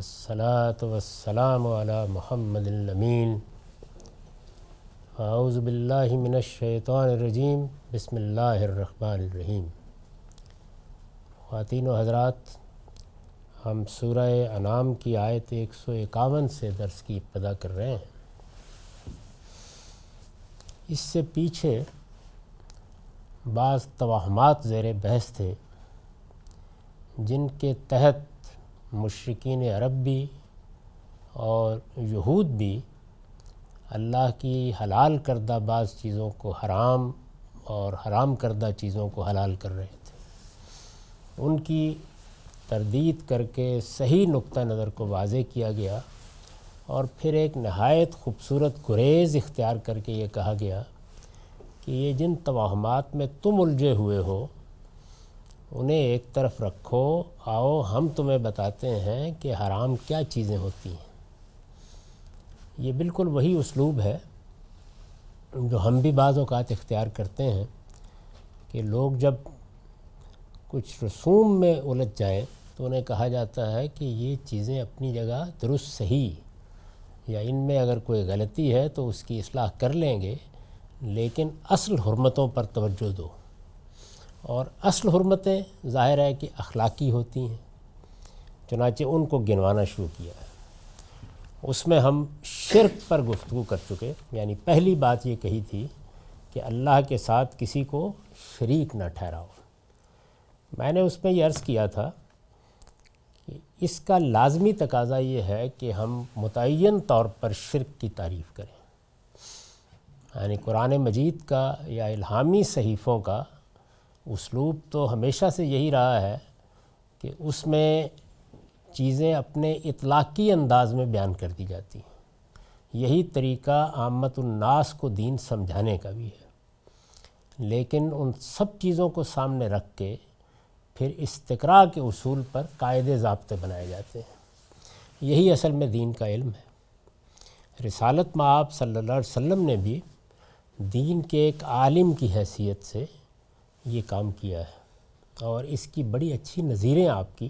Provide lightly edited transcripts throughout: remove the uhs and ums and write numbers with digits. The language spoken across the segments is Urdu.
الصلاۃ والسلام علی محمد الامین اعوذ باللہ من الشیطان الرجیم بسم اللہ الرحمن الرحیم۔ خواتین و حضرات، ہم سورہ انعام کی آیت 151 سے درس کی ابتدا کر رہے ہیں۔ اس سے پیچھے بعض توہمات زیر بحث تھے جن کے تحت مشرکین عرب بھی اور یہود بھی اللہ کی حلال کردہ بعض چیزوں کو حرام اور حرام کردہ چیزوں کو حلال کر رہے تھے۔ ان کی تردید کر کے صحیح نقطہ نظر کو واضح کیا گیا اور پھر ایک نہایت خوبصورت گریز اختیار کر کے یہ کہا گیا کہ یہ جن توہمات میں تم الجھے ہوئے ہو انہیں ایک طرف رکھو، آؤ ہم تمہیں بتاتے ہیں کہ حرام کیا چیزیں ہوتی ہیں۔ یہ بالکل وہی اسلوب ہے جو ہم بھی بعض اوقات اختیار کرتے ہیں کہ لوگ جب کچھ رسوم میں الجھ جائیں تو انہیں کہا جاتا ہے کہ یہ چیزیں اپنی جگہ درست صحیح، یا ان میں اگر کوئی غلطی ہے تو اس کی اصلاح کر لیں گے، لیکن اصل حرمتوں پر توجہ دو۔ اور اصل حرمتیں ظاہر ہے کہ اخلاقی ہوتی ہیں، چنانچہ ان کو گنوانا شروع کیا ہے۔ اس میں ہم شرک پر گفتگو کر چکے، یعنی پہلی بات یہ کہی تھی کہ اللہ کے ساتھ کسی کو شریک نہ ٹھہراؤ۔ میں نے اس میں یہ عرض کیا تھا کہ اس کا لازمی تقاضا یہ ہے کہ ہم متعین طور پر شرک کی تعریف کریں، یعنی قرآن مجید کا یا الہامی صحیفوں کا اسلوب تو ہمیشہ سے یہی رہا ہے کہ اس میں چیزیں اپنے اطلاقی انداز میں بیان کر دی جاتی ہیں۔ یہی طریقہ عامت الناس کو دین سمجھانے کا بھی ہے، لیکن ان سب چیزوں کو سامنے رکھ کے پھر استقراء کے اصول پر قاعدے ضابطے بنائے جاتے ہیں۔ یہی اصل میں دین کا علم ہے۔ رسالت مآب صلی اللہ علیہ وسلم نے بھی دین کے ایک عالم کی حیثیت سے یہ کام کیا ہے، اور اس کی بڑی اچھی نظیریں آپ کی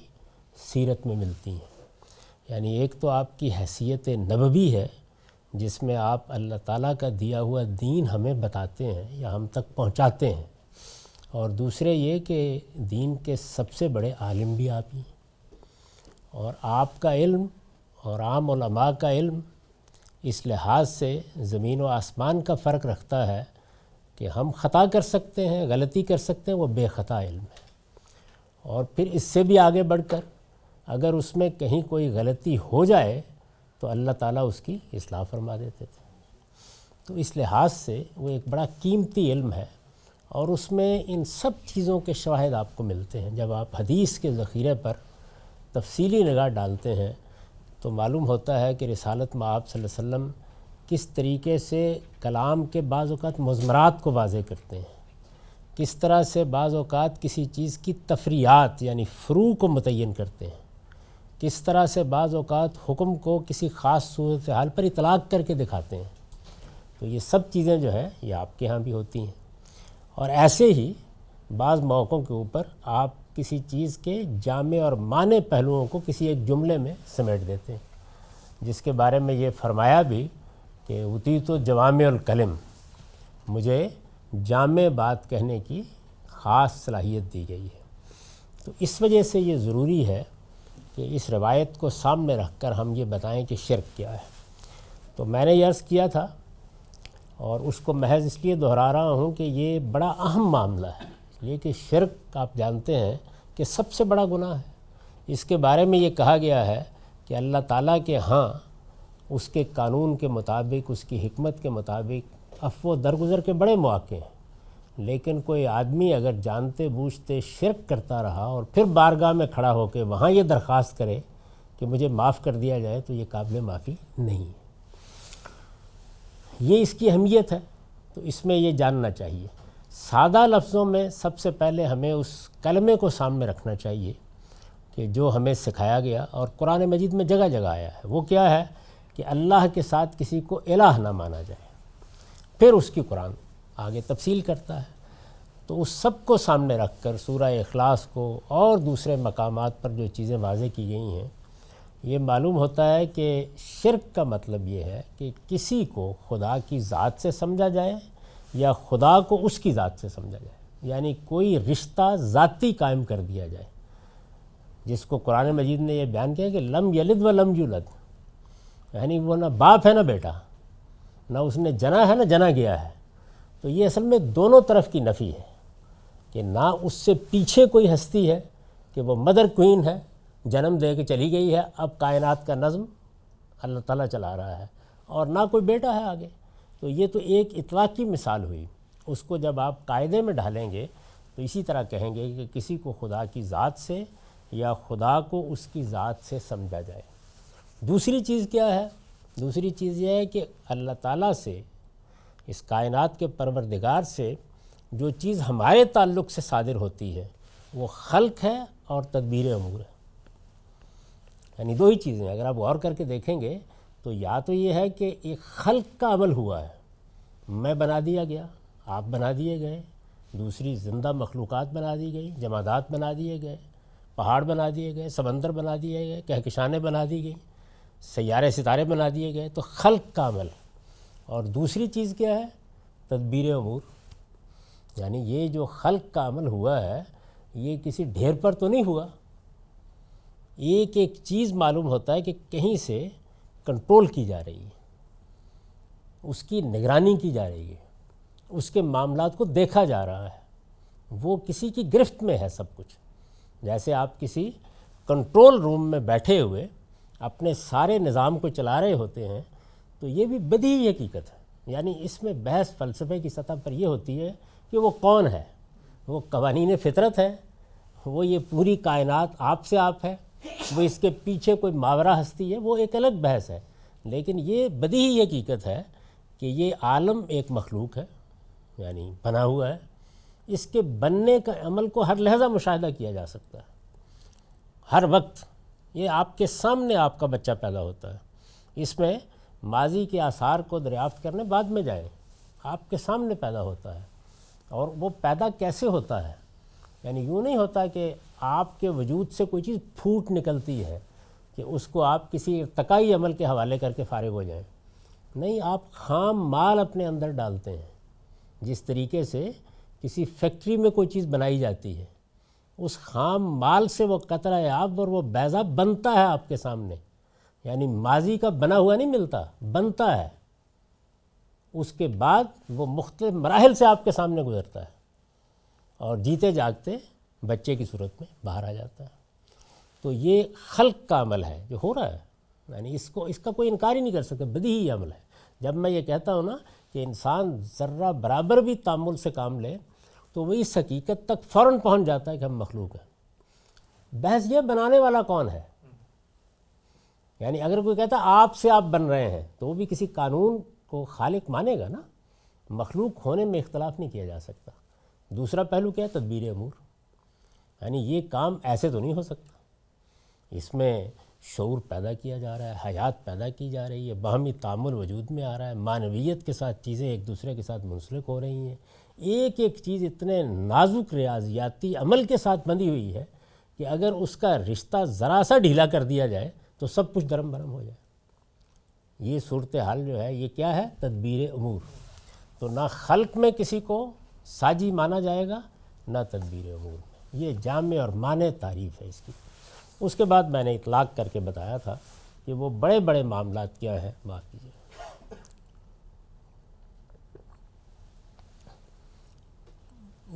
سیرت میں ملتی ہیں۔ یعنی ایک تو آپ کی حیثیت نبوی ہے جس میں آپ اللہ تعالیٰ کا دیا ہوا دین ہمیں بتاتے ہیں یا ہم تک پہنچاتے ہیں، اور دوسرے یہ کہ دین کے سب سے بڑے عالم بھی آپ ہی ہیں، اور آپ کا علم اور عام علماء کا علم اس لحاظ سے زمین و آسمان کا فرق رکھتا ہے کہ ہم خطا کر سکتے ہیں، غلطی کر سکتے ہیں، وہ بے خطا علم ہے۔ اور پھر اس سے بھی آگے بڑھ کر اگر اس میں کہیں کوئی غلطی ہو جائے تو اللہ تعالیٰ اس کی اصلاح فرما دیتے تھے۔ تو اس لحاظ سے وہ ایک بڑا قیمتی علم ہے، اور اس میں ان سب چیزوں کے شواہد آپ کو ملتے ہیں۔ جب آپ حدیث کے ذخیرے پر تفصیلی نگاہ ڈالتے ہیں تو معلوم ہوتا ہے کہ رسالت مآب صلی اللہ علیہ وسلم کس طریقے سے کلام کے بعض اوقات مضمرات کو واضح کرتے ہیں، کس طرح سے بعض اوقات کسی چیز کی تفریعات یعنی فروع کو متعین کرتے ہیں، کس طرح سے بعض اوقات حکم کو کسی خاص صورتحال پر اطلاق کر کے دکھاتے ہیں۔ تو یہ سب چیزیں جو ہے یہ آپ کے ہاں بھی ہوتی ہیں، اور ایسے ہی بعض موقعوں کے اوپر آپ کسی چیز کے جامع اور مانع پہلوؤں کو کسی ایک جملے میں سمیٹ دیتے ہیں، جس کے بارے میں یہ فرمایا بھی کہ اوتیت جوامع الکلم، مجھے جامع بات کہنے کی خاص صلاحیت دی گئی ہے۔ تو اس وجہ سے یہ ضروری ہے کہ اس روایت کو سامنے رکھ کر ہم یہ بتائیں کہ شرک کیا ہے۔ تو میں نے یہ عرض کیا تھا، اور اس کو محض اس لیے دہرا رہا ہوں کہ یہ بڑا اہم معاملہ ہے، اس لیے کہ شرک آپ جانتے ہیں کہ سب سے بڑا گناہ ہے۔ اس کے بارے میں یہ کہا گیا ہے کہ اللہ تعالیٰ کے ہاں اس کے قانون کے مطابق، اس کی حکمت کے مطابق عفو و درگزر کے بڑے مواقع ہیں، لیکن کوئی آدمی اگر جانتے بوجھتے شرک کرتا رہا اور پھر بارگاہ میں کھڑا ہو کے وہاں یہ درخواست کرے کہ مجھے معاف کر دیا جائے تو یہ قابل معافی نہیں ہے۔ یہ اس کی اہمیت ہے، تو اس میں یہ جاننا چاہیے۔ سادہ لفظوں میں سب سے پہلے ہمیں اس کلمے کو سامنے رکھنا چاہیے کہ جو ہمیں سکھایا گیا اور قرآن مجید میں جگہ جگہ آیا ہے۔ وہ کیا ہے کہ اللہ کے ساتھ کسی کو الہ نہ مانا جائے۔ پھر اس کی قرآن آگے تفصیل کرتا ہے، تو اس سب کو سامنے رکھ کر سورہ اخلاص کو اور دوسرے مقامات پر جو چیزیں واضح کی گئی ہیں، یہ معلوم ہوتا ہے کہ شرک کا مطلب یہ ہے کہ کسی کو خدا کی ذات سے سمجھا جائے یا خدا کو اس کی ذات سے سمجھا جائے، یعنی کوئی رشتہ ذاتی قائم کر دیا جائے، جس کو قرآن مجید نے یہ بیان کیا کہ لم یلد و لم یولد، یعنی وہ نہ باپ ہے نہ بیٹا، نہ اس نے جنا ہے نہ جنا گیا ہے۔ تو یہ اصل میں دونوں طرف کی نفی ہے کہ نہ اس سے پیچھے کوئی ہستی ہے کہ وہ مدر کوئین ہے، جنم دے کے چلی گئی ہے، اب کائنات کا نظم اللہ تعالیٰ چلا رہا ہے، اور نہ کوئی بیٹا ہے آگے۔ تو یہ تو ایک اطلاقی مثال ہوئی، اس کو جب آپ قاعدے میں ڈھالیں گے تو اسی طرح کہیں گے کہ کسی کو خدا کی ذات سے یا خدا کو اس کی ذات سے سمجھا جائے۔ دوسری چیز کیا ہے؟ دوسری چیز یہ ہے کہ اللہ تعالیٰ سے، اس کائنات کے پروردگار سے جو چیز ہمارے تعلق سے صادر ہوتی ہے وہ خلق ہے اور تدبیر امور ہے، یعنی دو ہی چیزیں۔ اگر آپ غور کر کے دیکھیں گے تو یا تو یہ ہے کہ ایک خلق کا عمل ہوا ہے، میں بنا دیا گیا، آپ بنا دیے گئے، دوسری زندہ مخلوقات بنا دی گئی، جمادات بنا دیے گئے، پہاڑ بنا دیے گئے، سمندر بنا دیے گئے، کہکشانیں بنا دی گئی، سیارے ستارے بنا دیے گئے، تو خلق کا عمل۔ اور دوسری چیز کیا ہے؟ تدبیر امور، یعنی یہ جو خلق کا عمل ہوا ہے یہ کسی ڈھیر پر تو نہیں ہوا، ایک ایک چیز معلوم ہوتا ہے کہ کہیں سے کنٹرول کی جا رہی ہے، اس کی نگرانی کی جا رہی ہے، اس کے معاملات کو دیکھا جا رہا ہے، وہ کسی کی گرفت میں ہے سب کچھ۔ جیسے آپ کسی کنٹرول روم میں بیٹھے ہوئے اپنے سارے نظام کو چلا رہے ہوتے ہیں، تو یہ بھی بدیہی حقیقت ہے۔ یعنی اس میں بحث فلسفے کی سطح پر یہ ہوتی ہے کہ وہ کون ہے، وہ قوانین فطرت ہے، وہ یہ پوری کائنات آپ سے آپ ہے، وہ اس کے پیچھے کوئی ماورا ہستی ہے، وہ ایک الگ بحث ہے۔ لیکن یہ بدیہی حقیقت ہے کہ یہ عالم ایک مخلوق ہے، یعنی بنا ہوا ہے، اس کے بننے کا عمل کو ہر لحظہ مشاہدہ کیا جا سکتا ہے، ہر وقت۔ یہ آپ کے سامنے آپ کا بچہ پیدا ہوتا ہے، اس میں ماضی کے آثار کو دریافت کرنے بعد میں جائیں، آپ کے سامنے پیدا ہوتا ہے۔ اور وہ پیدا کیسے ہوتا ہے؟ یعنی یوں نہیں ہوتا کہ آپ کے وجود سے کوئی چیز پھوٹ نکلتی ہے کہ اس کو آپ کسی ارتقائی عمل کے حوالے کر کے فارغ ہو جائیں، نہیں، آپ خام مال اپنے اندر ڈالتے ہیں۔ جس طریقے سے کسی فیکٹری میں کوئی چیز بنائی جاتی ہے، اس خام مال سے وہ قطرہ آب اور وہ بیضہ بنتا ہے آپ کے سامنے، یعنی ماضی کا بنا ہوا نہیں ملتا، بنتا ہے، اس کے بعد وہ مختلف مراحل سے آپ کے سامنے گزرتا ہے اور جیتے جاگتے بچے کی صورت میں باہر آ جاتا ہے۔ تو یہ خلق کا عمل ہے جو ہو رہا ہے، یعنی اس کا کوئی انکار ہی نہیں کر سکتا، بدیہی عمل ہے۔ جب میں یہ کہتا ہوں نا کہ انسان ذرہ برابر بھی تأمل سے کام لے تو وہ اس حقیقت تک فوراً پہنچ جاتا ہے کہ ہم مخلوق ہیں۔ بحث یہ بنانے والا کون ہے؟ یعنی اگر کوئی کہتا ہے آپ سے آپ بن رہے ہیں تو وہ بھی کسی قانون کو خالق مانے گا نا، مخلوق ہونے میں اختلاف نہیں کیا جا سکتا۔ دوسرا پہلو کیا ہے؟ تدبیر امور، یعنی یہ کام ایسے تو نہیں ہو سکتا، اس میں شعور پیدا کیا جا رہا ہے، حیات پیدا کی جا رہی ہے، باہمی تعامل وجود میں آ رہا ہے، معنویت کے ساتھ چیزیں ایک دوسرے کے ساتھ منسلک ہو رہی ہیں، ایک ایک چیز اتنے نازک ریاضیاتی عمل کے ساتھ بندھی ہوئی ہے کہ اگر اس کا رشتہ ذرا سا ڈھیلا کر دیا جائے تو سب کچھ درم برم ہو جائے۔ یہ صورتحال جو ہے یہ کیا ہے؟ تدبیر امور۔ تو نہ خلق میں کسی کو ساجی مانا جائے گا، نہ تدبیر امور میں، یہ جامع اور مانع تعریف ہے اس کی۔ اس کے بعد میں نے اطلاق کر کے بتایا تھا کہ وہ بڑے بڑے معاملات کیا ہیں، معاف کیجیے،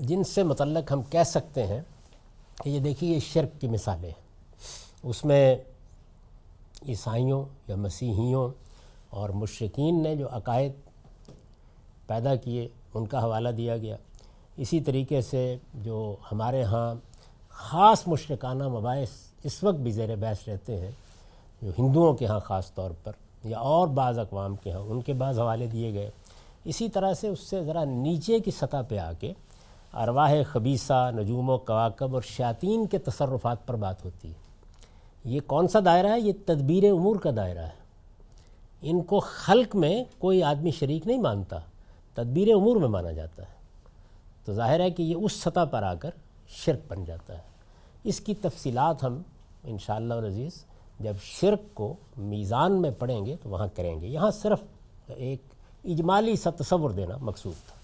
جن سے متعلق ہم کہہ سکتے ہیں کہ یہ دیکھیے یہ شرک کی مثالیں ہیں۔ اس میں عیسائیوں یا مسیحیوں اور مشرکین نے جو عقائد پیدا کیے ان کا حوالہ دیا گیا۔ اسی طریقے سے جو ہمارے ہاں خاص مشرکانہ مباحث اس وقت بھی زیر بحث رہتے ہیں، جو ہندوؤں کے ہاں خاص طور پر یا اور بعض اقوام کے ہاں، ان کے بعض حوالے دیے گئے۔ اسی طرح سے اس سے ذرا نیچے کی سطح پہ آ کے ارواح خبیثہ، نجوم و کواکب اور شیاطین کے تصرفات پر بات ہوتی ہے۔ یہ کون سا دائرہ ہے؟ یہ تدبیر امور کا دائرہ ہے۔ ان کو خلق میں کوئی آدمی شریک نہیں مانتا، تدبیر امور میں مانا جاتا ہے۔ تو ظاہر ہے کہ یہ اس سطح پر آ کر شرک بن جاتا ہے۔ اس کی تفصیلات ہم انشاءاللہ العزیز جب شرک کو میزان میں پڑھیں گے تو وہاں کریں گے. یہاں صرف ایک اجمالی سا تصور دینا مقصود تھا.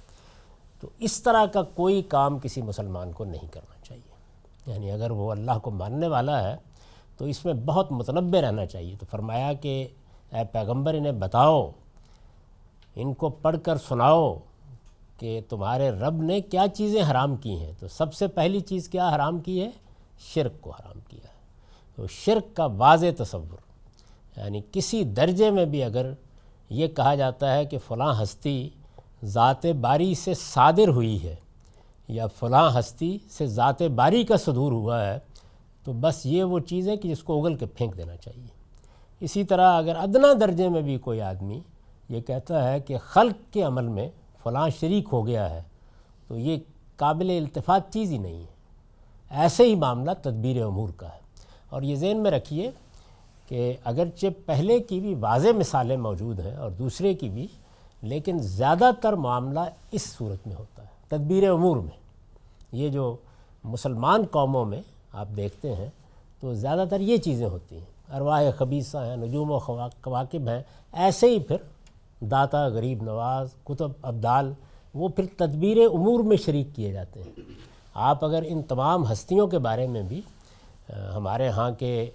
تو اس طرح کا کوئی کام کسی مسلمان کو نہیں کرنا چاہیے. یعنی اگر وہ اللہ کو ماننے والا ہے تو اس میں بہت متنبہ رہنا چاہیے. تو فرمایا کہ اے پیغمبر انہیں بتاؤ، ان کو پڑھ کر سناؤ کہ تمہارے رب نے کیا چیزیں حرام کی ہیں. تو سب سے پہلی چیز کیا حرام کی ہے؟ شرک کو حرام کیا ہے. تو شرک کا واضح تصور، یعنی کسی درجے میں بھی اگر یہ کہا جاتا ہے کہ فلاں ہستی ذات باری سے صادر ہوئی ہے یا فلاں ہستی سے ذات باری کا صدور ہوا ہے، تو بس یہ وہ چیز ہے کہ جس کو اگل کے پھینک دینا چاہیے. اسی طرح اگر ادنا درجے میں بھی کوئی آدمی یہ کہتا ہے کہ خلق کے عمل میں فلاں شریک ہو گیا ہے، تو یہ قابل التفات چیز ہی نہیں ہے. ایسے ہی معاملہ تدبیر امور کا ہے. اور یہ ذہن میں رکھیے کہ اگرچہ پہلے کی بھی واضح مثالیں موجود ہیں اور دوسرے کی بھی، لیکن زیادہ تر معاملہ اس صورت میں ہوتا ہے تدبیر امور میں. یہ جو مسلمان قوموں میں آپ دیکھتے ہیں تو زیادہ تر یہ چیزیں ہوتی ہیں. ارواح خبیثہ ہیں، نجوم و کواکب ہیں، ایسے ہی پھر داتا، غریب نواز، کتب، ابدال، وہ پھر تدبیر امور میں شریک کیے جاتے ہیں. آپ اگر ان تمام ہستیوں کے بارے میں بھی ہمارے ہاں کے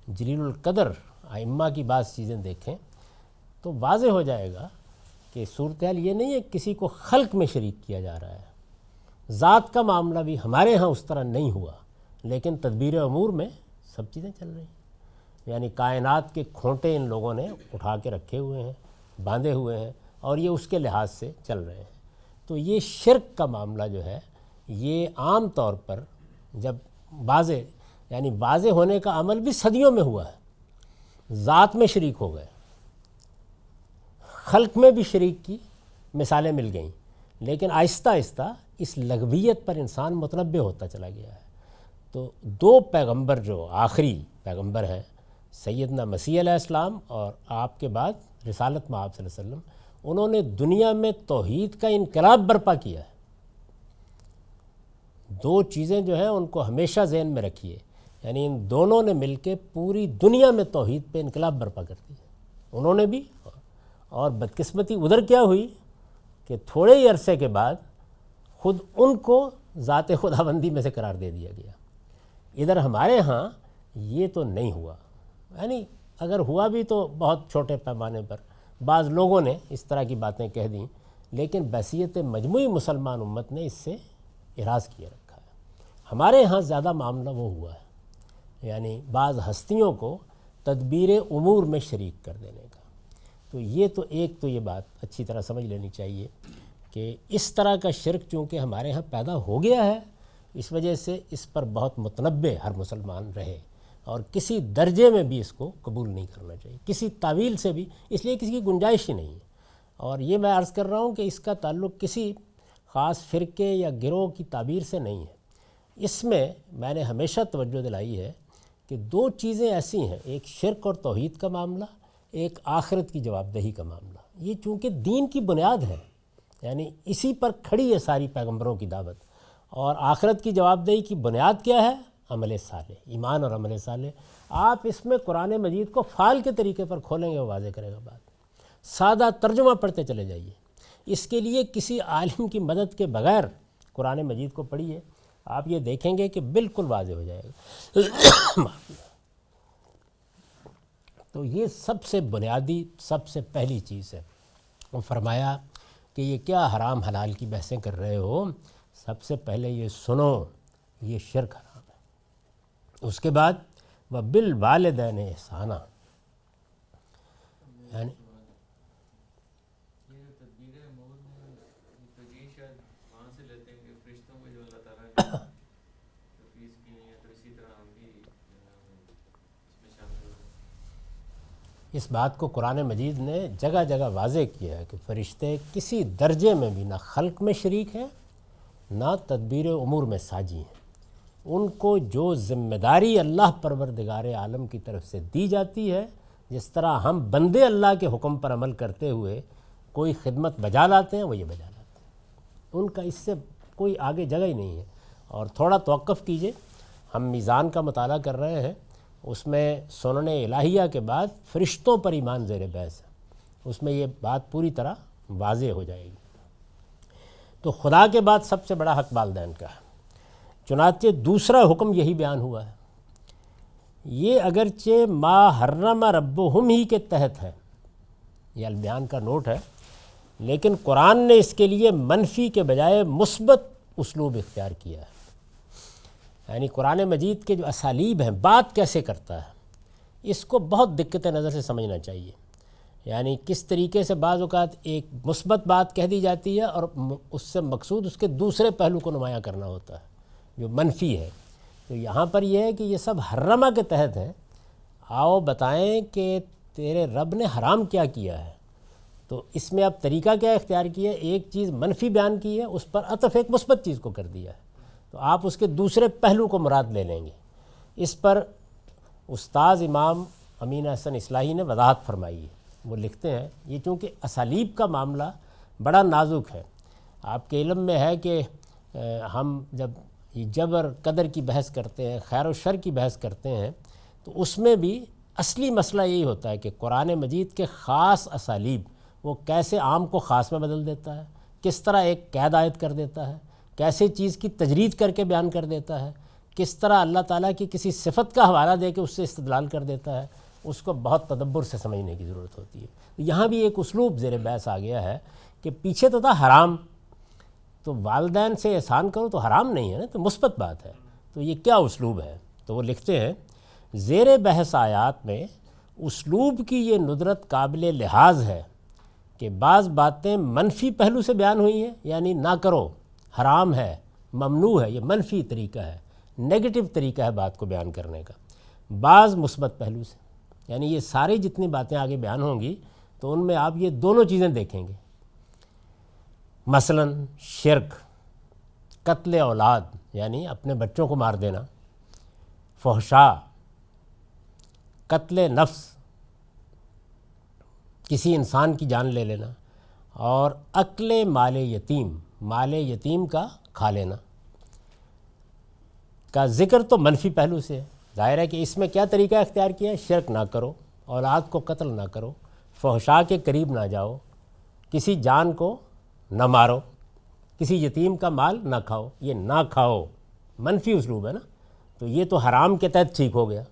جلیل القدر ائمہ کی بعض چیزیں دیکھیں تو واضح ہو جائے گا کہ صورتحال یہ نہیں ہے کسی کو خلق میں شریک کیا جا رہا ہے. ذات کا معاملہ بھی ہمارے ہاں اس طرح نہیں ہوا، لیکن تدبیر امور میں سب چیزیں چل رہی ہیں. یعنی کائنات کے کھونٹے ان لوگوں نے اٹھا کے رکھے ہوئے ہیں، باندھے ہوئے ہیں، اور یہ اس کے لحاظ سے چل رہے ہیں. تو یہ شرک کا معاملہ جو ہے یہ عام طور پر جب واضح ہونے کا عمل بھی صدیوں میں ہوا ہے. ذات میں شریک ہو گئے، خلق میں بھی شریک کی مثالیں مل گئیں، لیکن آہستہ آہستہ اس لغویت پر انسان متنبہ ہوتا چلا گیا ہے. تو دو پیغمبر جو آخری پیغمبر ہیں، سیدنا مسیح علیہ السلام اور آپ کے بعد رسالت مآب صلی اللہ علیہ وسلم، انہوں نے دنیا میں توحید کا انقلاب برپا کیا ہے. دو چیزیں جو ہیں ان کو ہمیشہ ذہن میں رکھیے، یعنی ان دونوں نے مل کے پوری دنیا میں توحید پہ انقلاب برپا کر دیا انہوں نے بھی. اور بدقسمتی ادھر کیا ہوئی کہ تھوڑے ہی عرصے کے بعد خود ان کو ذات خداوندی میں سے قرار دے دیا گیا. ادھر ہمارے ہاں یہ تو نہیں ہوا، یعنی اگر ہوا بھی تو بہت چھوٹے پیمانے پر بعض لوگوں نے اس طرح کی باتیں کہہ دیں، لیکن بحیثیت مجموعی مسلمان امت نے اس سے اعراض کیے رکھا ہے. ہمارے ہاں زیادہ معاملہ وہ ہوا ہے، یعنی بعض ہستیوں کو تدبیر امور میں شریک کر دینے کا. تو یہ تو ایک تو یہ بات اچھی طرح سمجھ لینی چاہیے کہ اس طرح کا شرک چونکہ ہمارے ہاں پیدا ہو گیا ہے، اس وجہ سے اس پر بہت متنبہ ہر مسلمان رہے اور کسی درجے میں بھی اس کو قبول نہیں کرنا چاہیے، کسی تعویل سے بھی، اس لیے کسی کی گنجائش ہی نہیں ہے. اور یہ میں عرض کر رہا ہوں کہ اس کا تعلق کسی خاص فرقے یا گروہ کی تعبیر سے نہیں ہے. اس میں نے ہمیشہ توجہ دلائی ہے کہ دو چیزیں ایسی ہیں، ایک شرک اور توحید کا معاملہ، ایک آخرت کی جواب دہی کا معاملہ. یہ چونکہ دین کی بنیاد ہے، یعنی اسی پر کھڑی ہے ساری پیغمبروں کی دعوت. اور آخرت کی جواب دہی کی بنیاد کیا ہے؟ عمل صالح، ایمان اور عمل صالح. آپ اس میں قرآن مجید کو فعال کے طریقے پر کھولیں گے، وہ واضح کرے گا بات. سادہ ترجمہ پڑھتے چلے جائیے، اس کے لیے کسی عالم کی مدد کے بغیر قرآن مجید کو پڑھیے، آپ یہ دیکھیں گے کہ بالکل واضح ہو جائے گا. تو یہ سب سے بنیادی، سب سے پہلی چیز ہے. وہ فرمایا کہ یہ کیا حرام حلال کی بحثیں کر رہے ہو، سب سے پہلے یہ سنو، یہ شرک حرام ہے. اس کے بعد وَبِالْوَالِدَيْنِ احسانًا، یعنی اس بات کو قرآن مجید نے جگہ جگہ واضح کیا ہے کہ فرشتے کسی درجے میں بھی نہ خلق میں شریک ہیں، نہ تدبیر امور میں ساجی ہیں. ان کو جو ذمہ داری اللہ پروردگار عالم کی طرف سے دی جاتی ہے، جس طرح ہم بندے اللہ کے حکم پر عمل کرتے ہوئے کوئی خدمت بجا لاتے ہیں، وہ یہ بجا لاتے ہیں. ان کا اس سے کوئی آگے جگہ ہی نہیں ہے. اور تھوڑا توقف کیجئے، ہم میزان کا مطالعہ کر رہے ہیں اس میں سنن الہیہ کے بعد فرشتوں پر ایمان زیر بحث ہے، اس میں یہ بات پوری طرح واضح ہو جائے گی۔ تو خدا کے بعد سب سے بڑا حق والدین کا ہے، چنانچہ دوسرا حکم یہی بیان ہوا ہے۔ یہ اگرچہ ما حرم ربہم ہی کے تحت ہے، یہ البیان کا نوٹ ہے، لیکن قرآن نے اس کے لیے منفی کے بجائے مثبت اسلوب اختیار کیا ہے۔ یعنی قرآن مجید کے جو اسالیب ہیں، بات کیسے کرتا ہے، اس کو بہت دقت نظر سے سمجھنا چاہیے۔ یعنی کس طریقے سے بعض اوقات ایک مثبت بات کہہ دی جاتی ہے اور اس سے مقصود اس کے دوسرے پہلو کو نمایاں کرنا ہوتا ہے جو منفی ہے۔ تو یہاں پر یہ ہے کہ یہ سب حرمہ کے تحت ہے، آؤ بتائیں کہ تیرے رب نے حرام کیا کیا ہے۔ تو اس میں اب طریقہ کیا اختیار کیا ہے، ایک چیز منفی بیان کی ہے، اس پر عطف ایک مثبت چیز کو کر دیا ہے، تو آپ اس کے دوسرے پہلو کو مراد لے لیں گے۔ اس پر استاذ امام امین احسن اصلاحی نے وضاحت فرمائی ہے، وہ لکھتے ہیں یہ چونکہ اسالیب کا معاملہ بڑا نازک ہے، آپ کے علم میں ہے کہ ہم جب یہ جبر قدر کی بحث کرتے ہیں، خیر و شر کی بحث کرتے ہیں، تو اس میں بھی اصلی مسئلہ یہی ہوتا ہے کہ قرآن مجید کے خاص اسالیب وہ کیسے عام کو خاص میں بدل دیتا ہے، کس طرح ایک قید عائد کر دیتا ہے، کیسے چیز کی تجرید کر کے بیان کر دیتا ہے، کس طرح اللہ تعالیٰ کی کسی صفت کا حوالہ دے کے اس سے استدلال کر دیتا ہے، اس کو بہت تدبر سے سمجھنے کی ضرورت ہوتی ہے۔ یہاں بھی ایک اسلوب زیر بحث آ گیا ہے کہ پیچھے تو تھا حرام، تو والدین سے احسان کرو تو حرام نہیں ہے نا، تو مثبت بات ہے، تو یہ کیا اسلوب ہے؟ تو وہ لکھتے ہیں زیر بحث آیات میں اسلوب کی یہ ندرت قابل لحاظ ہے کہ بعض باتیں منفی پہلو سے بیان ہوئی ہیں، یعنی نہ کرو، حرام ہے، ممنوع ہے، یہ منفی طریقہ ہے، نیگیٹو طریقہ ہے بات کو بیان کرنے کا، بعض مثبت پہلو سے، یعنی یہ ساری جتنی باتیں آگے بیان ہوں گی تو ان میں آپ یہ دونوں چیزیں دیکھیں گے، مثلا شرک، قتل اولاد یعنی اپنے بچوں کو مار دینا، فحشا، قتل نفس، کسی انسان کی جان لے لینا، اور اکل مال یتیم، مال یتیم کا کھا لینا کا ذکر تو منفی پہلو سے ہے۔ ظاہر ہے کہ اس میں کیا طریقہ اختیار کیا ہے، شرک نہ کرو، اولاد کو قتل نہ کرو، فحشا کے قریب نہ جاؤ، کسی جان کو نہ مارو، کسی یتیم کا مال نہ کھاؤ، یہ نہ کھاؤ منفی اسلوب ہے نا، تو یہ تو حرام کے تحت ٹھیک ہو گیا،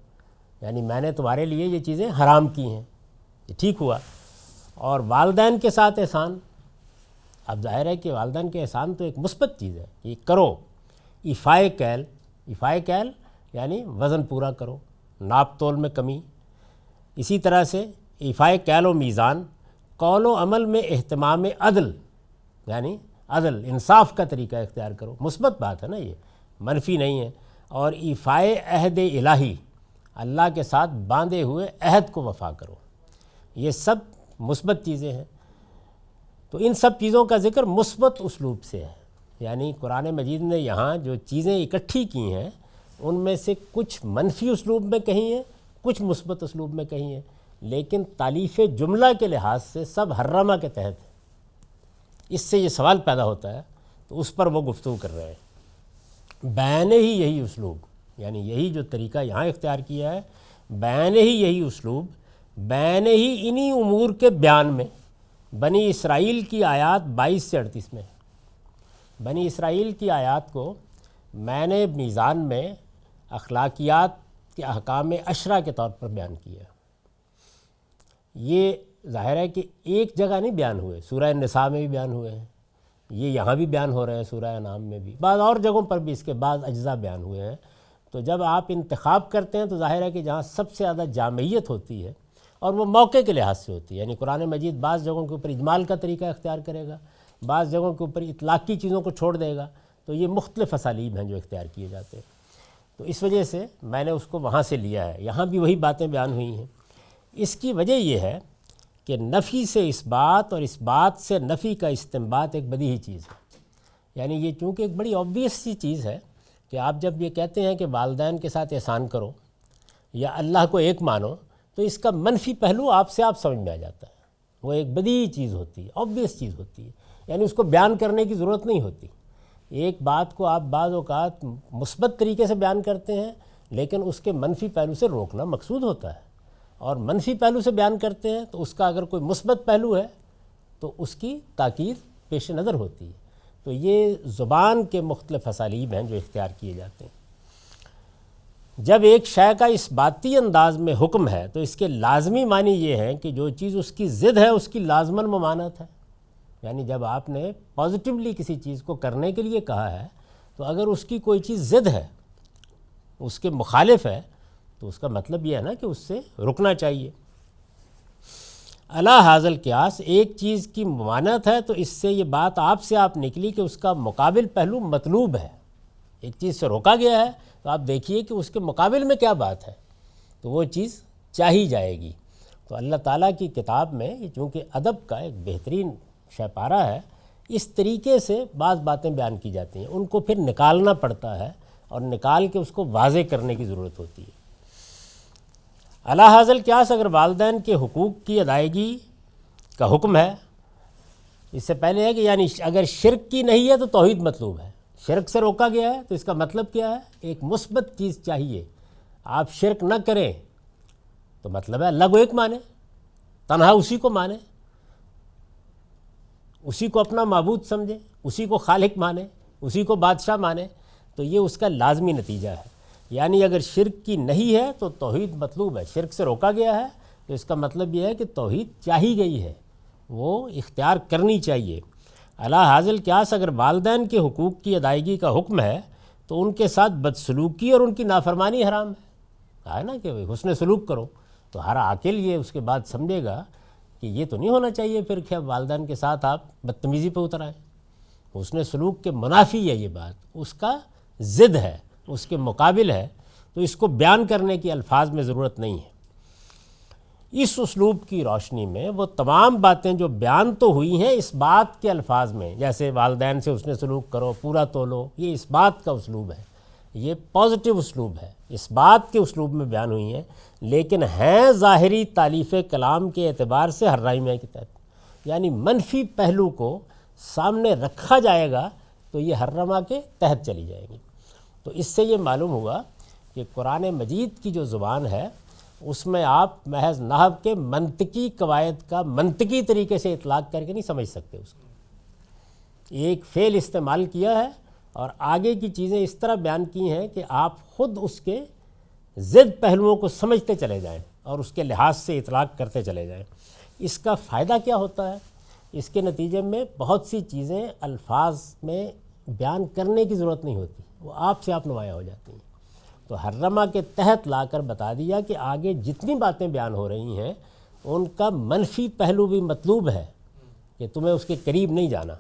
یعنی میں نے تمہارے لیے یہ چیزیں حرام کی ہیں، یہ ٹھیک ہوا۔ اور والدین کے ساتھ احسان، اب ظاہر ہے کہ والدین کے احسان تو ایک مثبت چیز ہے، یہ کرو، ایفائے کیل، ایفائے کیل یعنی وزن پورا کرو، ناپ تول میں کمی، اسی طرح سے ایفائے کیل و میزان، قول و عمل میں اہتمام عدل، یعنی عدل انصاف کا طریقہ اختیار کرو، مثبت بات ہے نا، یہ منفی نہیں ہے۔ اور ایفائے عہد الہی، اللہ کے ساتھ باندھے ہوئے عہد کو وفا کرو، یہ سب مثبت چیزیں ہیں۔ تو ان سب چیزوں کا ذکر مثبت اسلوب سے ہے، یعنی قرآن مجید نے یہاں جو چیزیں اکٹھی کی ہیں ان میں سے کچھ منفی اسلوب میں کہی ہیں، کچھ مثبت اسلوب میں کہی ہیں، لیکن تالیف جملہ کے لحاظ سے سب حرمہ کے تحت ہے۔ اس سے یہ سوال پیدا ہوتا ہے، تو اس پر وہ گفتگو کر رہے ہیں۔ بیان ہی یہی اسلوب، یعنی یہی جو طریقہ یہاں اختیار کیا ہے، بیان ہی یہی اسلوب، بیان ہی انہی امور کے بیان میں بنی اسرائیل کی آیات 22 سے 38 میں، بنی اسرائیل کی آیات کو میں نے میزان میں اخلاقیات کے احکام عشرہ کے طور پر بیان کیا۔ یہ ظاہر ہے کہ ایک جگہ نہیں بیان ہوئے، سورہ نساء میں بھی بیان ہوئے ہیں، یہ یہاں بھی بیان ہو رہے ہیں، سورہ انعام میں بھی، بعض اور جگہوں پر بھی اس کے بعض اجزاء بیان ہوئے ہیں۔ تو جب آپ انتخاب کرتے ہیں تو ظاہر ہے کہ جہاں سب سے زیادہ جامعیت ہوتی ہے اور وہ موقع کے لحاظ سے ہوتی ہے، یعنی قرآن مجید بعض جگہوں کے اوپر اجمال کا طریقہ اختیار کرے گا، بعض جگہوں کے اوپر اطلاقی چیزوں کو چھوڑ دے گا، تو یہ مختلف اسالیب ہیں جو اختیار کیے جاتے ہیں۔ تو اس وجہ سے میں نے اس کو وہاں سے لیا ہے، یہاں بھی وہی باتیں بیان ہوئی ہیں۔ اس کی وجہ یہ ہے کہ نفی سے اس بات اور اس بات سے نفی کا استنباط ایک بدیہی چیز ہے، یعنی یہ چونکہ ایک بڑی آبویس سی چیز ہے کہ آپ جب یہ کہتے ہیں کہ والدین کے ساتھ احسان کرو یا اللہ کو ایک مانو، تو اس کا منفی پہلو آپ سمجھ میں آ جاتا ہے، وہ ایک بدیہی چیز ہوتی ہے، آبویس چیز ہوتی ہے، یعنی اس کو بیان کرنے کی ضرورت نہیں ہوتی۔ ایک بات کو آپ بعض اوقات مثبت طریقے سے بیان کرتے ہیں لیکن اس کے منفی پہلو سے روکنا مقصود ہوتا ہے، اور منفی پہلو سے بیان کرتے ہیں تو اس کا اگر کوئی مثبت پہلو ہے تو اس کی تاکید پیش نظر ہوتی ہے۔ تو یہ زبان کے مختلف اسالیب ہیں جو اختیار کیے جاتے ہیں۔ جب ایک شے کا اس باتی انداز میں حکم ہے تو اس کے لازمی معنی یہ ہے کہ جو چیز اس کی ضد ہے اس کی لازماً ممانعت ہے۔ یعنی جب آپ نے پازیٹیولی کسی چیز کو کرنے کے لیے کہا ہے تو اگر اس کی کوئی چیز ضد ہے، اس کے مخالف ہے، تو اس کا مطلب یہ ہے نا کہ اس سے رکنا چاہیے۔ علی حاصل قیاس، ایک چیز کی ممانعت ہے تو اس سے یہ بات آپ نکلی کہ اس کا مقابل پہلو مطلوب ہے۔ ایک چیز سے روکا گیا ہے تو آپ دیکھیے کہ اس کے مقابل میں کیا بات ہے، تو وہ چیز چاہی جائے گی۔ تو اللہ تعالیٰ کی کتاب میں چونکہ ادب کا ایک بہترین شہپارہ ہے، اس طریقے سے بعض باتیں بیان کی جاتی ہیں، ان کو پھر نکالنا پڑتا ہے اور نکال کے اس کو واضح کرنے کی ضرورت ہوتی ہے۔ علی حاصل قیاس، اگر والدین کے حقوق کی ادائیگی کا حکم ہے، اس سے پہلے ہے کہ یعنی اگر شرک کی نہیں ہے تو توحید مطلوب ہے، شرک سے روکا گیا ہے تو اس کا مطلب کیا ہے؟ ایک مثبت چیز چاہیے، آپ شرک نہ کریں تو مطلب ہے اللہ کو ایک مانے، تنہا اسی کو مانے، اسی کو اپنا معبود سمجھے، اسی کو خالق مانے، اسی کو بادشاہ مانے، تو یہ اس کا لازمی نتیجہ ہے۔ یعنی اگر شرک کی نہیں ہے تو توحید مطلوب ہے، شرک سے روکا گیا ہے تو اس کا مطلب یہ ہے کہ توحید چاہی گئی ہے، وہ اختیار کرنی چاہیے۔ علی حاصل قیاس، اگر والدین کے حقوق کی ادائیگی کا حکم ہے تو ان کے ساتھ بدسلوکی اور ان کی نافرمانی حرام ہے۔ کہا ہے نا کہ حسن سلوک کرو، تو ہر عاقل یہ اس کے بعد سمجھے گا کہ یہ تو نہیں ہونا چاہیے پھر کہ والدین کے ساتھ آپ بدتمیزی پہ اتر آئیں۔ حسن سلوک کے منافی ہے یہ بات، اس کا ضد ہے، اس کے مقابل ہے، تو اس کو بیان کرنے کی الفاظ میں ضرورت نہیں ہے۔ اس اسلوب کی روشنی میں وہ تمام باتیں جو بیان تو ہوئی ہیں اس بات کے الفاظ میں، جیسے والدین سے حسن سلوک کرو، پورا تولو، یہ اس بات کا اسلوب ہے، یہ پازیٹیو اسلوب ہے، اس بات کے اسلوب میں بیان ہوئی ہیں، لیکن ہیں ظاہری تالیف کلام کے اعتبار سے حرامہ کے تحت، یعنی منفی پہلو کو سامنے رکھا جائے گا تو یہ حرامہ کے تحت چلی جائیں گی۔ تو اس سے یہ معلوم ہوا کہ قرآن مجید کی جو زبان ہے اس میں آپ محض نحو کے منطقی قواعد کا منطقی طریقے سے اطلاق کر کے نہیں سمجھ سکتے۔ اس کو ایک فعل استعمال کیا ہے اور آگے کی چیزیں اس طرح بیان کی ہیں کہ آپ خود اس کے ضد پہلوؤں کو سمجھتے چلے جائیں اور اس کے لحاظ سے اطلاق کرتے چلے جائیں۔ اس کا فائدہ کیا ہوتا ہے؟ اس کے نتیجے میں بہت سی چیزیں الفاظ میں بیان کرنے کی ضرورت نہیں ہوتی، وہ آپ سے آپ نمایاں ہو جاتی ہیں۔ تو حرمہ کے تحت لا کر بتا دیا کہ آگے جتنی باتیں بیان ہو رہی ہیں ان کا منفی پہلو بھی مطلوب ہے کہ تمہیں اس کے قریب نہیں جانا۔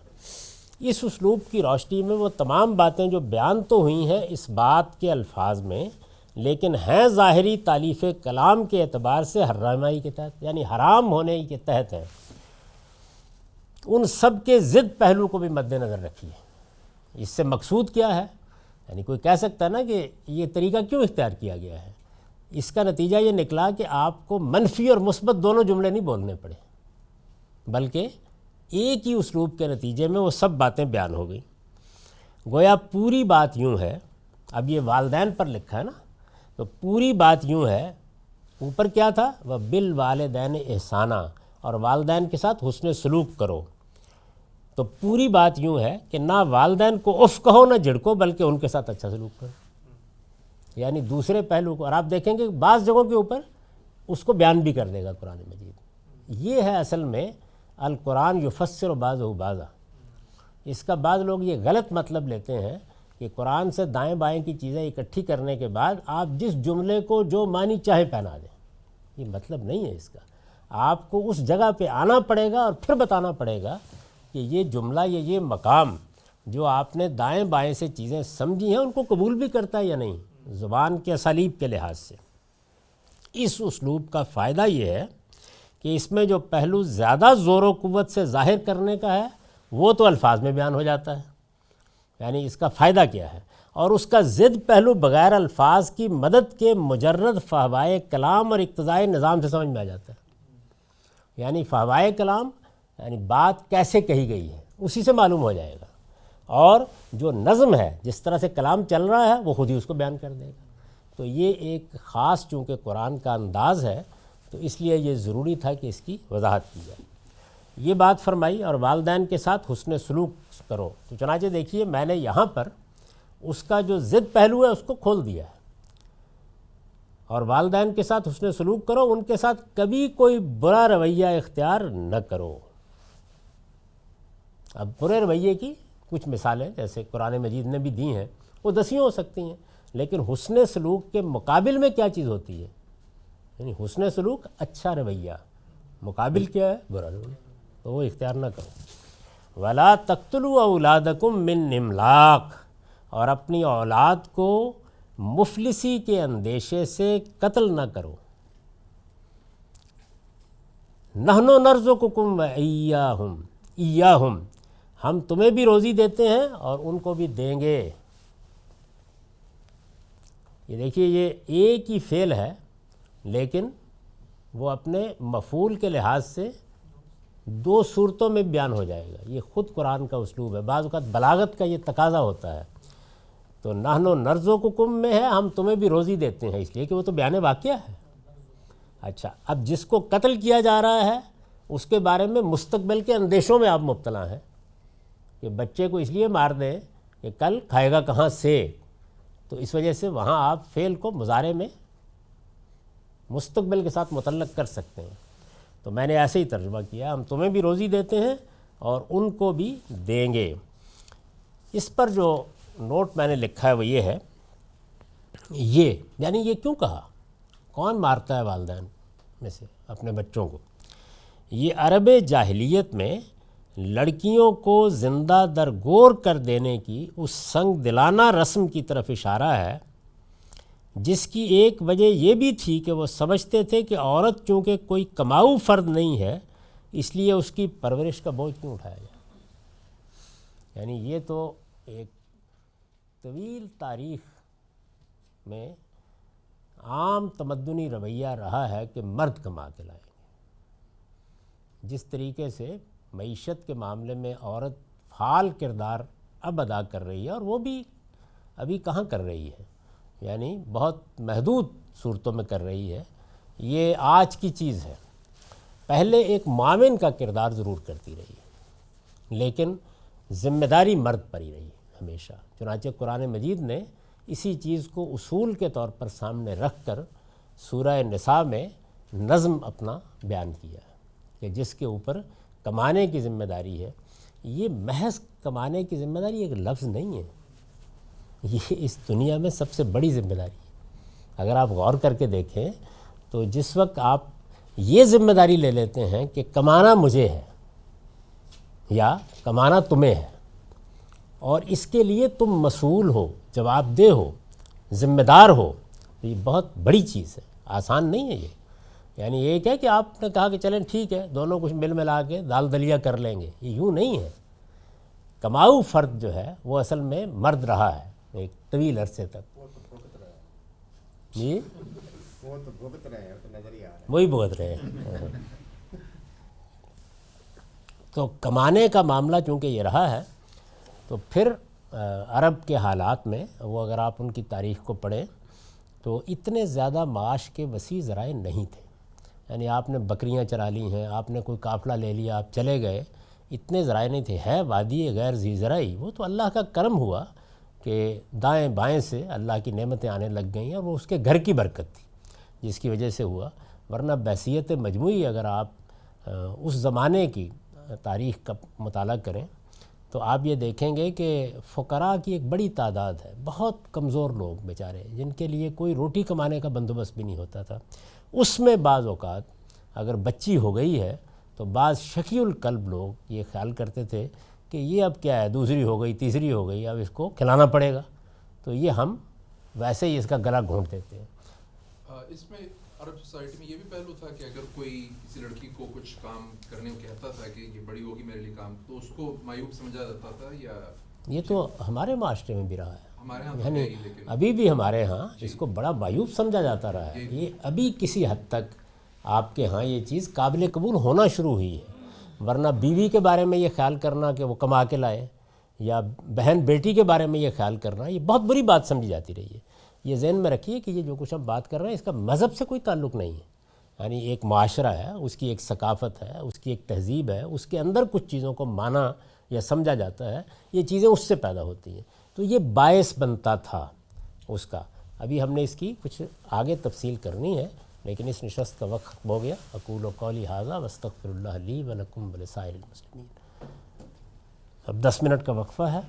اس اسلوب کی روشنی میں وہ تمام باتیں جو بیان تو ہوئی ہیں اس بات کے الفاظ میں، لیکن ہیں ظاہری تالیف کلام کے اعتبار سے حرامائی کے تحت، یعنی حرام ہونے کے تحت ہیں، ان سب کے ضد پہلو کو بھی مد نظر رکھیے۔ اس سے مقصود کیا ہے؟ یعنی کوئی کہہ سکتا ہے نا کہ یہ طریقہ کیوں اختیار کیا گیا ہے؟ اس کا نتیجہ یہ نکلا کہ آپ کو منفی اور مثبت دونوں جملے نہیں بولنے پڑے، بلکہ ایک ہی اسلوب کے نتیجے میں وہ سب باتیں بیان ہو گئیں۔ گویا پوری بات یوں ہے، اب یہ والدین پر لکھا ہے نا، تو پوری بات یوں ہے، اوپر کیا تھا؟ وَبِالْوَالِدَيْنِ احسانًا، اور والدین کے ساتھ حسن سلوک کرو۔ تو پوری بات یوں ہے کہ نہ والدین کو اف کہو نہ جھڑکو، بلکہ ان کے ساتھ اچھا سلوک کرو، یعنی دوسرے پہلو کو۔ اور آپ دیکھیں گے بعض جگہوں کے اوپر اس کو بیان بھی کر دے گا قرآن مجید۔ یہ ہے اصل میں القرآن یفسر بعضہ بعضا۔ اس کا بعض لوگ یہ غلط مطلب لیتے ہیں کہ قرآن سے دائیں بائیں کی چیزیں اکٹھی کرنے کے بعد آپ جس جملے کو جو معنی چاہے پہنا دیں، یہ مطلب نہیں ہے اس کا۔ آپ کو اس جگہ پہ آنا پڑے گا اور پھر بتانا پڑے گا کہ یہ جملہ یہ مقام جو آپ نے دائیں بائیں سے چیزیں سمجھی ہیں ان کو قبول بھی کرتا ہے یا نہیں، زبان کے اسالیب کے لحاظ سے۔ اس اسلوب کا فائدہ یہ ہے کہ اس میں جو پہلو زیادہ زور و قوت سے ظاہر کرنے کا ہے وہ تو الفاظ میں بیان ہو جاتا ہے، یعنی اس کا فائدہ کیا ہے، اور اس کا ضد پہلو بغیر الفاظ کی مدد کے مجرد فہوائے کلام اور اقتضائے نظام سے سمجھ میں آ جاتا ہے۔ یعنی فہوائے کلام یعنی بات کیسے کہی گئی ہے اسی سے معلوم ہو جائے گا، اور جو نظم ہے جس طرح سے کلام چل رہا ہے وہ خود ہی اس کو بیان کر دے گا۔ تو یہ ایک خاص چونکہ قرآن کا انداز ہے تو اس لیے یہ ضروری تھا کہ اس کی وضاحت کی جائے۔ یہ بات فرمائی اور والدین کے ساتھ حسن سلوک کرو، تو چنانچہ دیکھیے میں نے یہاں پر اس کا جو ضد پہلو ہے اس کو کھول دیا ہے، اور والدین کے ساتھ حسن سلوک کرو، ان کے ساتھ کبھی کوئی برا رویہ اختیار نہ کرو۔ اب برے رویے کی کچھ مثالیں جیسے قرآن مجید نے بھی دی ہیں، وہ دسیوں ہو سکتی ہیں، لیکن حسن سلوک کے مقابل میں کیا چیز ہوتی ہے؟ یعنی حسن سلوک اچھا رویہ، مقابل کیا ہے؟ برا رویہ، تو وہ اختیار نہ کرو۔ وَلَا تَقْتُلُوا أَوْلَادَكُم مِّنْ إِمْلَاقٍ، اور اپنی اولاد کو مفلسی کے اندیشے سے قتل نہ کرو۔ نَحْنُ نَرْزُقُكُمْ وَإِيَّاهُمْ، إِيَّاهُمْ، ہم تمہیں بھی روزی دیتے ہیں اور ان کو بھی دیں گے۔ یہ دیکھیے یہ ایک ہی فعل ہے لیکن وہ اپنے مفعول کے لحاظ سے دو صورتوں میں بیان ہو جائے گا۔ یہ خود قرآن کا اسلوب ہے، بعض اوقات بلاغت کا یہ تقاضا ہوتا ہے۔ تو نحن نرزقکم میں ہے ہم تمہیں بھی روزی دیتے ہیں، اس لیے کہ وہ تو بیان واقعہ ہے۔ اچھا، اب جس کو قتل کیا جا رہا ہے اس کے بارے میں مستقبل کے اندیشوں میں آپ مبتلا ہیں کہ بچے کو اس لیے مار دیں کہ کل کھائے گا کہاں سے، تو اس وجہ سے وہاں آپ فعل کو مضارع میں مستقبل کے ساتھ متعلق کر سکتے ہیں۔ تو میں نے ایسے ہی ترجمہ کیا، ہم تمہیں بھی روزی دیتے ہیں اور ان کو بھی دیں گے۔ اس پر جو نوٹ میں نے لکھا ہے وہ یہ ہے، یہ یعنی یہ کیوں کہا، کون مارتا ہے والدین میں سے اپنے بچوں کو؟ یہ عرب جاہلیت میں لڑکیوں کو زندہ درگور کر دینے کی اس سنگ دلانہ رسم کی طرف اشارہ ہے، جس کی ایک وجہ یہ بھی تھی کہ وہ سمجھتے تھے کہ عورت چونکہ کوئی کماؤ فرد نہیں ہے اس لیے اس کی پرورش کا بوجھ کیوں اٹھایا جائے۔ یعنی یہ تو ایک طویل تاریخ میں عام تمدنی رویہ رہا ہے کہ مرد کما کے لائیں گے۔ جس طریقے سے معیشت کے معاملے میں عورت فعال کردار اب ادا کر رہی ہے، اور وہ بھی ابھی کہاں کر رہی ہے، یعنی بہت محدود صورتوں میں کر رہی ہے، یہ آج کی چیز ہے۔ پہلے ایک معاون کا کردار ضرور کرتی رہی ہے لیکن ذمہ داری مرد پر ہی رہی ہمیشہ۔ چنانچہ قرآن مجید نے اسی چیز کو اصول کے طور پر سامنے رکھ کر سورہ نساء میں نظم اپنا بیان کیا کہ جس کے اوپر کمانے کی ذمہ داری ہے۔ یہ محض کمانے کی ذمہ داری ایک لفظ نہیں ہے، یہ اس دنیا میں سب سے بڑی ذمہ داری ہے۔ اگر آپ غور کر کے دیکھیں تو جس وقت آپ یہ ذمہ داری لے لیتے ہیں کہ کمانا مجھے ہے یا کمانا تمہیں ہے اور اس کے لیے تم مسئول ہو، جواب دہ ہو، ذمہ دار ہو، تو یہ بہت بڑی چیز ہے، آسان نہیں ہے یہ۔ یعنی ایک ہے کہ آپ نے کہا کہ چلیں ٹھیک ہے دونوں کچھ مل ملا کے دال دلیا کر لیں گے، یہ یوں نہیں ہے۔ کماؤ فرد جو ہے وہ اصل میں مرد رہا ہے ایک طویل عرصے تک۔ جی وہی بھگت رہے ہیں۔ تو کمانے کا معاملہ چونکہ یہ رہا ہے تو پھر عرب کے حالات میں وہ اگر آپ ان کی تاریخ کو پڑھیں تو اتنے زیادہ معاش کے وسیع ذرائع نہیں تھے۔ یعنی آپ نے بکریاں چرا لی ہیں، آپ نے کوئی قافلہ لے لیا، آپ چلے گئے، اتنے ذرائع نہیں تھے۔ ہے وادی غیر ذی زرعی، وہ تو اللہ کا کرم ہوا کہ دائیں بائیں سے اللہ کی نعمتیں آنے لگ گئیں اور وہ اس کے گھر کی برکت تھی جس کی وجہ سے ہوا۔ ورنہ بحیثیت مجموعی اگر آپ اس زمانے کی تاریخ کا مطالعہ کریں تو آپ یہ دیکھیں گے کہ فقراء کی ایک بڑی تعداد ہے، بہت کمزور لوگ بیچارے جن کے لیے کوئی روٹی کمانے کا بندوبست بھی نہیں ہوتا تھا۔ اس میں بعض اوقات اگر بچی ہو گئی ہے تو بعض شقی القلب لوگ یہ خیال کرتے تھے کہ یہ اب کیا ہے، دوسری ہو گئی، تیسری ہو گئی، اب اس کو کھلانا پڑے گا، تو یہ ہم ویسے ہی اس کا گلا گھونٹ دیتے ہیں۔ اس میں عرب سوسائٹی میں یہ بھی پہلو تھا کہ اگر کوئی کسی لڑکی کو کچھ کام کرنے کو کہتا تھا کہ یہ بڑی ہوگی میرے لیے کام، تو اس کو معیوب سمجھا جاتا تھا، یا یہ تو ہمارے معاشرے میں بھی رہا ہے، ہمارے ہاں یعنی ابھی بھی ہمارے ہاں اس کو بڑا معیوب سمجھا جاتا رہا ہے۔ یہ ابھی کسی حد تک آپ کے ہاں یہ چیز قابل قبول ہونا شروع ہوئی ہے، ورنہ بیوی کے بارے میں یہ خیال کرنا کہ وہ کما کے لائے یا بہن بیٹی کے بارے میں یہ خیال کرنا یہ بہت بری بات سمجھی جاتی رہی ہے۔ یہ ذہن میں رکھیے کہ یہ جو کچھ ہم بات کر رہے ہیں اس کا مذہب سے کوئی تعلق نہیں ہے. یعنی ایک معاشرہ ہے، اس کی ایک ثقافت ہے، اس کی ایک تہذیب ہے، اس کے اندر کچھ چیزوں کو مانا یا سمجھا جاتا ہے، یہ چیزیں اس سے پیدا ہوتی ہیں. تو یہ باعث بنتا تھا اس کا. ابھی ہم نے اس کی کچھ آگے تفصیل کرنی ہے، لیکن اس نشست کا وقت ختم ہو گیا. اقول و قولی ھذا واستغفر اللہ لی ولکم ولسائر المسلمین. اب 10 منٹ کا وقفہ ہے.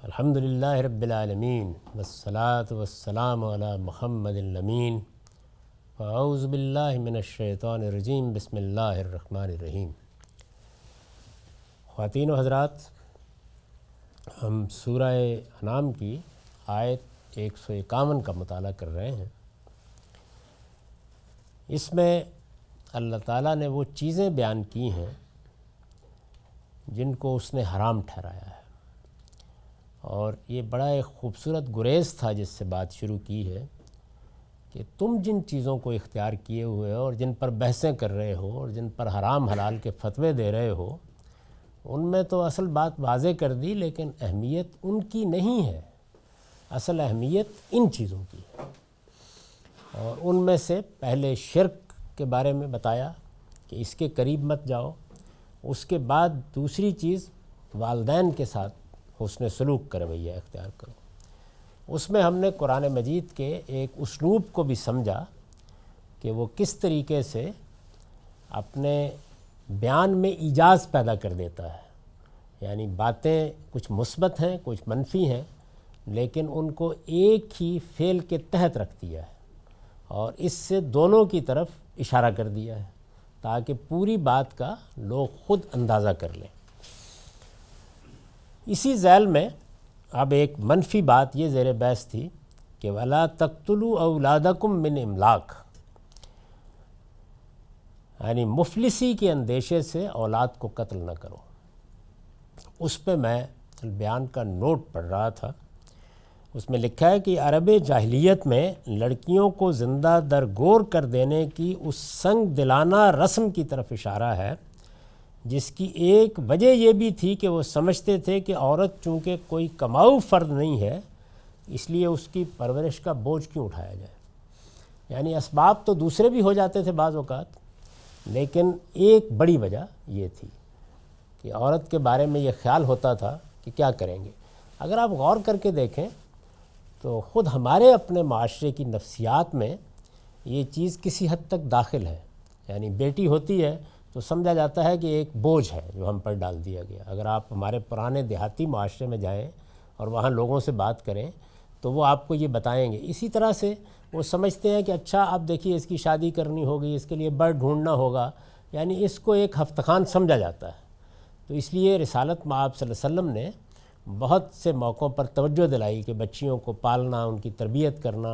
الحمدللہ رب العالمین والصلاة والسلام علی محمد الامین اعوذ باللہ من الشیطان الرجیم بسم اللہ الرحمن الرحیم۔ خواتین و حضرات، ہم سورہ انعام کی آیت 151 کا مطالعہ کر رہے ہیں۔ اس میں اللہ تعالیٰ نے وہ چیزیں بیان کی ہیں جن کو اس نے حرام ٹھہرایا ہے، اور یہ بڑا ایک خوبصورت گریز تھا جس سے بات شروع کی ہے کہ تم جن چیزوں کو اختیار کیے ہوئے ہو اور جن پر بحثیں کر رہے ہو اور جن پر حرام حلال کے فتوے دے رہے ہو، ان میں تو اصل بات واضح کر دی، لیکن اہمیت ان کی نہیں ہے، اصل اہمیت ان چیزوں کی ہے۔ اور ان میں سے پہلے شرک کے بارے میں بتایا کہ اس کے قریب مت جاؤ، اس کے بعد دوسری چیز والدین کے ساتھ حسن سلوک کا رویہ اختیار کرو۔ اس میں ہم نے قرآن مجید کے ایک اسلوب کو بھی سمجھا کہ وہ کس طریقے سے اپنے بیان میں ایجاز پیدا کر دیتا ہے، یعنی باتیں کچھ مثبت ہیں کچھ منفی ہیں، لیکن ان کو ایک ہی فعل کے تحت رکھ دیا ہے اور اس سے دونوں کی طرف اشارہ کر دیا ہے تاکہ پوری بات کا لوگ خود اندازہ کر لیں۔ اسی ذیل میں اب ایک منفی بات یہ زیر بحث تھی کہ وَلَا تَقْتُلُوا أَوْلَادَكُمْ مِنْ إِمْلَاقٍ، یعنی مفلسی کے اندیشے سے اولاد کو قتل نہ کرو۔ اس پہ میں بیان کا نوٹ پڑھ رہا تھا، اس میں لکھا ہے کہ عرب جاہلیت میں لڑکیوں کو زندہ درگور کر دینے کی اس سنگ دلانہ رسم کی طرف اشارہ ہے جس کی ایک وجہ یہ بھی تھی کہ وہ سمجھتے تھے کہ عورت چونکہ کوئی کماؤ فرد نہیں ہے، اس لیے اس کی پرورش کا بوجھ کیوں اٹھایا جائے۔ یعنی اسباب تو دوسرے بھی ہو جاتے تھے بعض اوقات، لیکن ایک بڑی وجہ یہ تھی کہ عورت کے بارے میں یہ خیال ہوتا تھا کہ کیا کریں گے۔ اگر آپ غور کر کے دیکھیں تو خود ہمارے اپنے معاشرے کی نفسیات میں یہ چیز کسی حد تک داخل ہے، یعنی بیٹی ہوتی ہے تو سمجھا جاتا ہے کہ ایک بوجھ ہے جو ہم پر ڈال دیا گیا۔ اگر آپ ہمارے پرانے دیہاتی معاشرے میں جائیں اور وہاں لوگوں سے بات کریں تو وہ آپ کو یہ بتائیں گے۔ اسی طرح سے وہ سمجھتے ہیں کہ اچھا اب دیکھیے اس کی شادی کرنی ہوگی، اس کے لیے بڑ ڈھونڈنا ہوگا، یعنی اس کو ایک ہفتہ خان سمجھا جاتا ہے۔ تو اس لیے رسالت مآب صلی اللہ علیہ وسلم نے بہت سے موقعوں پر توجہ دلائی کہ بچیوں کو پالنا، ان کی تربیت کرنا،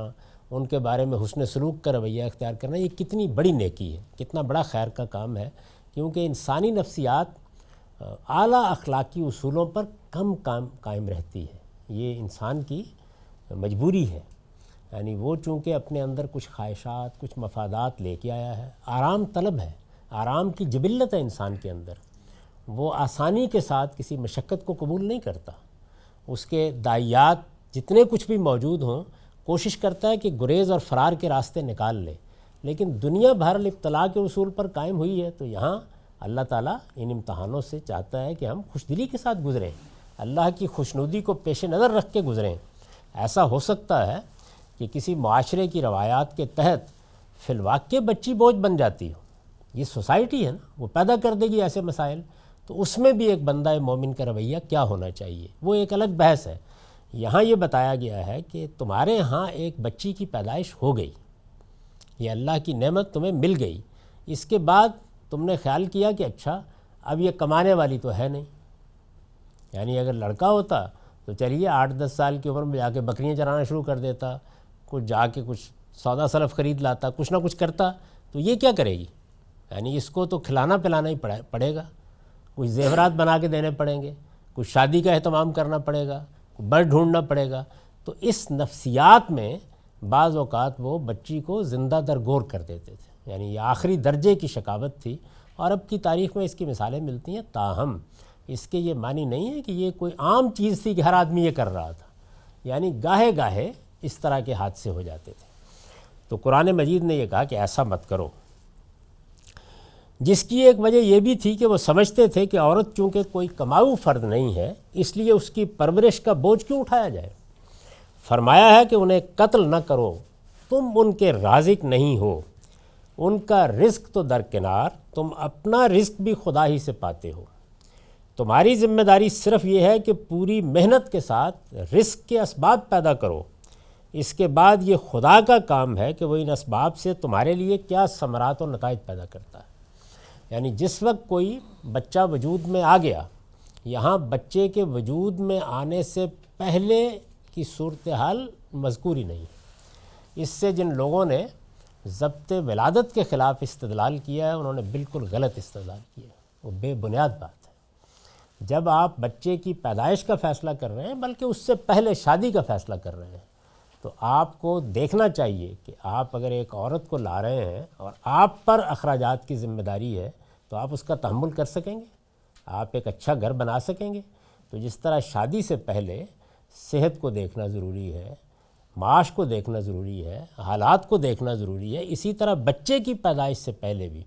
ان کے بارے میں حسن سلوک کا رویہ اختیار کرنا، یہ کتنی بڑی نیکی ہے، کتنا بڑا خیر کا کام ہے، کیونکہ انسانی نفسیات اعلیٰ اخلاقی اصولوں پر کم قائم رہتی ہے۔ یہ انسان کی مجبوری ہے، یعنی وہ چونکہ اپنے اندر کچھ خواہشات کچھ مفادات لے کے آیا ہے، آرام طلب ہے، آرام کی جبلت ہے انسان کے اندر، وہ آسانی کے ساتھ کسی مشقت کو قبول نہیں کرتا۔ اس کے داعیات جتنے کچھ بھی موجود ہوں کوشش کرتا ہے کہ گریز اور فرار کے راستے نکال لے، لیکن دنیا بہرحال ابتلا کے اصول پر قائم ہوئی ہے، تو یہاں اللہ تعالیٰ ان امتحانوں سے چاہتا ہے کہ ہم خوش دلی کے ساتھ گزریں، اللہ کی خوشنودی کو پیش نظر رکھ کے گزریں۔ ایسا ہو سکتا ہے کہ کسی معاشرے کی روایات کے تحت فی الواقع بچی بوجھ بن جاتی ہو، یہ سوسائٹی ہے نا، وہ پیدا کر دے گی ایسے مسائل، تو اس میں بھی ایک بندہ مومن کا رویہ کیا ہونا چاہیے، وہ ایک الگ بحث ہے۔ یہاں یہ بتایا گیا ہے کہ تمہارے ہاں ایک بچی کی پیدائش ہو گئی، یہ اللہ کی نعمت تمہیں مل گئی، اس کے بعد تم نے خیال کیا کہ اچھا اب یہ کمانے والی تو ہے نہیں، یعنی اگر لڑکا ہوتا تو چلیے 8-10 سال کی عمر میں جا کے بکریاں چرانا شروع کر دیتا، کچھ جا کے کچھ سودا سلف خرید لاتا، کچھ نہ کچھ کرتا، تو یہ کیا کرے گی، یعنی اس کو تو کھلانا پلانا ہی پڑے گا، کچھ زیورات بنا کے دینے پڑیں گے، کچھ شادی کا اہتمام کرنا پڑے گا، بڑ ڈھونڈنا پڑے گا۔ تو اس نفسیات میں بعض اوقات وہ بچی کو زندہ درگور کر دیتے تھے، یعنی یہ آخری درجے کی شقاوت تھی، اور اب کی تاریخ میں اس کی مثالیں ملتی ہیں۔ تاہم اس کے یہ معنی نہیں ہے کہ یہ کوئی عام چیز تھی کہ ہر آدمی یہ کر رہا تھا، یعنی گاہے گاہے اس طرح کے حادثے ہو جاتے تھے۔ تو قرآن مجید نے یہ کہا کہ ایسا مت کرو، جس کی ایک وجہ یہ بھی تھی کہ وہ سمجھتے تھے کہ عورت چونکہ کوئی کماؤ فرد نہیں ہے، اس لیے اس کی پرورش کا بوجھ کیوں اٹھایا جائے۔ فرمایا ہے کہ انہیں قتل نہ کرو، تم ان کے رازق نہیں ہو، ان کا رزق تو درکنار، تم اپنا رزق بھی خدا ہی سے پاتے ہو۔ تمہاری ذمہ داری صرف یہ ہے کہ پوری محنت کے ساتھ رزق کے اسباب پیدا کرو، اس کے بعد یہ خدا کا کام ہے کہ وہ ان اسباب سے تمہارے لیے کیا ثمرات اور نتائج پیدا کرتا ہے۔ یعنی جس وقت کوئی بچہ وجود میں آ گیا، یہاں بچے کے وجود میں آنے سے پہلے کی صورتحال مذکور ہی نہیں ہے۔ اس سے جن لوگوں نے ضبط ولادت کے خلاف استدلال کیا ہے انہوں نے بالکل غلط استدلال کیا ہے، وہ بے بنیاد بات ہے۔ جب آپ بچے کی پیدائش کا فیصلہ کر رہے ہیں، بلکہ اس سے پہلے شادی کا فیصلہ کر رہے ہیں، تو آپ کو دیکھنا چاہیے کہ آپ اگر ایک عورت کو لا رہے ہیں اور آپ پر اخراجات کی ذمہ داری ہے تو آپ اس کا تحمل کر سکیں گے، آپ ایک اچھا گھر بنا سکیں گے۔ تو جس طرح شادی سے پہلے صحت کو دیکھنا ضروری ہے، معاش کو دیکھنا ضروری ہے، حالات کو دیکھنا ضروری ہے، اسی طرح بچے کی پیدائش سے پہلے بھی۔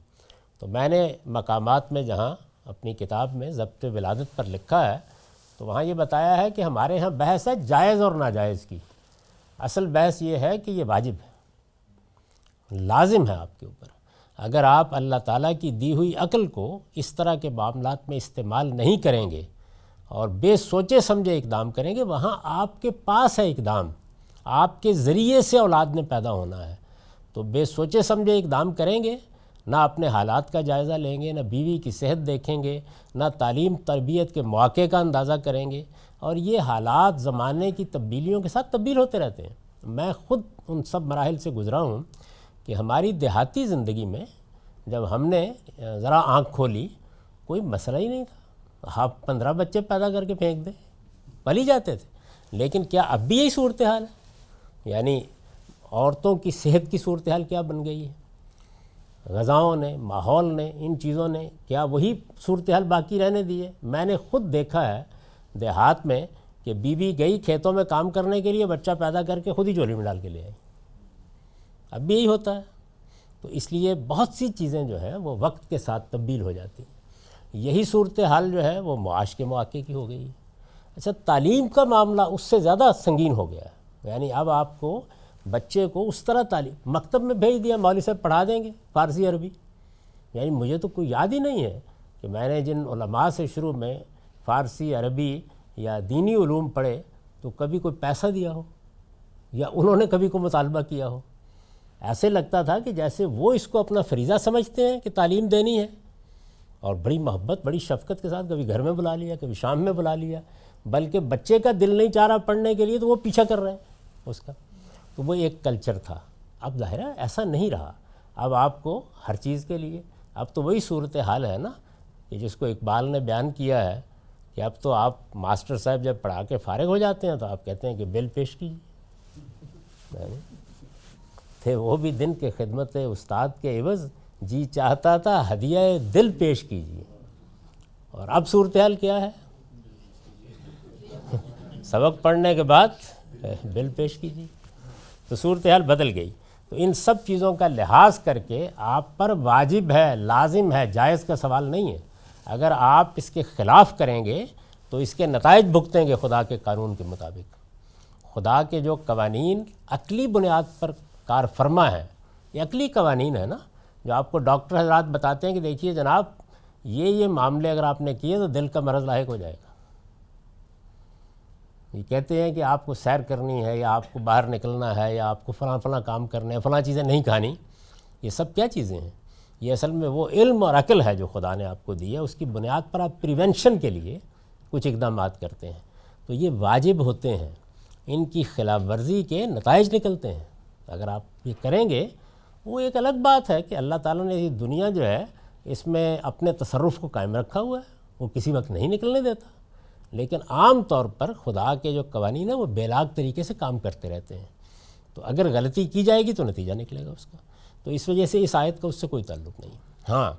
تو میں نے مقامات میں جہاں اپنی کتاب میں ضبط ولادت پر لکھا ہے تو وہاں یہ بتایا ہے کہ ہمارے ہاں بحث ہے جائز اور ناجائز کی۔ اصل بحث یہ ہے کہ یہ واجب ہے، لازم ہے آپ کے اوپر۔ اگر آپ اللہ تعالیٰ کی دی ہوئی عقل کو اس طرح کے معاملات میں استعمال نہیں کریں گے اور بے سوچے سمجھے اقدام کریں گے، وہاں آپ کے پاس ہے اقدام، آپ کے ذریعے سے اولاد نے پیدا ہونا ہے، تو بے سوچے سمجھے اقدام کریں گے، نہ اپنے حالات کا جائزہ لیں گے، نہ بیوی کی صحت دیکھیں گے، نہ تعلیم تربیت کے مواقع کا اندازہ کریں گے، اور یہ حالات زمانے کی تبدیلیوں کے ساتھ تبدیل ہوتے رہتے ہیں۔ میں خود ان سب مراحل سے گزرا ہوں کہ ہماری دیہاتی زندگی میں جب ہم نے ذرا آنکھ کھولی کوئی مسئلہ ہی نہیں تھا، آپ 15 بچے پیدا کر کے پھینک دیں، پل ہی جاتے تھے۔ لیکن کیا اب بھی یہی صورتحال ہے؟ یعنی عورتوں کی صحت کی صورتحال کیا بن گئی ہے؟ غذاؤں نے، ماحول نے، ان چیزوں نے کیا وہی صورتحال باقی رہنے دی ہے؟ میں نے خود دیکھا ہے دیہات میں کہ بیوی گئی کھیتوں میں کام کرنے کے لیے، بچہ پیدا کر کے خود ہی جھولی میں ڈال کے لے آئی۔ اب بھی یہی ہوتا ہے۔ تو اس لیے بہت سی چیزیں جو ہیں وہ وقت کے ساتھ تبدیل ہو جاتی ہیں۔ یہی صورتحال جو ہے وہ معاش کے مواقع کی ہو گئی ہے۔ اچھا، تعلیم کا معاملہ اس سے زیادہ سنگین ہو گیا ہے۔ یعنی اب آپ کو بچے کو اس طرح تعلیم مکتب میں بھیج دیا، مولوی صاحب پڑھا دیں گے فارسی عربی۔ یعنی مجھے تو کوئی یاد ہی نہیں ہے کہ میں نے جن علماء سے شروع میں فارسی عربی یا دینی علوم پڑھے تو کبھی کوئی پیسہ دیا ہو یا انہوں نے کبھی کوئی مطالبہ کیا ہو۔ ایسے لگتا تھا کہ جیسے وہ اس کو اپنا فریضہ سمجھتے ہیں کہ تعلیم دینی ہے، اور بڑی محبت بڑی شفقت کے ساتھ کبھی گھر میں بلا لیا، کبھی شام میں بلا لیا، بلکہ بچے کا دل نہیں چاہ رہا پڑھنے کے لیے تو وہ پیچھا کر رہے ہیں اس کا۔ تو وہ ایک کلچر تھا۔ اب ظاہر ہے ایسا نہیں رہا۔ اب آپ کو ہر چیز کے لیے اب تو وہی صورتحال ہے نا کہ جس کو اقبال نے بیان کیا ہے کہ اب تو آپ ماسٹر صاحب جب پڑھا کے فارغ ہو جاتے ہیں تو آپ کہتے ہیں کہ بل پیش کیجیے۔ تھے وہ بھی دن کے خدمت استاد کے عوض، جی چاہتا تھا ہدیہ دل پیش کیجیے۔ اور اب صورتحال کیا ہے؟ سبق پڑھنے کے بعد بل پیش کیجیے۔ تو صورتحال بدل گئی۔ تو ان سب چیزوں کا لحاظ کر کے آپ پر واجب ہے، لازم ہے، جائز کا سوال نہیں ہے۔ اگر آپ اس کے خلاف کریں گے تو اس کے نتائج بھگتیں گے خدا کے قانون کے مطابق۔ خدا کے جو قوانین عقلی بنیاد پر کار فرما ہے، یہ عقلی قوانین ہے نا، جو آپ کو ڈاکٹر حضرات بتاتے ہیں کہ دیکھیے جناب یہ معاملے اگر آپ نے کیے تو دل کا مرض لاحق ہو جائے گا۔ یہ کہتے ہیں کہ آپ کو سیر کرنی ہے یا آپ کو باہر نکلنا ہے یا آپ کو فلاں کام کرنے ہیں، فلاں چیزیں نہیں کھانی۔ یہ سب کیا چیزیں ہیں؟ یہ اصل میں وہ علم اور عقل ہے جو خدا نے آپ کو دی ہے، اس کی بنیاد پر آپ پریونشن کے لیے کچھ اقدامات کرتے ہیں۔ تو یہ واجب ہوتے ہیں، ان کی خلاف ورزی کے نتائج نکلتے ہیں۔ اگر آپ یہ کریں گے، وہ ایک الگ بات ہے کہ اللہ تعالیٰ نے یہ دنیا جو ہے اس میں اپنے تصرف کو قائم رکھا ہوا ہے، وہ کسی وقت نہیں نکلنے دیتا، لیکن عام طور پر خدا کے جو قوانین ہیں وہ بے لاگ طریقے سے کام کرتے رہتے ہیں۔ تو اگر غلطی کی جائے گی تو نتیجہ نکلے گا اس کا۔ تو اس وجہ سے اس آیت کا اس سے کوئی تعلق نہیں۔ ہاں،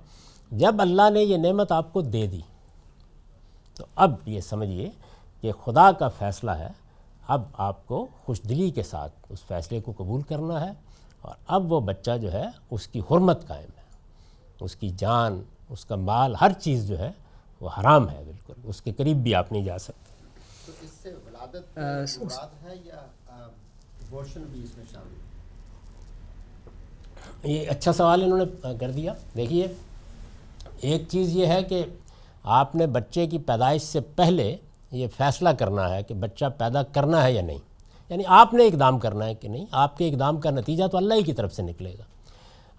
جب اللہ نے یہ نعمت آپ کو دے دی تو اب یہ سمجھیے کہ خدا کا فیصلہ ہے، اب آپ کو خوش دلی کے ساتھ اس فیصلے کو قبول کرنا ہے، اور اب وہ بچہ جو ہے اس کی حرمت قائم ہے، اس کی جان، اس کا مال، ہر چیز جو ہے وہ حرام ہے، بالکل اس کے قریب بھی آپ نہیں جا سکتے۔ تو اس سے ولادت مراد ہے یا ابورشن بھی اس میں شامل ہے؟ یہ اچھا سوال انہوں نے کر دیا۔ دیکھیے، ایک چیز یہ ہے کہ آپ نے بچے کی پیدائش سے پہلے یہ فیصلہ کرنا ہے کہ بچہ پیدا کرنا ہے یا نہیں، یعنی آپ نے اقدام کرنا ہے کہ نہیں، آپ کے اقدام کا نتیجہ تو اللہ ہی کی طرف سے نکلے گا،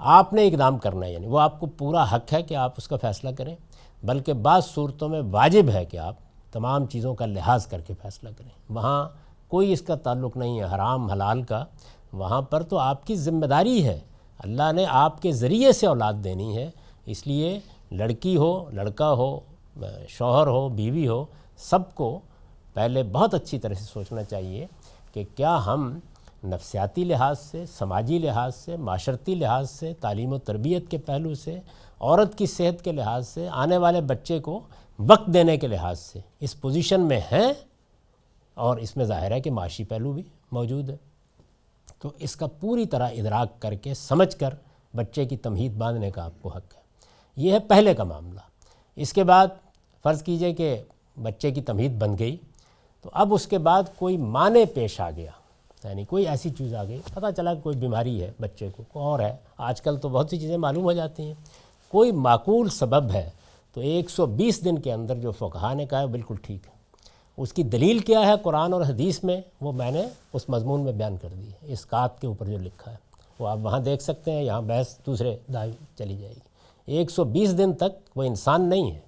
آپ نے اقدام کرنا ہے، یعنی وہ آپ کو پورا حق ہے کہ آپ اس کا فیصلہ کریں، بلکہ بعض صورتوں میں واجب ہے کہ آپ تمام چیزوں کا لحاظ کر کے فیصلہ کریں، وہاں کوئی اس کا تعلق نہیں ہے حرام حلال کا، وہاں پر تو آپ کی ذمہ داری ہے، اللہ نے آپ کے ذریعے سے اولاد دینی ہے، اس لیے لڑکی ہو لڑکا ہو شوہر ہو بیوی ہو، سب کو پہلے بہت اچھی طرح سے سوچنا چاہیے کہ کیا ہم نفسیاتی لحاظ سے، سماجی لحاظ سے، معاشرتی لحاظ سے، تعلیم و تربیت کے پہلو سے، عورت کی صحت کے لحاظ سے، آنے والے بچے کو وقت دینے کے لحاظ سے اس پوزیشن میں ہیں، اور اس میں ظاہر ہے کہ معاشی پہلو بھی موجود ہے، تو اس کا پوری طرح ادراک کر کے سمجھ کر بچے کی تمہید باندھنے کا آپ کو حق ہے۔ یہ ہے پہلے کا معاملہ۔ اس کے بعد فرض کیجئے کہ بچے کی تمہید بن گئی، تو اب اس کے بعد کوئی مانع پیش آ گیا، یعنی کوئی ایسی چیز آ گئی، پتہ چلا کہ کوئی بیماری ہے بچے کو اور ہے، آج کل تو بہت سی چیزیں معلوم ہو جاتی ہیں، کوئی معقول سبب ہے، تو 120 دن کے اندر جو فقہاء نے کہا ہے بالکل ٹھیک ہے۔ اس کی دلیل کیا ہے قرآن اور حدیث میں، وہ میں نے اس مضمون میں بیان کر دی ہے، اسقاط کے اوپر جو لکھا ہے وہ آپ وہاں دیکھ سکتے ہیں، یہاں بحث دوسرے دائیں چلی جائے گی۔ 120 دن تک وہ انسان نہیں ہے،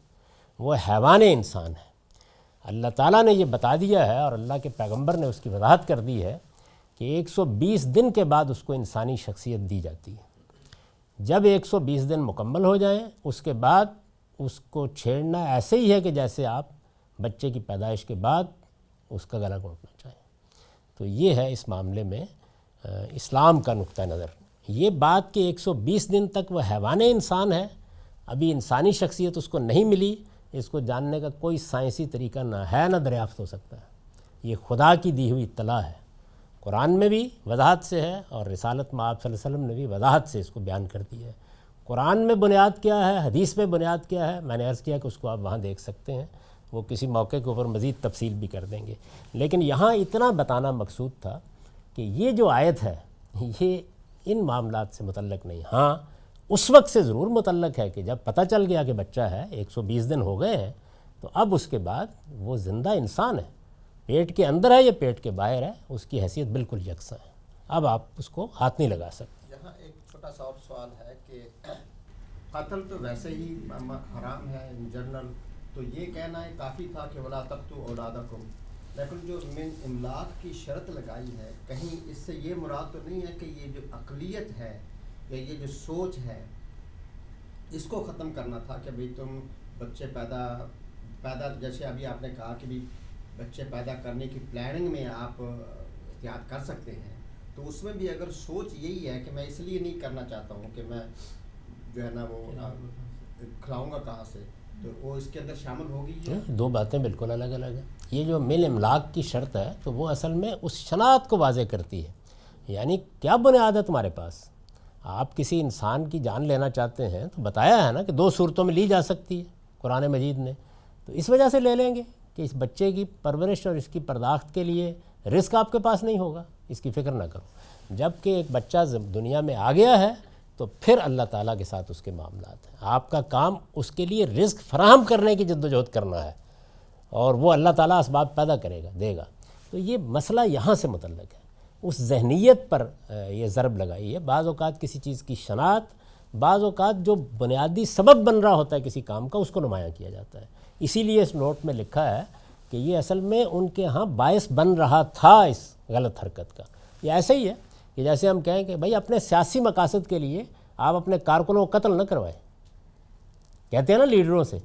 وہ حیوان انسان ہے۔ اللہ تعالیٰ نے یہ بتا دیا ہے اور اللہ کے پیغمبر نے اس کی وضاحت کر دی ہے کہ 120 دن کے بعد اس کو انسانی شخصیت دی جاتی ہے۔ جب 120 دن مکمل ہو جائیں، اس کے بعد اس کو چھیڑنا ایسے ہی ہے کہ جیسے آپ بچے کی پیدائش کے بعد اس کا گلا گھونٹنا چاہیں۔ تو یہ ہے اس معاملے میں اسلام کا نقطہ نظر۔ یہ بات کہ 120 دن تک وہ حیوان انسان ہے، ابھی انسانی شخصیت اس کو نہیں ملی، اس کو جاننے کا کوئی سائنسی طریقہ نہ ہے، نہ دریافت ہو سکتا ہے، یہ خدا کی دی ہوئی اطلاع ہے، قرآن میں بھی وضاحت سے ہے اور رسالت میں آپ صلی اللہ علیہ وسلم نے بھی وضاحت سے اس کو بیان کر دی ہے۔ قرآن میں بنیاد کیا ہے، حدیث میں بنیاد کیا ہے، میں نے عرض کیا کہ اس کو آپ وہاں دیکھ سکتے ہیں، وہ کسی موقع کے اوپر مزید تفصیل بھی کر دیں گے، لیکن یہاں اتنا بتانا مقصود تھا کہ یہ جو آیت ہے یہ ان معاملات سے متعلق نہیں، ہاں اس وقت سے ضرور متعلق ہے کہ جب پتہ چل گیا کہ بچہ ہے، 120 دن ہو گئے ہیں، تو اب اس کے بعد وہ زندہ انسان ہے، پیٹ کے اندر ہے یا پیٹ کے باہر ہے، اس کی حیثیت بالکل یکساں ہے، اب آپ اس کو ہاتھ نہیں لگا سکتے۔ یہاں ایک چھوٹا سا اور سوال ہے کہ قتل تو ویسے ہی حرام ہے ان جنرل، تو یہ کہنا ہے کافی تھا کہ ولا تقتلوا اولادکم، لیکن جو من املاک کی شرط لگائی ہے، کہیں اس سے یہ مراد تو نہیں ہے کہ یہ جو عقلیت ہے یا یہ جو سوچ ہے اس کو ختم کرنا تھا کہ بھئی تم بچے پیدا جیسے ابھی آپ نے کہا کہ بھی بچے پیدا کرنے کی پلاننگ میں آپ احتیاط کر سکتے ہیں، تو اس میں بھی اگر سوچ یہی ہے کہ میں اس لیے نہیں کرنا چاہتا ہوں کہ میں جو ہے نا وہ کھلاؤں گا کہاں سے، تو وہ اس کے اندر شامل ہوگی؟ دو باتیں بالکل الگ الگ ہیں۔ یہ جو مل املاک کی شرط ہے تو وہ اصل میں اس شناخت کو واضح کرتی ہے، یعنی کیا بنیاد ہے تمہارے پاس، آپ کسی انسان کی جان لینا چاہتے ہیں تو بتایا ہے نا کہ 2 صورتوں میں لی جا سکتی ہے قرآن مجید نے، تو اس وجہ سے لے لیں گے کہ اس بچے کی پرورش اور اس کی پرداخت کے لیے رزق آپ کے پاس نہیں ہوگا، اس کی فکر نہ کرو۔ جب کہ ایک بچہ دنیا میں آ گیا ہے تو پھر اللہ تعالیٰ کے ساتھ اس کے معاملات ہیں، آپ کا کام اس کے لیے رزق فراہم کرنے کی جد و جہد کرنا ہے، اور وہ اللہ تعالیٰ اسباب پیدا کرے گا، دے گا۔ تو یہ مسئلہ یہاں سے متعلق ہے، اس ذہنیت پر یہ ضرب لگائی ہے۔ بعض اوقات کسی چیز کی شناخت، بعض اوقات جو بنیادی سبب بن رہا ہوتا ہے کسی کام کا، اس کو نمایاں کیا جاتا ہے۔ اسی لیے اس نوٹ میں لکھا ہے کہ یہ اصل میں ان کے ہاں باعث بن رہا تھا اس غلط حرکت کا۔ یہ ایسے ہی ہے کہ جیسے ہم کہیں کہ بھائی اپنے سیاسی مقاصد کے لیے آپ اپنے کارکنوں کو قتل نہ کروائیں، کہتے ہیں نا لیڈروں سے،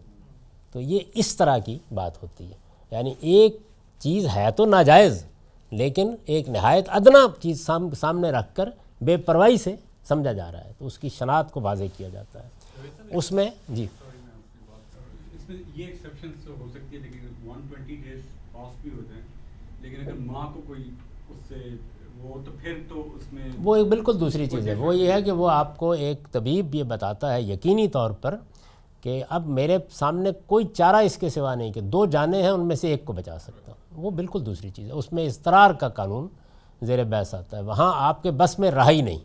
تو یہ اس طرح کی بات ہوتی ہے، یعنی ایک چیز ہے تو ناجائز لیکن ایک نہایت ادنا چیز سامنے رکھ کر بے پرواہی سے سمجھا جا رہا ہے، تو اس کی شناخت کو واضح کیا جاتا ہے اس میں۔ جی اس میں یہ ایکسیپشنز تو ہو سکتی ہے، لیکن 120 ڈیز پاس بھی ہوتے ہیں، لیکن اگر ماں کو کوئی اس سے وہ تو پھر تو اس میں وہ ایک بالکل دوسری چیز ہے۔ وہ یہ ہے کہ وہ آپ کو ایک طبیب یہ بتاتا ہے یقینی طور پر کہ اب میرے سامنے کوئی چارہ اس کے سوا نہیں کہ 2 جانیں ہیں، ان میں سے ایک کو بچا سکتا ہوں، وہ بالکل دوسری چیز ہے۔ اس میں اضطرار کا قانون زیر بحث آتا ہے، وہاں آپ کے بس میں رہا ہی نہیں،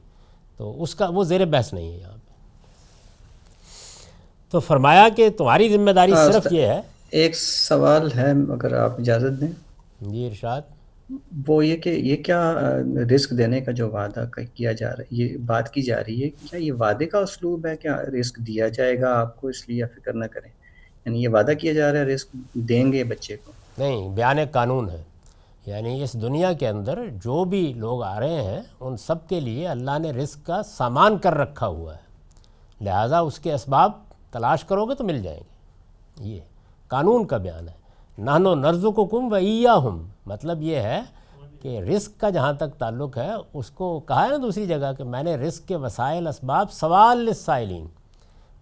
تو اس کا وہ زیر بحث نہیں ہے یہاں پہ۔ تو فرمایا کہ تمہاری ذمہ داری صرف یہ ہے. ایک سوال ہے اگر آپ اجازت دیں. جی ارشاد. وہ یہ کہ یہ کیا رزق دینے کا جو وعدہ کیا جا رہا ہے، یہ بات کی جا رہی ہے، کیا یہ وعدے کا اسلوب ہے؟ کیا رزق دیا جائے گا آپ کو اس لیے فکر نہ کریں؟ یعنی یہ وعدہ کیا جا رہا ہے رزق دیں گے بچے کو؟ نہیں، بیان قانون ہے. یعنی اس دنیا کے اندر جو بھی لوگ آ رہے ہیں ان سب کے لیے اللہ نے رزق کا سامان کر رکھا ہوا ہے، لہٰذا اس کے اسباب تلاش کرو گے تو مل جائیں گے. یہ قانون کا بیان ہے. نحن نرزقکم و ایہم، مطلب یہ ہے کہ رزق کا جہاں تک تعلق ہے اس کو کہا ہے نا دوسری جگہ کہ میں نے رزق کے وسائل اسباب سوال للسائلین،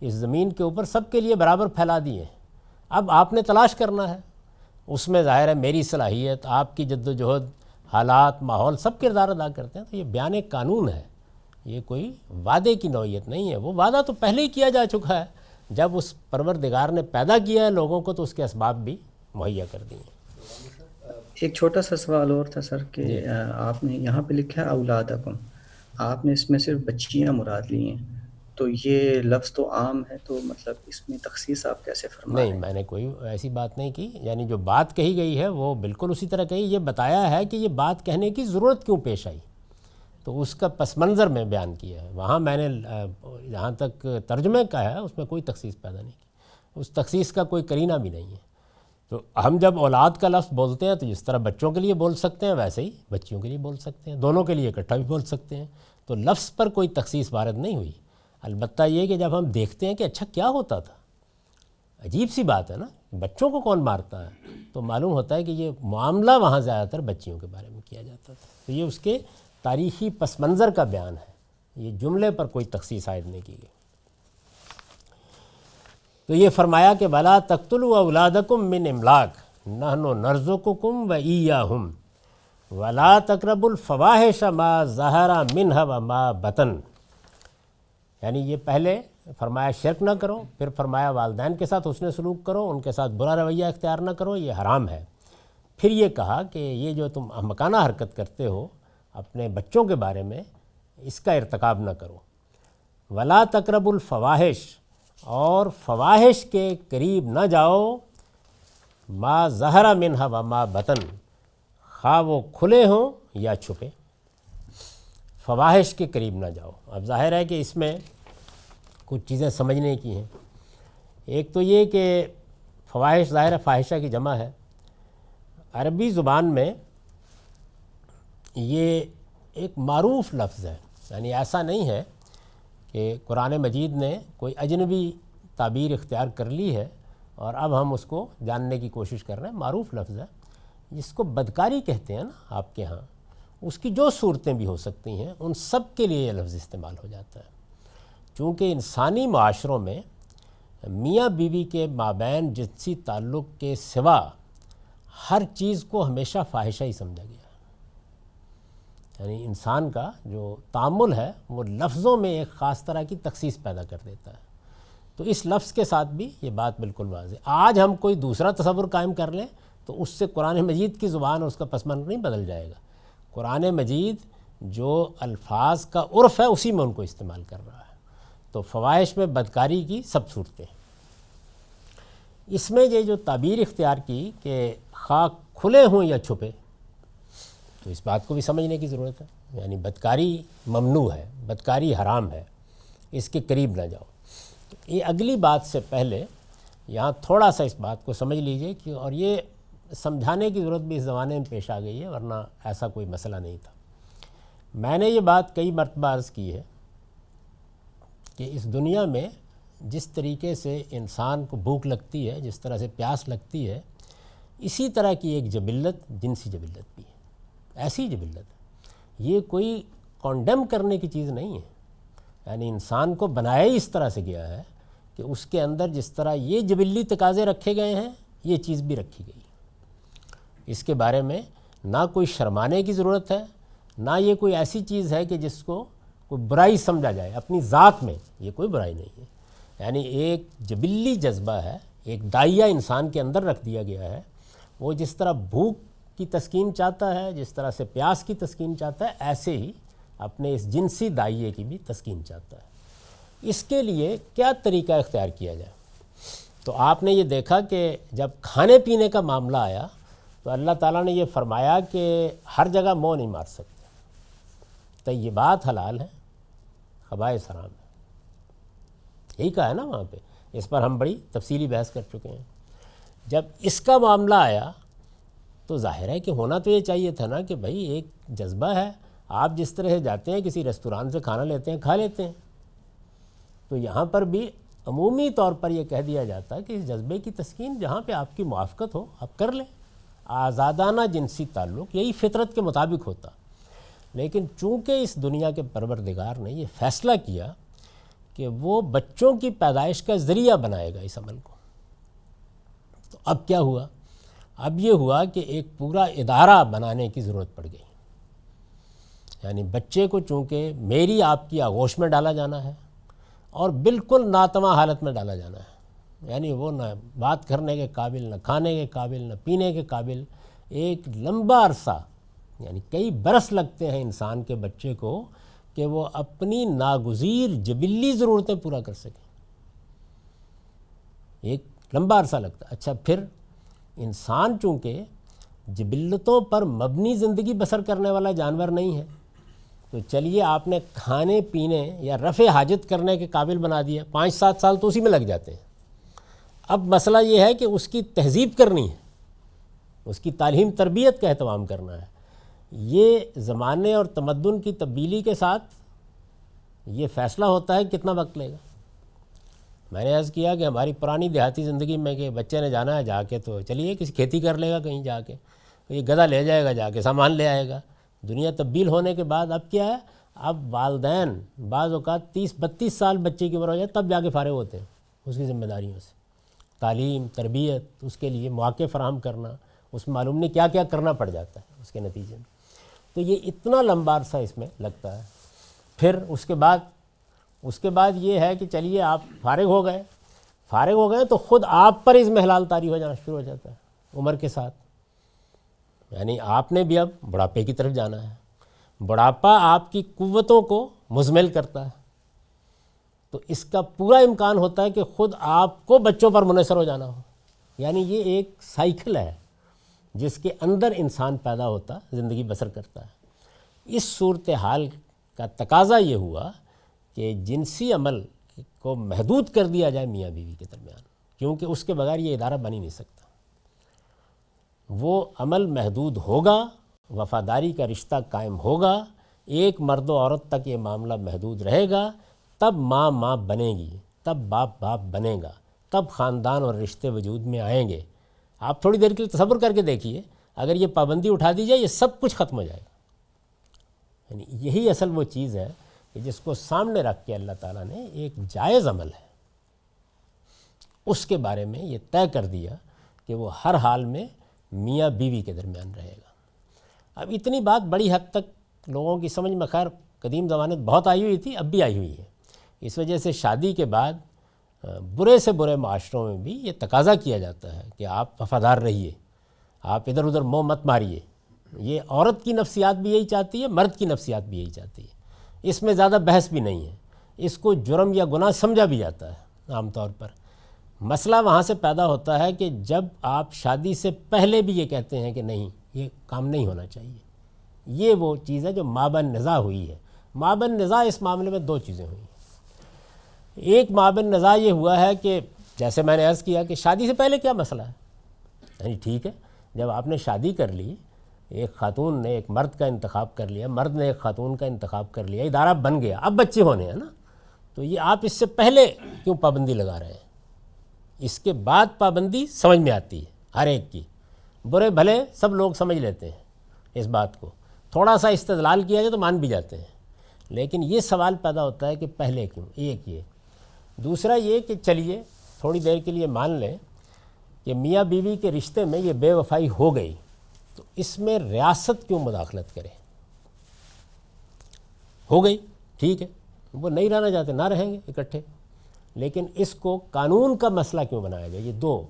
اس زمین کے اوپر سب کے لیے برابر پھیلا دیے ہیں، اب آپ نے تلاش کرنا ہے. اس میں ظاہر ہے میری صلاحیت، آپ کی جد و جہد، حالات، ماحول سب کردار ادا کرتے ہیں. تو یہ بیان قانون ہے، یہ کوئی وعدے کی نوعیت نہیں ہے. وہ وعدہ تو پہلے ہی کیا جا چکا ہے، جب اس پروردگار نے پیدا کیا ہے لوگوں کو تو اس کے اسباب بھی مہیا کر دیے. ایک چھوٹا سا سوال اور تھا سر کہ آپ نے یہاں پہ لکھا ہے اولادکم، آپ نے اس میں صرف بچیاں مراد لی ہیں، تو یہ لفظ تو عام ہے، تو مطلب اس میں تخصیص آپ کیسے فرمائیں؟ نہیں، میں نے کوئی ایسی بات نہیں کی. یعنی جو بات کہی گئی ہے وہ بالکل اسی طرح کہی. یہ بتایا ہے کہ یہ بات کہنے کی ضرورت کیوں پیش آئی، تو اس کا پس منظر میں بیان کیا ہے. وہاں میں نے جہاں تک ترجمے کا ہے اس میں کوئی تخصیص پیدا نہیں کی، اس تخصیص کا کوئی قرینہ بھی نہیں ہے. تو ہم جب اولاد کا لفظ بولتے ہیں تو جس طرح بچوں کے لیے بول سکتے ہیں ویسے ہی بچیوں کے لیے بول سکتے ہیں، دونوں کے لیے اکٹھا بھی بول سکتے ہیں. تو لفظ پر کوئی تخصیص وارد نہیں ہوئی. البتہ یہ کہ جب ہم دیکھتے ہیں کہ اچھا کیا ہوتا تھا، عجیب سی بات ہے نا، بچوں کو کون مارتا ہے، تو معلوم ہوتا ہے کہ یہ معاملہ وہاں زیادہ تر بچیوں کے بارے میں کیا جاتا تھا. تو یہ اس کے تاریخی پس منظر کا بیان ہے، یہ جملے پر کوئی تخصیص عائد نہیں کی گئی. تو یہ فرمایا کہ وَلَا تَقْتُلُوا أَوْلَادَكُم مِّنْ إِمْلَاقٍ نَحْنُ نَرْزُقُكُمْ وَإِيَّاهُمْ وَلَا تَقْرَبُوا الْفَوَاحِشَ مَا ظَهَرَ مِنْهَا وَمَا بَطَنَ. یعنی یہ پہلے فرمایا شرک نہ کرو، پھر فرمایا والدین کے ساتھ حسن سلوک کرو، ان کے ساتھ برا رویہ اختیار نہ کرو، یہ حرام ہے. پھر یہ کہا کہ یہ جو تم احمقانہ حرکت کرتے ہو اپنے بچوں کے بارے میں، اس کا ارتکاب نہ کرو. وَلَا تَقْرَبُوا الْفَوَاحِشَ، اور فواحش کے قریب نہ جاؤ، ما ظہر منہا وما بطن، خواہ وہ کھلے ہوں یا چھپے، فواحش کے قریب نہ جاؤ. اب ظاہر ہے کہ اس میں کچھ چیزیں سمجھنے کی ہیں. ایک تو یہ کہ فواحش ظاہر ہے فاحشہ کی جمع ہے. عربی زبان میں یہ ایک معروف لفظ ہے، یعنی ایسا نہیں ہے کہ قرآن مجید نے کوئی اجنبی تعبیر اختیار کر لی ہے اور اب ہم اس کو جاننے کی کوشش کر رہے ہیں. معروف لفظ ہے جس کو بدکاری کہتے ہیں نا آپ کے ہاں، اس کی جو صورتیں بھی ہو سکتی ہیں ان سب کے لیے یہ لفظ استعمال ہو جاتا ہے. چونکہ انسانی معاشروں میں میاں بیوی کے مابین جنسی تعلق کے سوا ہر چیز کو ہمیشہ فاحشہ ہی سمجھا گیا ہے. یعنی انسان کا جو تعامل ہے وہ لفظوں میں ایک خاص طرح کی تخصیص پیدا کر دیتا ہے. تو اس لفظ کے ساتھ بھی یہ بات بالکل واضح. آج ہم کوئی دوسرا تصور قائم کر لیں تو اس سے قرآن مجید کی زبان اور اس کا پس منظر نہیں بدل جائے گا. قرآن مجید جو الفاظ کا عرف ہے اسی میں ان کو استعمال کر رہا ہے. تو فواحش میں بدکاری کی سب صورتیں. اس میں یہ جو تعبیر اختیار کی کہ خواہ کھلے ہوں یا چھپے، تو اس بات کو بھی سمجھنے کی ضرورت ہے. یعنی بدکاری ممنوع ہے، بدکاری حرام ہے، اس کے قریب نہ جاؤ. یہ اگلی بات سے پہلے یہاں تھوڑا سا اس بات کو سمجھ لیجئے کہ، اور یہ سمجھانے کی ضرورت بھی اس زمانے میں پیش آ گئی ہے ورنہ ایسا کوئی مسئلہ نہیں تھا. میں نے یہ بات کئی مرتبہ عرض کی ہے کہ اس دنیا میں جس طریقے سے انسان کو بھوک لگتی ہے، جس طرح سے پیاس لگتی ہے، اسی طرح کی ایک جبلت جنسی جبلت بھی ہے. ایسی جبلت ہے، یہ کوئی کانڈیم کرنے کی چیز نہیں ہے. یعنی انسان کو بنایا ہی اس طرح سے گیا ہے کہ اس کے اندر جس طرح یہ جبلی تقاضے رکھے گئے ہیں یہ چیز بھی رکھی گئی. اس کے بارے میں نہ کوئی شرمانے کی ضرورت ہے، نہ یہ کوئی ایسی چیز ہے کہ جس کو کوئی برائی سمجھا جائے. اپنی ذات میں یہ کوئی برائی نہیں ہے. یعنی ایک جبلی جذبہ ہے، ایک دائیہ انسان کے اندر رکھ دیا گیا ہے. وہ جس طرح بھوک کی تسکین چاہتا ہے، جس طرح سے پیاس کی تسکین چاہتا ہے، ایسے ہی اپنے اس جنسی دائیے کی بھی تسکین چاہتا ہے. اس کے لیے کیا طریقہ اختیار کیا جائے؟ تو آپ نے یہ دیکھا کہ جب کھانے پینے کا معاملہ آیا تو اللہ تعالیٰ نے یہ فرمایا کہ ہر جگہ منہ نہیں مار سکتے، طیبات حلال ہیں، خبائث حرام ہے، یہی کہا ہے نا وہاں پہ. اس پر ہم بڑی تفصیلی بحث کر چکے ہیں. جب اس کا معاملہ آیا تو ظاہر ہے کہ ہونا تو یہ چاہیے تھا نا کہ بھائی ایک جذبہ ہے، آپ جس طرح جاتے ہیں کسی ریستوران سے کھانا لیتے ہیں کھا لیتے ہیں، تو یہاں پر بھی عمومی طور پر یہ کہہ دیا جاتا ہے کہ اس جذبے کی تسکین جہاں پہ آپ کی موافقت ہو آپ کر لیں. آزادانہ جنسی تعلق یہی فطرت کے مطابق ہوتا، لیکن چونکہ اس دنیا کے پروردگار نے یہ فیصلہ کیا کہ وہ بچوں کی پیدائش کا ذریعہ بنائے گا اس عمل کو، تو اب کیا ہوا؟ اب یہ ہوا کہ ایک پورا ادارہ بنانے کی ضرورت پڑ گئی. یعنی بچے کو چونکہ میری آپ کی آغوش میں ڈالا جانا ہے اور بالکل ناتواں حالت میں ڈالا جانا ہے، یعنی وہ نہ بات کرنے کے قابل، نہ کھانے کے قابل، نہ پینے کے قابل. ایک لمبا عرصہ یعنی کئی برس لگتے ہیں انسان کے بچے کو کہ وہ اپنی ناگزیر جبلی ضرورتیں پورا کر سکیں، ایک لمبا عرصہ لگتا ہے. اچھا پھر انسان چونکہ جبلتوں پر مبنی زندگی بسر کرنے والا جانور نہیں ہے، تو چلیے آپ نے کھانے پینے یا رفع حاجت کرنے کے قابل بنا دیا، 5-7 سال تو اسی میں لگ جاتے ہیں. اب مسئلہ یہ ہے کہ اس کی تہذیب کرنی ہے، اس کی تعلیم تربیت کا اہتمام کرنا ہے. یہ زمانے اور تمدن کی تبدیلی کے ساتھ یہ فیصلہ ہوتا ہے کتنا وقت لے گا. میں نے عرض کیا کہ ہماری پرانی دیہاتی زندگی میں کہ بچے نے جانا ہے جا کے تو چلیے کسی کھیتی کر لے گا کہیں جا کے، یہ گدھا لے جائے گا جا کے سامان لے آئے گا. دنیا تبدیل ہونے کے بعد اب کیا ہے، اب والدین بعض اوقات 30-32 سال بچے کی عمر ہو جائے تب جا کے فارغ ہوتے ہیں اس کی ذمہ داریوں سے. تعلیم تربیت اس کے لیے مواقع فراہم کرنا، اس میں معلوم نہیں کیا کیا کرنا پڑ جاتا ہے اس کے نتیجے میں. تو یہ اتنا لمبا عرصہ اس میں لگتا ہے. پھر اس کے بعد یہ ہے کہ چلیے آپ فارغ ہو گئے تو خود آپ پر اس میں حلال طاری ہو جانا شروع ہو جاتا ہے عمر کے ساتھ. یعنی آپ نے بھی اب بڑھاپے کی طرف جانا ہے، بڑھاپا آپ کی قوتوں کو مزمل کرتا ہے، تو اس کا پورا امکان ہوتا ہے کہ خود آپ کو بچوں پر منحصر ہو جانا ہو. یعنی یہ ایک سائیکل ہے جس کے اندر انسان پیدا ہوتا زندگی بسر کرتا ہے. اس صورتحال کا تقاضا یہ ہوا کہ جنسی عمل کو محدود کر دیا جائے میاں بیوی کے درمیان، کیونکہ اس کے بغیر یہ ادارہ بن ہی نہیں سکتا. وہ عمل محدود ہوگا، وفاداری کا رشتہ قائم ہوگا، ایک مرد و عورت تک یہ معاملہ محدود رہے گا، تب ماں بنے گی، تب باپ بنے گا، تب خاندان اور رشتے وجود میں آئیں گے. آپ تھوڑی دیر کے لیے تصور کر کے دیکھیے، اگر یہ پابندی اٹھا دی جائے یہ سب کچھ ختم ہو جائے گا. یعنی یہی اصل وہ چیز ہے کہ جس کو سامنے رکھ کے اللہ تعالیٰ نے ایک جائز عمل ہے اس کے بارے میں یہ طے کر دیا کہ وہ ہر حال میں میاں بیوی کے درمیان رہے گا. اب اتنی بات بڑی حد تک لوگوں کی سمجھ میں خیر قدیم زمانے میں بہت آئی ہوئی تھی، اب بھی آئی ہوئی ہے. اس وجہ سے شادی کے بعد برے سے برے معاشروں میں بھی یہ تقاضا کیا جاتا ہے کہ آپ وفادار رہیے، آپ ادھر ادھر منہ مت ماریے. یہ عورت کی نفسیات بھی یہی چاہتی ہے، مرد کی نفسیات بھی یہی چاہتی ہے. اس میں زیادہ بحث بھی نہیں ہے، اس کو جرم یا گناہ سمجھا بھی جاتا ہے عام طور پر. مسئلہ وہاں سے پیدا ہوتا ہے کہ جب آپ شادی سے پہلے بھی یہ کہتے ہیں کہ نہیں یہ کام نہیں ہونا چاہیے. یہ وہ چیز ہے جو مابین نزاع ہوئی ہے. مابین نزاع اس معاملے میں دو چیزیں ہوئی ہیں. ایک مابین نزاع یہ ہوا ہے کہ جیسے میں نے عرض کیا کہ شادی سے پہلے کیا مسئلہ ہے، یعنی ٹھیک ہے جب آپ نے شادی کر لی، ایک خاتون نے ایک مرد کا انتخاب کر لیا، مرد نے ایک خاتون کا انتخاب کر لیا، ادارہ بن گیا، اب بچے ہونے ہیں نا، تو یہ آپ اس سے پہلے کیوں پابندی لگا رہے ہیں؟ اس کے بعد پابندی سمجھ میں آتی ہے ہر ایک کی، برے بھلے سب لوگ سمجھ لیتے ہیں اس بات کو، تھوڑا سا استدلال کیا جائے تو مان بھی جاتے ہیں. لیکن یہ سوال پیدا ہوتا ہے کہ پہلے کیوں؟ ایک یہ. دوسرا یہ کہ چلیے تھوڑی دیر کے لیے مان لیں کہ میاں بیوی کے رشتے میں یہ بے وفائی ہو گئی، تو اس میں ریاست کیوں مداخلت کرے؟ ہو گئی ٹھیک ہے، وہ نہیں رہنا چاہتے نہ رہیں گے اکٹھے، لیکن اس کو قانون کا مسئلہ کیوں بنایا جائے؟ یہ دو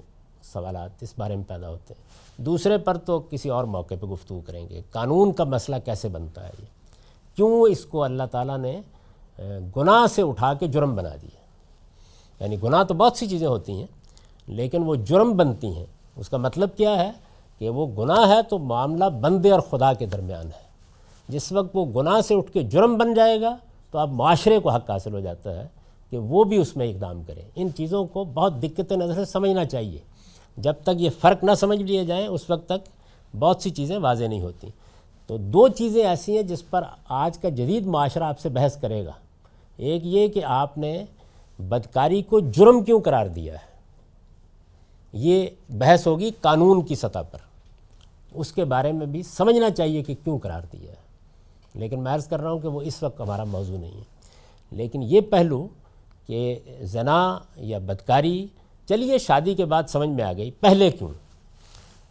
سوالات اس بارے میں پیدا ہوتے ہیں. دوسرے پر تو کسی اور موقع پہ گفتگو کریں گے. قانون کا مسئلہ کیسے بنتا ہے، یہ کیوں اس کو اللہ تعالیٰ نے گناہ سے اٹھا کے جرم بنا دیا؟ یعنی گناہ تو بہت سی چیزیں ہوتی ہیں، لیکن وہ جرم بنتی ہیں۔ اس کا مطلب کیا ہے کہ وہ گناہ ہے تو معاملہ بندے اور خدا کے درمیان ہے۔ جس وقت وہ گناہ سے اٹھ کے جرم بن جائے گا تو اب معاشرے کو حق حاصل ہو جاتا ہے کہ وہ بھی اس میں اقدام کرے۔ ان چیزوں کو بہت دقت نظر سے سمجھنا چاہیے۔ جب تک یہ فرق نہ سمجھ لیے جائیں اس وقت تک بہت سی چیزیں واضح نہیں ہوتی۔ تو دو چیزیں ایسی ہیں جس پر آج کا جدید معاشرہ آپ سے بحث کرے گا۔ ایک یہ کہ آپ نے بدکاری کو جرم کیوں قرار دیا ہے، یہ بحث ہوگی قانون کی سطح پر، اس کے بارے میں بھی سمجھنا چاہیے کہ کیوں قرار دیا ہے، لیکن میں عرض کر رہا ہوں کہ وہ اس وقت ہمارا موضوع نہیں ہے۔ لیکن یہ پہلو کہ زنا یا بدکاری چلیے شادی کے بعد سمجھ میں آ گئی، پہلے کیوں؟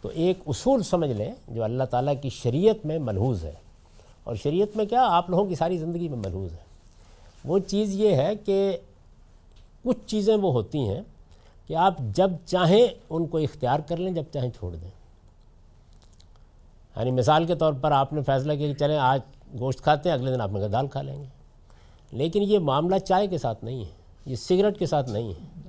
تو ایک اصول سمجھ لیں جو اللہ تعالیٰ کی شریعت میں ملحوظ ہے، اور شریعت میں کیا آپ لوگوں کی ساری زندگی میں ملحوظ ہے۔ وہ چیز یہ ہے کہ کچھ چیزیں وہ ہوتی ہیں کہ آپ جب چاہیں ان کو اختیار کر لیں، جب چاہیں چھوڑ دیں۔ یعنی مثال کے طور پر آپ نے فیصلہ کیا کہ چلیں آج گوشت کھاتے ہیں، اگلے دن آپ نے کہا دال کھا لیں گے، لیکن یہ معاملہ چائے کے ساتھ نہیں ہے، یہ سگریٹ کے ساتھ نہیں ہے،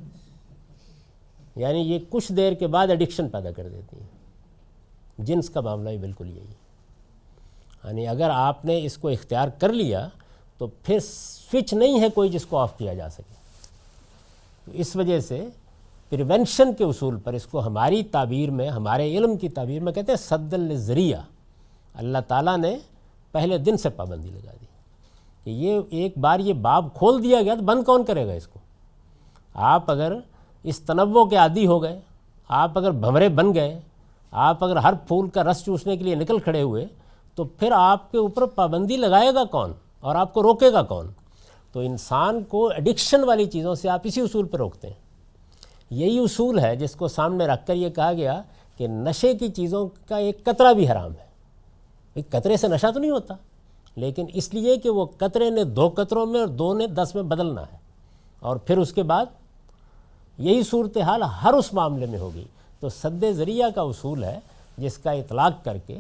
یعنی یہ کچھ دیر کے بعد ایڈکشن پیدا کر دیتی ہے۔ جنس کا معاملہ بھی بالکل یہی ہے، یعنی اگر آپ نے اس کو اختیار کر لیا تو پھر سوئچ نہیں ہے کوئی جس کو آف کیا جا سکے۔ تو اس وجہ سے پریونشن کے اصول پر اس کو ہماری تعبیر میں، ہمارے علم کی تعبیر میں کہتے ہیں سد الذریعہ۔ اللہ تعالیٰ نے پہلے دن سے پابندی لگا دی کہ یہ ایک بار یہ باب کھول دیا گیا تو بند کون کرے گا اس کو؟ آپ اگر اس تنوع کے عادی ہو گئے، آپ اگر بھنورے بن گئے، آپ اگر ہر پھول کا رس چوسنے کے لیے نکل کھڑے ہوئے، تو پھر آپ کے اوپر پابندی لگائے گا کون اور آپ کو روکے گا کون؟ تو انسان کو ایڈکشن والی چیزوں سے آپ اسی اصول پہ روکتے ہیں۔ یہی اصول ہے جس کو سامنے رکھ کر یہ کہا گیا کہ نشے کی چیزوں کا ایک قطرہ بھی حرام ہے۔ ایک قطرے سے نشہ تو نہیں ہوتا، لیکن اس لیے کہ وہ قطرے نے 2 قطروں میں اور 2 نے 10 میں بدلنا ہے، اور پھر اس کے بعد یہی صورتحال ہر اس معاملے میں ہوگی۔ تو سد ذریعہ کا اصول ہے جس کا اطلاق کر کے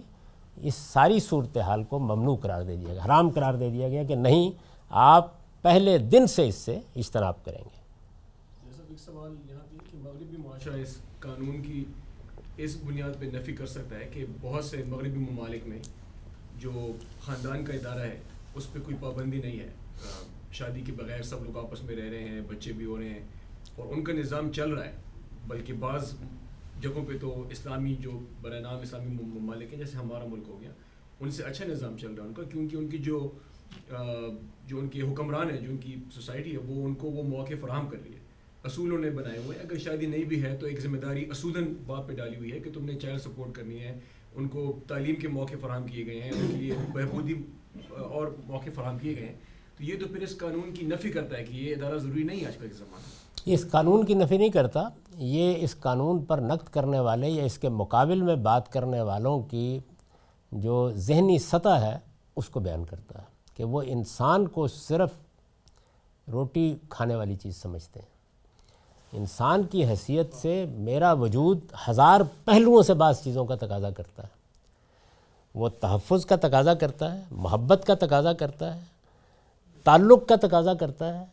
اس ساری صورتحال کو ممنوع قرار دے دیا گیا، حرام قرار دے دیا گیا کہ نہیں، آپ پہلے دن سے اس سے اجتناب کریں گے۔ جیسا ایک سوال یہاں پہ کہ مغربی معاشرہ اس قانون کی اس بنیاد پہ نفی کر سکتا ہے کہ بہت سے مغربی ممالک میں جو خاندان کا ادارہ ہے اس پہ کوئی پابندی نہیں ہے، شادی کے بغیر سب لوگ آپس میں رہ رہے ہیں، بچے بھی ہو رہے ہیں اور ان کا نظام چل رہا ہے، بلکہ بعض جگہوں پہ تو اسلامی جو برائے نام اسلامی ممالک ہیں جیسے ہمارا ملک ہو گیا، ان سے اچھا نظام چل رہا ہے ان کا، کیونکہ ان کی جو ان کے حکمران ہیں، جو ان کی سوسائٹی ہے، وہ ان کو وہ مواقع فراہم کر رہی ہے، اصول انہیں بنائے ہوئے ہیں۔ اگر شادی نہیں بھی ہے تو ایک ذمہ داری اصولاً باپ پہ ڈالی ہوئی ہے کہ تم نے چائلڈ سپورٹ کرنی ہے، ان کو تعلیم کے موقع فراہم کیے گئے ہیں، ان کے لیے بہبودی اور موقع فراہم کیے گئے ہیں۔ تو یہ تو پھر اس قانون کی نفی کرتا ہے کہ یہ ادارہ ضروری نہیں ہے آج کل کے زمانے میں۔ یہ اس قانون کی نفی نہیں کرتا، یہ اس قانون پر نقد کرنے والے یا اس کے مقابل میں بات کرنے والوں کی جو ذہنی سطح ہے اس کو بیان کرتا ہے کہ وہ انسان کو صرف روٹی کھانے والی چیز سمجھتے ہیں۔ انسان کی حیثیت سے میرا وجود 1000 پہلوؤں سے بعض چیزوں کا تقاضا کرتا ہے۔ وہ تحفظ کا تقاضا کرتا ہے، محبت کا تقاضا کرتا ہے، تعلق کا تقاضا کرتا ہے،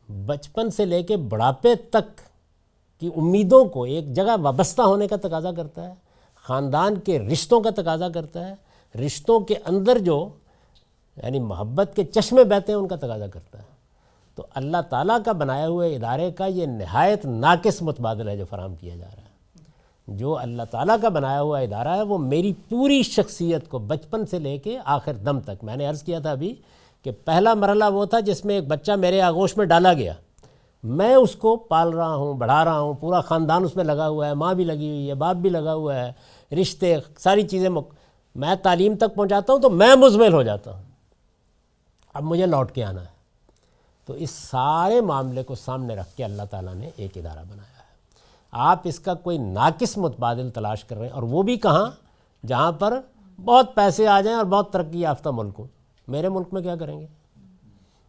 بچپن سے لے کے بڑھاپے تک کی امیدوں کو ایک جگہ وابستہ ہونے کا تقاضا کرتا ہے، خاندان کے رشتوں کا تقاضا کرتا ہے، رشتوں کے اندر جو یعنی محبت کے چشمے بہتے ہیں ان کا تقاضا کرتا ہے۔ تو اللہ تعالیٰ کا بنایا ہوئے ادارے کا یہ نہایت ناقص متبادل ہے جو فراہم کیا جا رہا ہے۔ جو اللہ تعالیٰ کا بنایا ہوا ادارہ ہے وہ میری پوری شخصیت کو بچپن سے لے کے آخر دم تک، میں نے عرض کیا تھا ابھی کہ پہلا مرحلہ وہ تھا جس میں ایک بچہ میرے آغوش میں ڈالا گیا، میں اس کو پال رہا ہوں، بڑھا رہا ہوں، پورا خاندان اس میں لگا ہوا ہے، ماں بھی لگی ہوئی ہے، باپ بھی لگا ہوا ہے، رشتے ساری چیزیں میں تعلیم تک پہنچاتا ہوں تو میں مزمل ہو جاتا ہوں، اب مجھے لوٹ کے آنا ہے۔ تو اس سارے معاملے کو سامنے رکھ کے اللہ تعالیٰ نے ایک ادارہ بنایا ہے۔ آپ اس کا کوئی ناقص متبادل تلاش کر رہے ہیں، اور وہ بھی کہاں؟ جہاں پر بہت پیسے آ جائیں اور بہت ترقی یافتہ ملک ہوں۔ میرے ملک میں کیا کریں گے؟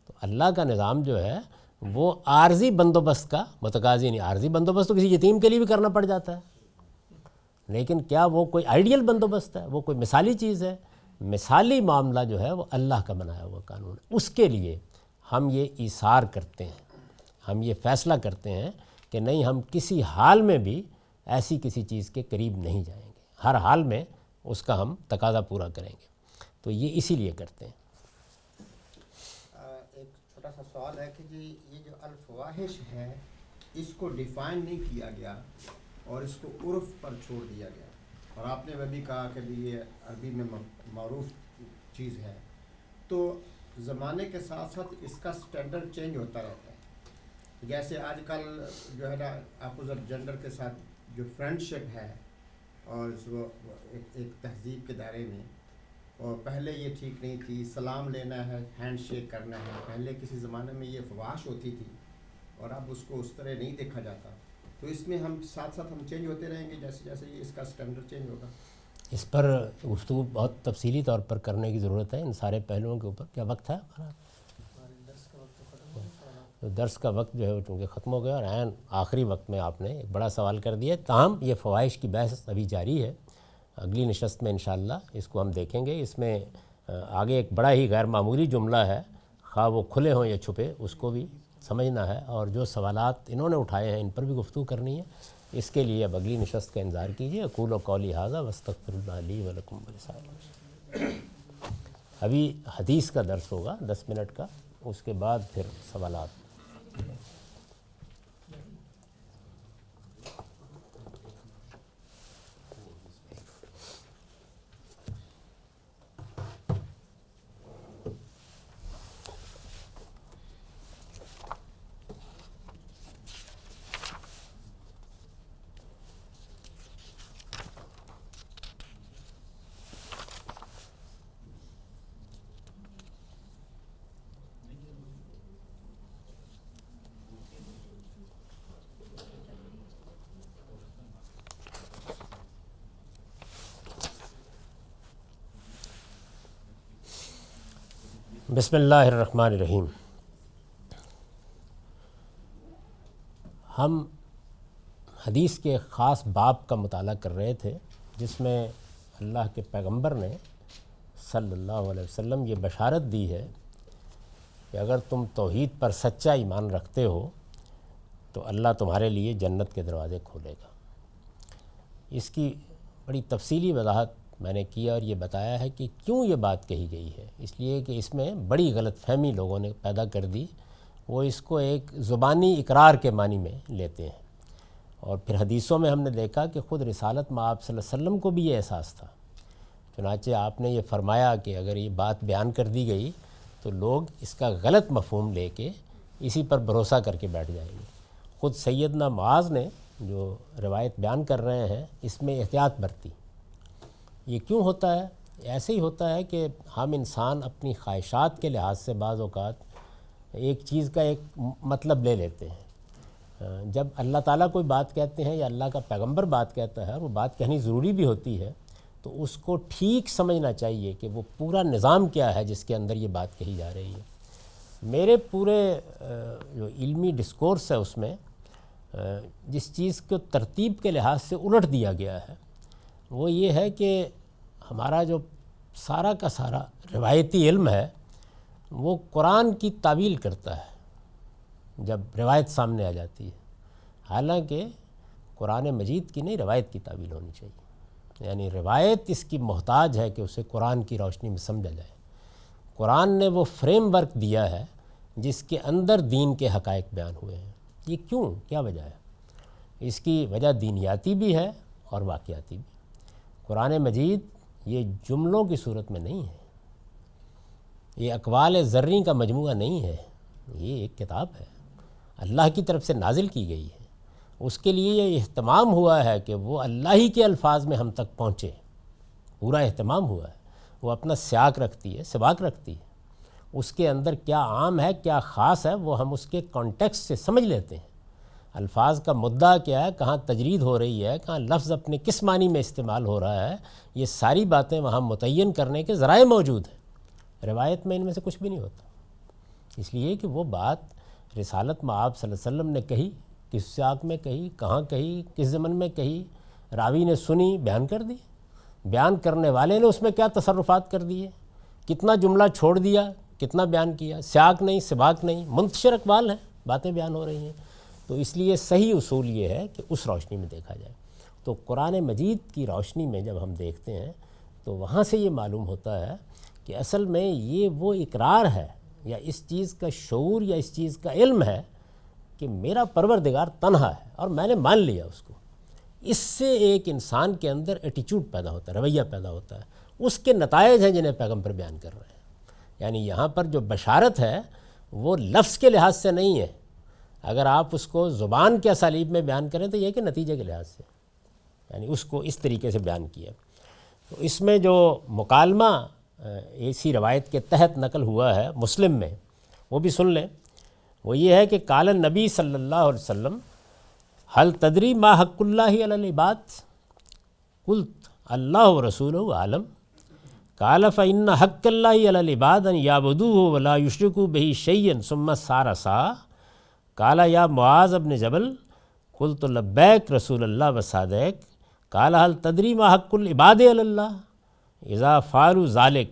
تو اللہ کا نظام جو ہے وہ عارضی بندوبست کا متقاضی نہیں۔ عارضی بندوبست تو کسی یتیم کے لیے بھی کرنا پڑ جاتا ہے، لیکن کیا وہ کوئی آئیڈیل بندوبست ہے؟ وہ کوئی مثالی چیز ہے؟ مثالی معاملہ جو ہے وہ اللہ کا بنایا ہوا قانون ہے۔ اس کے لیے ہم یہ ایثار کرتے ہیں، ہم یہ فیصلہ کرتے ہیں کہ نہیں ہم کسی حال میں بھی ایسی کسی چیز کے قریب نہیں جائیں گے، ہر حال میں اس کا ہم تقاضا پورا کریں گے، تو یہ اسی لیے کرتے ہیں۔ ایک چھوٹا سا سوال ہے کہ جی یہ جو الفواحش ہے اس کو ڈیفائن نہیں کیا گیا اور اس کو عرف پر چھوڑ دیا گیا، اور آپ نے وہ بھی کہا کہ بھی یہ عربی میں معروف چیز ہے، تو زمانے کے ساتھ ساتھ اس کا سٹینڈرڈ چینج ہوتا رہتا ہے۔ جیسے آج کل جو ہے نا اپوزٹ جنڈر کے ساتھ جو فرینڈ شپ ہے اور اس کو ایک تہذیب کے دائرے میں، اور پہلے یہ ٹھیک نہیں تھی، سلام لینا ہے، ہینڈ شیک کرنا ہے، پہلے کسی زمانے میں یہ فحش ہوتی تھی اور اب اس کو اس طرح نہیں دیکھا جاتا، تو اس میں ہم ساتھ ساتھ ہم چینج ہوتے رہیں گے جیسے جیسے یہ اس کا سٹینڈرڈ چینج ہوگا۔ اس پر گفتگو بہت تفصیلی طور پر کرنے کی ضرورت ہے، ان سارے پہلوؤں کے اوپر۔ کیا وقت ہے ہمارا؟ درس کا وقت جو ہے وہ چونکہ ختم ہو گیا، اور عین آخری وقت میں آپ نے ایک بڑا سوال کر دیا۔ تاہم یہ فواحش کی بحث ابھی جاری ہے، اگلی نشست میں انشاءاللہ اس کو ہم دیکھیں گے۔ اس میں آگے ایک بڑا ہی غیر معمولی جملہ ہے، خواہ وہ کھلے ہوں یا چھپے، اس کو بھی سمجھنا ہے، اور جو سوالات انہوں نے اٹھائے ہیں ان پر بھی گفتگو کرنی ہے۔ اس کے لیے اب اگلی نشست کا انتظار کیجیے۔ اقول قولی ھذا واستغفر اللہ لی ولکم ولسائر۔ ابھی حدیث کا درس ہوگا 10 منٹ کا، اس کے بعد پھر سوالات۔ بسم اللہ الرحمن الرحیم۔ ہم حدیث کے ایک خاص باب کا مطالعہ کر رہے تھے، جس میں اللہ کے پیغمبر نے صلی اللہ علیہ وسلم یہ بشارت دی ہے کہ اگر تم توحید پر سچا ایمان رکھتے ہو تو اللہ تمہارے لیے جنت کے دروازے کھولے گا۔ اس کی بڑی تفصیلی وضاحت میں نے کیا اور یہ بتایا ہے کہ کیوں یہ بات کہی گئی ہے۔ اس لیے کہ اس میں بڑی غلط فہمی لوگوں نے پیدا کر دی، وہ اس کو ایک زبانی اقرار کے معنی میں لیتے ہیں، اور پھر حدیثوں میں ہم نے دیکھا کہ خود رسالت میں آپ صلی اللہ علیہ وسلم کو بھی یہ احساس تھا، چنانچہ آپ نے یہ فرمایا کہ اگر یہ بات بیان کر دی گئی تو لوگ اس کا غلط مفہوم لے کے اسی پر بھروسہ کر کے بیٹھ جائیں گے۔ خود سیدنا معاذ نے جو روایت بیان کر رہے ہیں اس میں احتیاط برتی۔ یہ کیوں ہوتا ہے؟ ایسے ہی ہوتا ہے کہ ہم انسان اپنی خواہشات کے لحاظ سے بعض اوقات ایک چیز کا ایک مطلب لے لیتے ہیں۔ جب اللہ تعالیٰ کوئی بات کہتے ہیں یا اللہ کا پیغمبر بات کہتا ہے، وہ بات کہنی ضروری بھی ہوتی ہے، تو اس کو ٹھیک سمجھنا چاہیے کہ وہ پورا نظام کیا ہے جس کے اندر یہ بات کہی جا رہی ہے۔ میرے پورے جو علمی ڈسکورس ہے اس میں جس چیز کو ترتیب کے لحاظ سے الٹ دیا گیا ہے وہ یہ ہے کہ ہمارا جو سارا کا سارا روایتی علم ہے وہ قرآن کی تعویل کرتا ہے جب روایت سامنے آ جاتی ہے، حالانکہ قرآن مجید کی نہیں، روایت کی تعویل ہونی چاہیے۔ یعنی روایت اس کی محتاج ہے کہ اسے قرآن کی روشنی میں سمجھا جائے۔ قرآن نے وہ فریم ورک دیا ہے جس کے اندر دین کے حقائق بیان ہوئے ہیں۔ یہ کیوں؟ کیا وجہ ہے؟ اس کی وجہ دینیاتی بھی ہے اور واقعاتی بھی۔ قرآن مجید یہ جملوں کی صورت میں نہیں ہے، یہ اقوال زرعی کا مجموعہ نہیں ہے، یہ ایک کتاب ہے، اللہ کی طرف سے نازل کی گئی ہے۔ اس کے لیے یہ اہتمام ہوا ہے کہ وہ اللہ ہی کے الفاظ میں ہم تک پہنچے، پورا اہتمام ہوا ہے۔ وہ اپنا سیاق رکھتی ہے، سباق رکھتی ہے، اس کے اندر کیا عام ہے کیا خاص ہے وہ ہم اس کے کانٹیکسٹ سے سمجھ لیتے ہیں۔ الفاظ کا مدعا کیا ہے، کہاں تجرید ہو رہی ہے، کہاں لفظ اپنے کس معنی میں استعمال ہو رہا ہے، یہ ساری باتیں وہاں متعین کرنے کے ذرائع موجود ہیں۔ روایت میں ان میں سے کچھ بھی نہیں ہوتا، اس لیے کہ وہ بات رسالت میں آپ صلی اللہ علیہ وسلم نے کہی، کس سیاق میں کہی، کہاں کہی، کس زمن میں کہی، راوی نے سنی، بیان کر دی، بیان کرنے والے نے اس میں کیا تصرفات کر دیے، کتنا جملہ چھوڑ دیا، کتنا بیان کیا، سیاق نہیں، سباق نہیں، منتشر اقوال ہیں، باتیں بیان ہو رہی ہیں۔ تو اس لیے صحیح اصول یہ ہے کہ اس روشنی میں دیکھا جائے۔ تو قرآن مجید کی روشنی میں جب ہم دیکھتے ہیں تو وہاں سے یہ معلوم ہوتا ہے کہ اصل میں یہ وہ اقرار ہے یا اس چیز کا شعور یا اس چیز کا علم ہے کہ میرا پروردگار تنہا ہے اور میں نے مان لیا اس کو۔ اس سے ایک انسان کے اندر ایٹیچیوڈ پیدا ہوتا ہے، رویہ پیدا ہوتا ہے، اس کے نتائج ہیں جنہیں پیغمبر بیان کر رہے ہیں۔ یعنی یہاں پر جو بشارت ہے وہ لفظ کے لحاظ سے نہیں ہے، اگر آپ اس کو زبان کے اسالیب میں بیان کریں تو یہ کہ نتیجے کے لحاظ سے، یعنی اس کو اس طریقے سے بیان کیا۔ تو اس میں جو مکالمہ اسی روایت کے تحت نقل ہوا ہے مسلم میں، وہ بھی سن لیں۔ وہ یہ ہے کہ قال النبی صلی اللہ علیہ وسلم حل تدری ما حق اللہ علی العباد قلت اللہ و رسولہ عالم قال فإن حق اللہ علی العباد ان یعبدوہ ولا یشرکوا بہ شیئا ثم سار سا قال یا معاذ بن جبل قلت لبیک رسول اللہ و صادق قال حل تدری ما حق العباد علی اللہ اذا فعلوا ذلک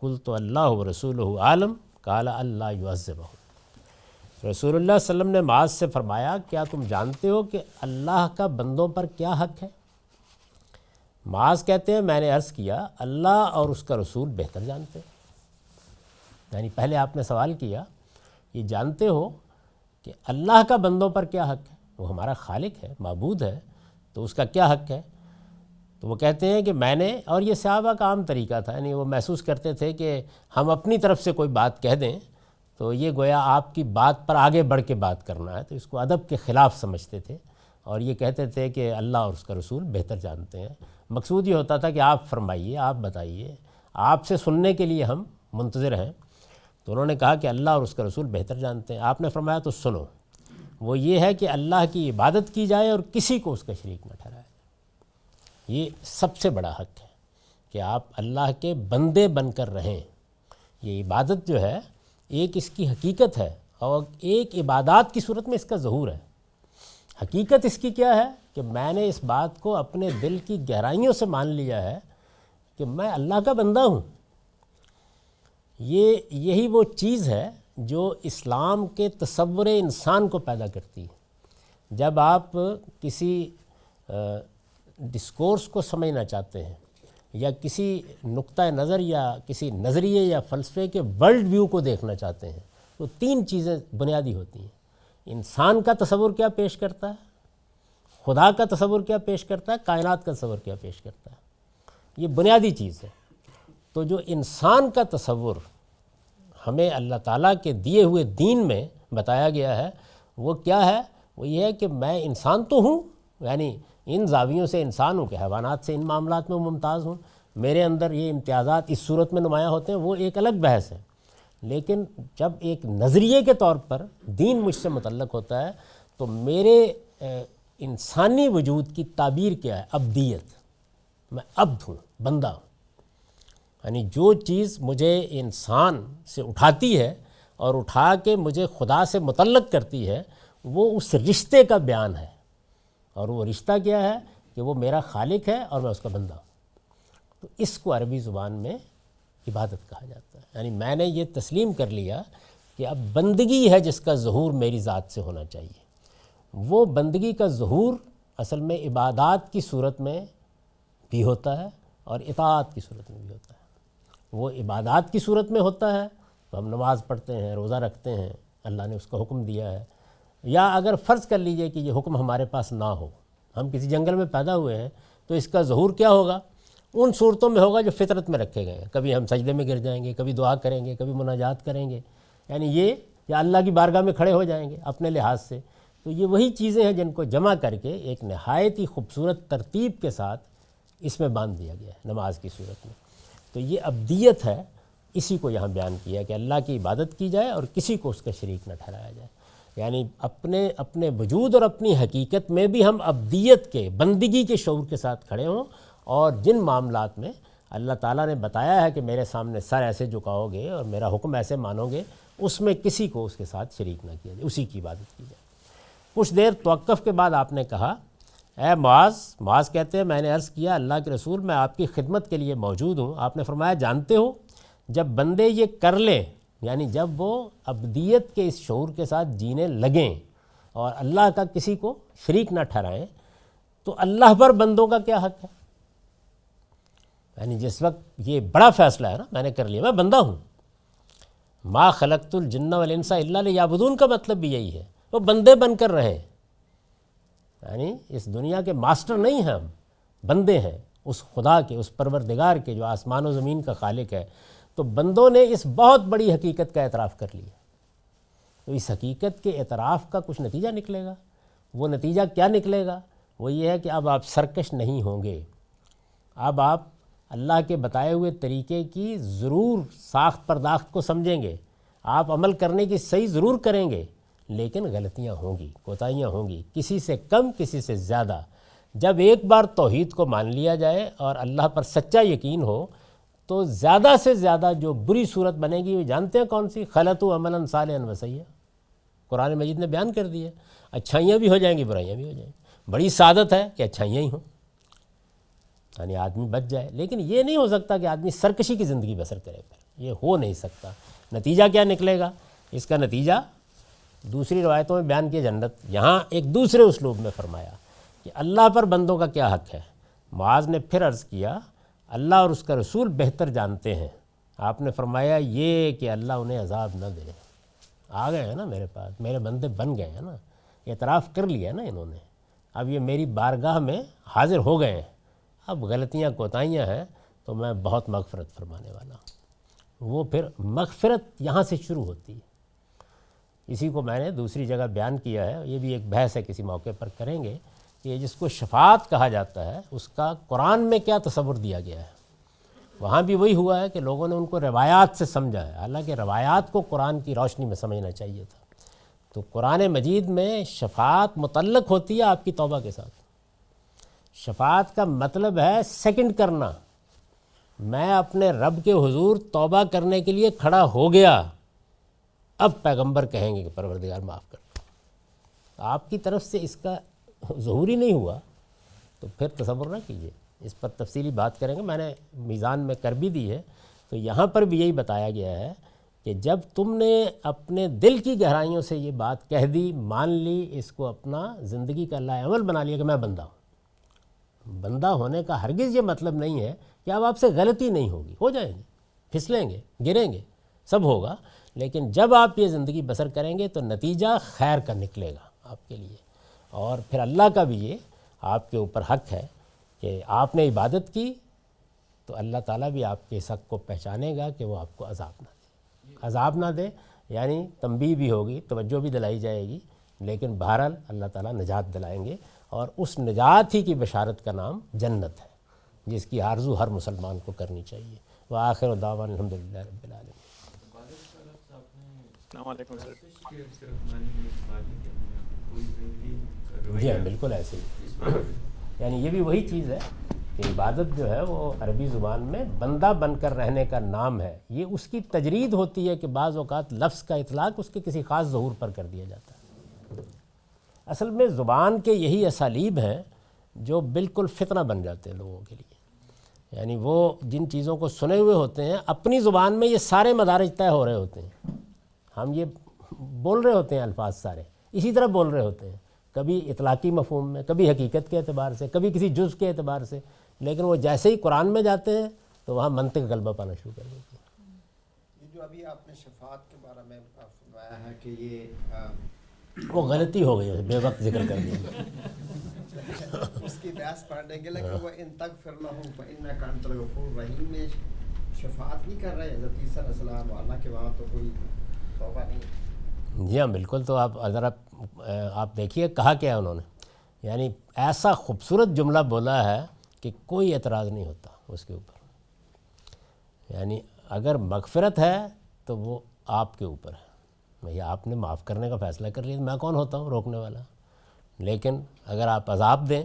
قلت اللہ و رسولہ عالم قال اللہ یعذبہ۔ رسول اللہ صلی اللہ علیہ وسلم نے معاذ سے فرمایا کیا تم جانتے ہو کہ اللہ کا بندوں پر کیا حق ہے؟ معاذ کہتے ہیں میں نے عرض کیا اللہ اور اس کا رسول بہتر جانتے ہیں۔ یعنی پہلے آپ نے سوال کیا یہ جانتے ہو کہ اللہ کا بندوں پر کیا حق ہے، وہ ہمارا خالق ہے، معبود ہے، تو اس کا کیا حق ہے؟ تو وہ کہتے ہیں کہ میں نے، اور یہ صحابہ کا عام طریقہ تھا، یعنی وہ محسوس کرتے تھے کہ ہم اپنی طرف سے کوئی بات کہہ دیں تو یہ گویا آپ کی بات پر آگے بڑھ کے بات کرنا ہے، تو اس کو ادب کے خلاف سمجھتے تھے اور یہ کہتے تھے کہ اللہ اور اس کا رسول بہتر جانتے ہیں۔ مقصود یہ ہوتا تھا کہ آپ فرمائیے، آپ بتائیے، آپ سے سننے کے لیے ہم منتظر ہیں۔ تو انہوں نے کہا کہ اللہ اور اس کا رسول بہتر جانتے ہیں۔ آپ نے فرمایا تو سنو، وہ یہ ہے کہ اللہ کی عبادت کی جائے اور کسی کو اس کا شریک نہ ٹھہرایا جائے۔ یہ سب سے بڑا حق ہے کہ آپ اللہ کے بندے بن کر رہیں۔ یہ عبادت جو ہے ایک اس کی حقیقت ہے اور ایک عبادات کی صورت میں اس کا ظہور ہے۔ حقیقت اس کی کیا ہے کہ میں نے اس بات کو اپنے دل کی گہرائیوں سے مان لیا ہے کہ میں اللہ کا بندہ ہوں۔ یہی وہ چیز ہے جو اسلام کے تصور انسان کو پیدا کرتی ہے۔ جب آپ کسی ڈسکورس کو سمجھنا چاہتے ہیں یا کسی نقطہ نظر یا کسی نظریے یا فلسفے کے ورلڈ ویو کو دیکھنا چاہتے ہیں تو تین چیزیں بنیادی ہوتی ہیں۔ انسان کا تصور کیا پیش کرتا ہے، خدا کا تصور کیا پیش کرتا ہے، کائنات کا تصور کیا پیش کرتا ہے، یہ بنیادی چیز ہے۔ تو جو انسان کا تصور ہمیں اللہ تعالیٰ کے دیے ہوئے دین میں بتایا گیا ہے وہ کیا ہے؟ وہ یہ ہے کہ میں انسان تو ہوں، یعنی ان زاویوں سے انسان ہوں کہ حیوانات سے ان معاملات میں ممتاز ہوں، میرے اندر یہ امتیازات اس صورت میں نمایاں ہوتے ہیں، وہ ایک الگ بحث ہے۔ لیکن جب ایک نظریے کے طور پر دین مجھ سے متعلق ہوتا ہے تو میرے انسانی وجود کی تعبیر کیا ہے؟ عبدیت۔ میں عبد ہوں، بندہ ہوں۔ یعنی جو چیز مجھے انسان سے اٹھاتی ہے اور اٹھا کے مجھے خدا سے متعلق کرتی ہے وہ اس رشتے کا بیان ہے، اور وہ رشتہ کیا ہے کہ وہ میرا خالق ہے اور میں اس کا بندہ ہوں۔ تو اس کو عربی زبان میں عبادت کہا جاتا ہے۔ یعنی میں نے یہ تسلیم کر لیا کہ اب بندگی ہے جس کا ظہور میری ذات سے ہونا چاہیے۔ وہ بندگی کا ظہور اصل میں عبادات کی صورت میں بھی ہوتا ہے اور اطاعت کی صورت میں بھی ہوتا ہے۔ وہ عبادات کی صورت میں ہوتا ہے تو ہم نماز پڑھتے ہیں، روزہ رکھتے ہیں، اللہ نے اس کا حکم دیا ہے۔ یا اگر فرض کر لیجئے کہ یہ حکم ہمارے پاس نہ ہو، ہم کسی جنگل میں پیدا ہوئے ہیں، تو اس کا ظہور کیا ہوگا؟ ان صورتوں میں ہوگا جو فطرت میں رکھے گئے ہیں۔ کبھی ہم سجدے میں گر جائیں گے، کبھی دعا کریں گے، کبھی مناجات کریں گے، یعنی یہ یا اللہ کی بارگاہ میں کھڑے ہو جائیں گے اپنے لحاظ سے۔ تو یہ وہی چیزیں ہیں جن کو جمع کر کے ایک نہایت ہی خوبصورت ترتیب کے ساتھ اس میں باندھ دیا گیا ہے نماز کی صورت میں۔ تو یہ عبدیت ہے، اسی کو یہاں بیان کیا کہ اللہ کی عبادت کی جائے اور کسی کو اس کا شریک نہ ٹھہرایا جائے۔ یعنی اپنے وجود اور اپنی حقیقت میں بھی ہم عبدیت کے، بندگی کے شعور کے ساتھ کھڑے ہوں، اور جن معاملات میں اللہ تعالیٰ نے بتایا ہے کہ میرے سامنے سر ایسے جھکاؤ گے اور میرا حکم ایسے مانو گے، اس میں کسی کو اس کے ساتھ شریک نہ کیا جائے، اسی کی عبادت کی جائے۔ کچھ دیر توقف کے بعد آپ نے کہا اے معاذ کہتے ہیں میں نے عرض کیا اللہ کے رسول میں آپ کی خدمت کے لیے موجود ہوں۔ آپ نے فرمایا جانتے ہو جب بندے یہ کر لیں، یعنی جب وہ عبدیت کے اس شعور کے ساتھ جینے لگیں، اور اللہ کا کسی کو شریک نہ ٹھہرائیں، تو اللہ پر بندوں کا کیا حق ہے؟ یعنی جس وقت یہ بڑا فیصلہ ہے نا، میں نے کر لیا، میں بندہ ہوں، ما خلقت الجن والانس الا لیعبدون کا مطلب بھی یہی ہے، وہ بندے بن کر رہیں، یعنی اس دنیا کے ماسٹر نہیں ہیں ہم، بندے ہیں اس خدا کے، اس پروردگار کے جو آسمان و زمین کا خالق ہے۔ تو بندوں نے اس بہت بڑی حقیقت کا اعتراف کر لیا، تو اس حقیقت کے اعتراف کا کچھ نتیجہ نکلے گا۔ وہ نتیجہ کیا نکلے گا؟ وہ یہ ہے کہ اب آپ سرکش نہیں ہوں گے، اب آپ اللہ کے بتائے ہوئے طریقے کی ضرور ساخت پرداخت کو سمجھیں گے، آپ عمل کرنے کی صحیح ضرور کریں گے، لیکن غلطیاں ہوں گی، کوتاہیاں ہوں گی، کسی سے کم کسی سے زیادہ۔ جب ایک بار توحید کو مان لیا جائے اور اللہ پر سچا یقین ہو، تو زیادہ سے زیادہ جو بری صورت بنے گی وہ جانتے ہیں کون سی؟ خلطوا عملا صالحا وسیئا، قرآن مجید نے بیان کر دیا، اچھائیاں بھی ہو جائیں گی، برائیاں بھی ہو جائیں گی۔ بڑی سعادت ہے کہ اچھائیاں ہی ہوں، یعنی آدمی بچ جائے، لیکن یہ نہیں ہو سکتا کہ آدمی سرکشی کی زندگی بسر کرے، پھر یہ ہو نہیں سکتا۔ نتیجہ کیا نکلے گا؟ اس کا نتیجہ دوسری روایتوں میں بیان کیا جنت، یہاں ایک دوسرے اسلوب میں فرمایا کہ اللہ پر بندوں کا کیا حق ہے۔ معاذ نے پھر عرض کیا اللہ اور اس کا رسول بہتر جانتے ہیں۔ آپ نے فرمایا یہ کہ اللہ انہیں عذاب نہ دے، آ گئے ہیں نا میرے پاس، میرے بندے بن گئے ہیں نا، اعتراف کر لیا نا انہوں نے، اب یہ میری بارگاہ میں حاضر ہو گئے ہیں، اب غلطیاں کوتاہیاں ہیں تو میں بہت مغفرت فرمانے والا ہوں۔ وہ پھر مغفرت یہاں سے شروع ہوتی ہے۔ اسی کو میں نے دوسری جگہ بیان کیا ہے، یہ بھی ایک بحث ہے، کسی موقع پر کریں گے، کہ جس کو شفاعت کہا جاتا ہے اس کا قرآن میں کیا تصور دیا گیا ہے۔ وہاں بھی وہی ہوا ہے کہ لوگوں نے ان کو روایات سے سمجھا ہے، حالانکہ روایات کو قرآن کی روشنی میں سمجھنا چاہیے تھا۔ تو قرآن مجید میں شفاعت متعلق ہوتی ہے آپ کی توبہ کے ساتھ۔ شفاعت کا مطلب ہے سیکنڈ کرنا، میں اپنے رب کے حضور توبہ کرنے کے لیے کھڑا ہو گیا، اب پیغمبر کہیں گے کہ پروردگار معاف کر دو۔ آپ کی طرف سے اس کا ظہور ہی نہیں ہوا تو پھر تصور نہ کیجیے، اس پر تفصیلی بات کریں گے، میں نے میزان میں کر بھی دی ہے۔ تو یہاں پر بھی یہی بتایا گیا ہے کہ جب تم نے اپنے دل کی گہرائیوں سے یہ بات کہہ دی، مان لی، اس کو اپنا زندگی کا لائے عمل بنا لیا کہ میں بندہ ہوں۔ بندہ ہونے کا ہرگز یہ مطلب نہیں ہے کہ اب آپ سے غلطی نہیں ہوگی، ہو جائیں گے، پھسلیں گے، گریں گے، سب ہوگا، لیکن جب آپ یہ زندگی بسر کریں گے تو نتیجہ خیر کا نکلے گا آپ کے لیے۔ اور پھر اللہ کا بھی یہ آپ کے اوپر حق ہے کہ آپ نے عبادت کی تو اللہ تعالیٰ بھی آپ کے اس حق کو پہچانے گا کہ وہ آپ کو عذاب نہ دے، عذاب نہ دے، یعنی تنبیہ بھی ہوگی، توجہ بھی دلائی جائے گی، لیکن بہرحال اللہ تعالیٰ نجات دلائیں گے، اور اس نجات ہی کی بشارت کا نام جنت ہے، جس کی آرزو ہر مسلمان کو کرنی چاہیے۔ وآخر دعوانا الحمدللہ رب العالمین۔ السلام علیکم سر۔ جی ہاں، بالکل ایسے ہی، یعنی یہ بھی وہی چیز ہے کہ عبادت جو ہے وہ عربی زبان میں بندہ بن کر رہنے کا نام ہے، یہ اس کی تجرید ہوتی ہے کہ بعض اوقات لفظ کا اطلاق اس کے کسی خاص ظہور پر کر دیا جاتا ہے۔ اصل میں زبان کے یہی اسالیب ہیں جو بالکل فتنہ بن جاتے ہیں لوگوں کے لیے، یعنی وہ جن چیزوں کو سنے ہوئے ہوتے ہیں اپنی زبان میں یہ سارے مدارج طے ہو رہے ہوتے ہیں، ہم یہ بول رہے ہوتے ہیں، الفاظ سارے اسی طرح بول رہے ہوتے ہیں، کبھی اطلاقی مفہوم میں، کبھی حقیقت کے اعتبار سے، کبھی کسی جزء کے اعتبار سے، لیکن وہ جیسے ہی قرآن میں جاتے ہیں تو وہاں منطق غلبہ پانا شروع کر دیتے ہیں۔ یہ جو ابھی آپ نے شفاعت کے بارے میں فرمایا ہے کہ یہ وہ غلطی ہو گئی ہے، بے وقت ذکر کر دیا۔ اس کی بحث پڑھنے کے لیے کہ وہ ان تغفر لہم فإنک انت الغفور الرحیم میں شفاعت نہیں کر رہے حضرت عیسیٰ علیہ السلام، حالانکہ وہاں تو کوئی توبہ نہیں۔ جی ہاں بالکل، تو آپ ذرا آپ دیکھیے کہا کیا انہوں نے، یعنی ایسا خوبصورت جملہ بولا ہے کہ کوئی اعتراض نہیں ہوتا اس کے اوپر، یعنی اگر مغفرت ہے تو وہ آپ کے اوپر ہے، بھئی آپ نے معاف کرنے کا فیصلہ کر لیا، میں کون ہوتا ہوں روکنے والا، لیکن اگر آپ عذاب دیں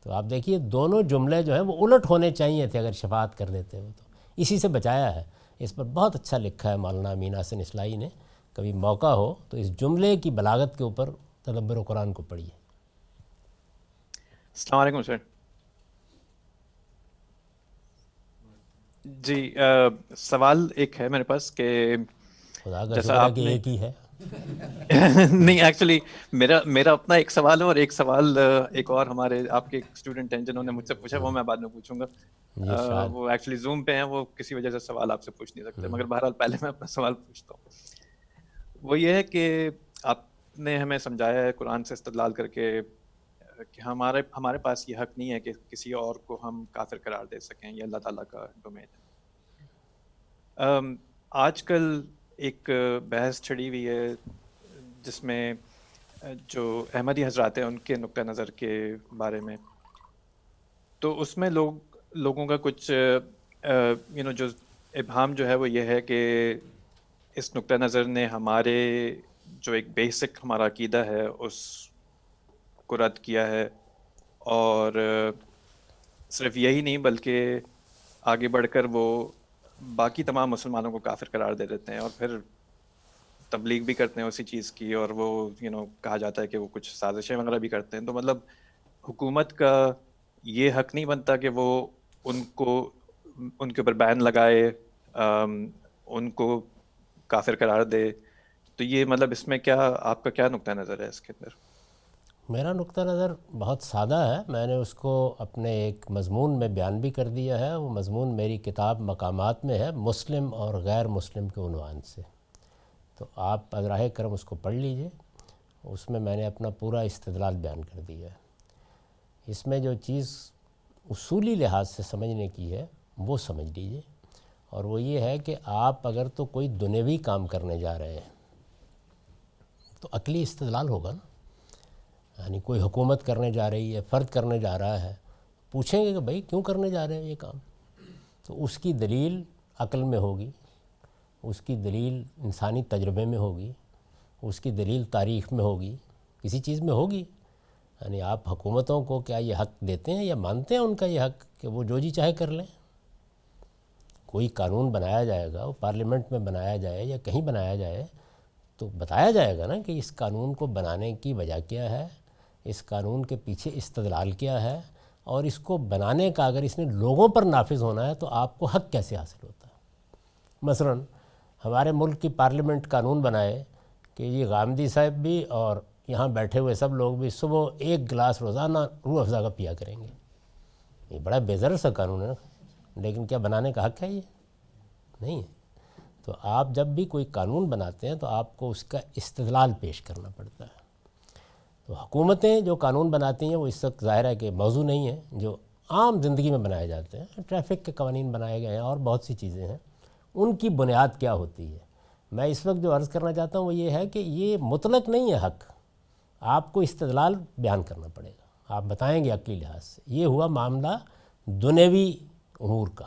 تو آپ دیکھیے دونوں جملے جو ہیں وہ الٹ ہونے چاہیے تھے اگر شفاعت کر دیتے ہو تو، اسی سے بچایا ہے۔ اس پر بہت اچھا لکھا ہے مولانا امین حسن اصلاحی نے، کبھی موقع ہو تو اس جملے کی بلاغت کے اوپر تدبر و قرآن کو پڑھیے۔ السلام علیکم سر۔ جی سوال ایک ہے میرے پاس کہ خدا کا جیسا شکر ہے آپ کہ نے ایک ہی ہے۔ نہیں ایکچولی میرا اپنا ایک سوال ہے، اور ایک سوال ایک اور ہمارے آپ کے اسٹوڈنٹ ہیں جنہوں نے مجھ سے پوچھا، وہ میں بعد میں پوچھوں گا. وہ ایکچولی زوم پہ ہیں، وہ کسی وجہ سے سوال آپ سے پوچھ نہیں سکتے، مگر بہرحال پہلے میں اپنا سوال پوچھتا ہوں. وہ یہ ہے کہ آپ نے ہمیں سمجھایا ہے قرآن سے استدلال کر کے کہ ہمارے پاس یہ حق نہیں ہے کہ کسی اور کو ہم کافر قرار دے سکیں، یہ اللہ تعالیٰ کا ڈومین ہے. آج کل ایک بحث چھڑی ہوئی ہے جس میں جو احمدی حضرات ہیں ان کے نقطہ نظر کے بارے میں، تو اس میں لوگوں کا کچھ جو ابہام جو ہے وہ یہ ہے کہ اس نقطہ نظر نے ہمارے جو ایک بیسک ہمارا عقیدہ ہے اس کو رد کیا ہے، اور صرف یہی نہیں بلکہ آگے بڑھ کر وہ باقی تمام مسلمانوں کو کافر قرار دے دیتے ہیں، اور پھر تبلیغ بھی کرتے ہیں اسی چیز کی، اور وہ کہا جاتا ہے کہ وہ کچھ سازشیں وغیرہ بھی کرتے ہیں. تو مطلب حکومت کا یہ حق نہیں بنتا کہ وہ ان کے اوپر بین لگائے، ان کو کافر قرار دے. تو یہ مطلب اس میں کیا آپ کا کیا نقطہ نظر ہے اس کے اندر؟ میرا نقطہ نظر بہت سادہ ہے، میں نے اس کو اپنے ایک مضمون میں بیان بھی کر دیا ہے. وہ مضمون میری کتاب مقامات میں ہے، مسلم اور غیر مسلم کے عنوان سے. تو آپ براہ کرم اس کو پڑھ لیجئے، اس میں نے اپنا پورا استدلال بیان کر دیا ہے. اس میں جو چیز اصولی لحاظ سے سمجھنے کی ہے وہ سمجھ لیجئے، اور وہ یہ ہے کہ آپ اگر تو کوئی دنیوی کام کرنے جا رہے ہیں تو عقلی استدلال ہوگا نا. یعنی کوئی حکومت کرنے جا رہی ہے، فرد کرنے جا رہا ہے، پوچھیں گے کہ بھائی کیوں کرنے جا رہے ہیں یہ کام، تو اس کی دلیل عقل میں ہوگی، اس کی دلیل انسانی تجربے میں ہوگی، اس کی دلیل تاریخ میں ہوگی، کسی چیز میں ہوگی. یعنی آپ حکومتوں کو کیا یہ حق دیتے ہیں یا مانتے ہیں ان کا یہ حق کہ وہ جو جی چاہے کر لیں؟ کوئی قانون بنایا جائے گا، وہ پارلیمنٹ میں بنایا جائے یا کہیں بنایا جائے تو بتایا جائے گا نا کہ اس قانون کو بنانے کی وجہ کیا ہے، اس قانون کے پیچھے استدلال کیا ہے، اور اس کو بنانے کا اگر اس نے لوگوں پر نافذ ہونا ہے تو آپ کو حق کیسے حاصل ہوتا ہے. مثلا ہمارے ملک کی پارلیمنٹ قانون بنائے کہ یہ غامدی صاحب بھی اور یہاں بیٹھے ہوئے سب لوگ بھی صبح 1 گلاس روزانہ روح افزا کا پیا کریں گے. یہ بڑا بے ضرر سا قانون ہے، لیکن کیا بنانے کا حق ہے؟ یہ نہیں ہے. تو آپ جب بھی کوئی قانون بناتے ہیں تو آپ کو اس کا استدلال پیش کرنا پڑتا ہے. تو حکومتیں جو قانون بناتی ہیں وہ اس وقت ظاہر ہے کہ موضوع نہیں ہے جو عام زندگی میں بنائے جاتے ہیں. ٹریفک کے قوانین بنائے گئے ہیں اور بہت سی چیزیں ہیں، ان کی بنیاد کیا ہوتی ہے؟ میں اس وقت جو عرض کرنا چاہتا ہوں وہ یہ ہے کہ یہ مطلق نہیں ہے حق، آپ کو استدلال بیان کرنا پڑے گا. آپ بتائیں گے عقلی لحاظ سے. یہ ہوا معاملہ دنیوی امور کا.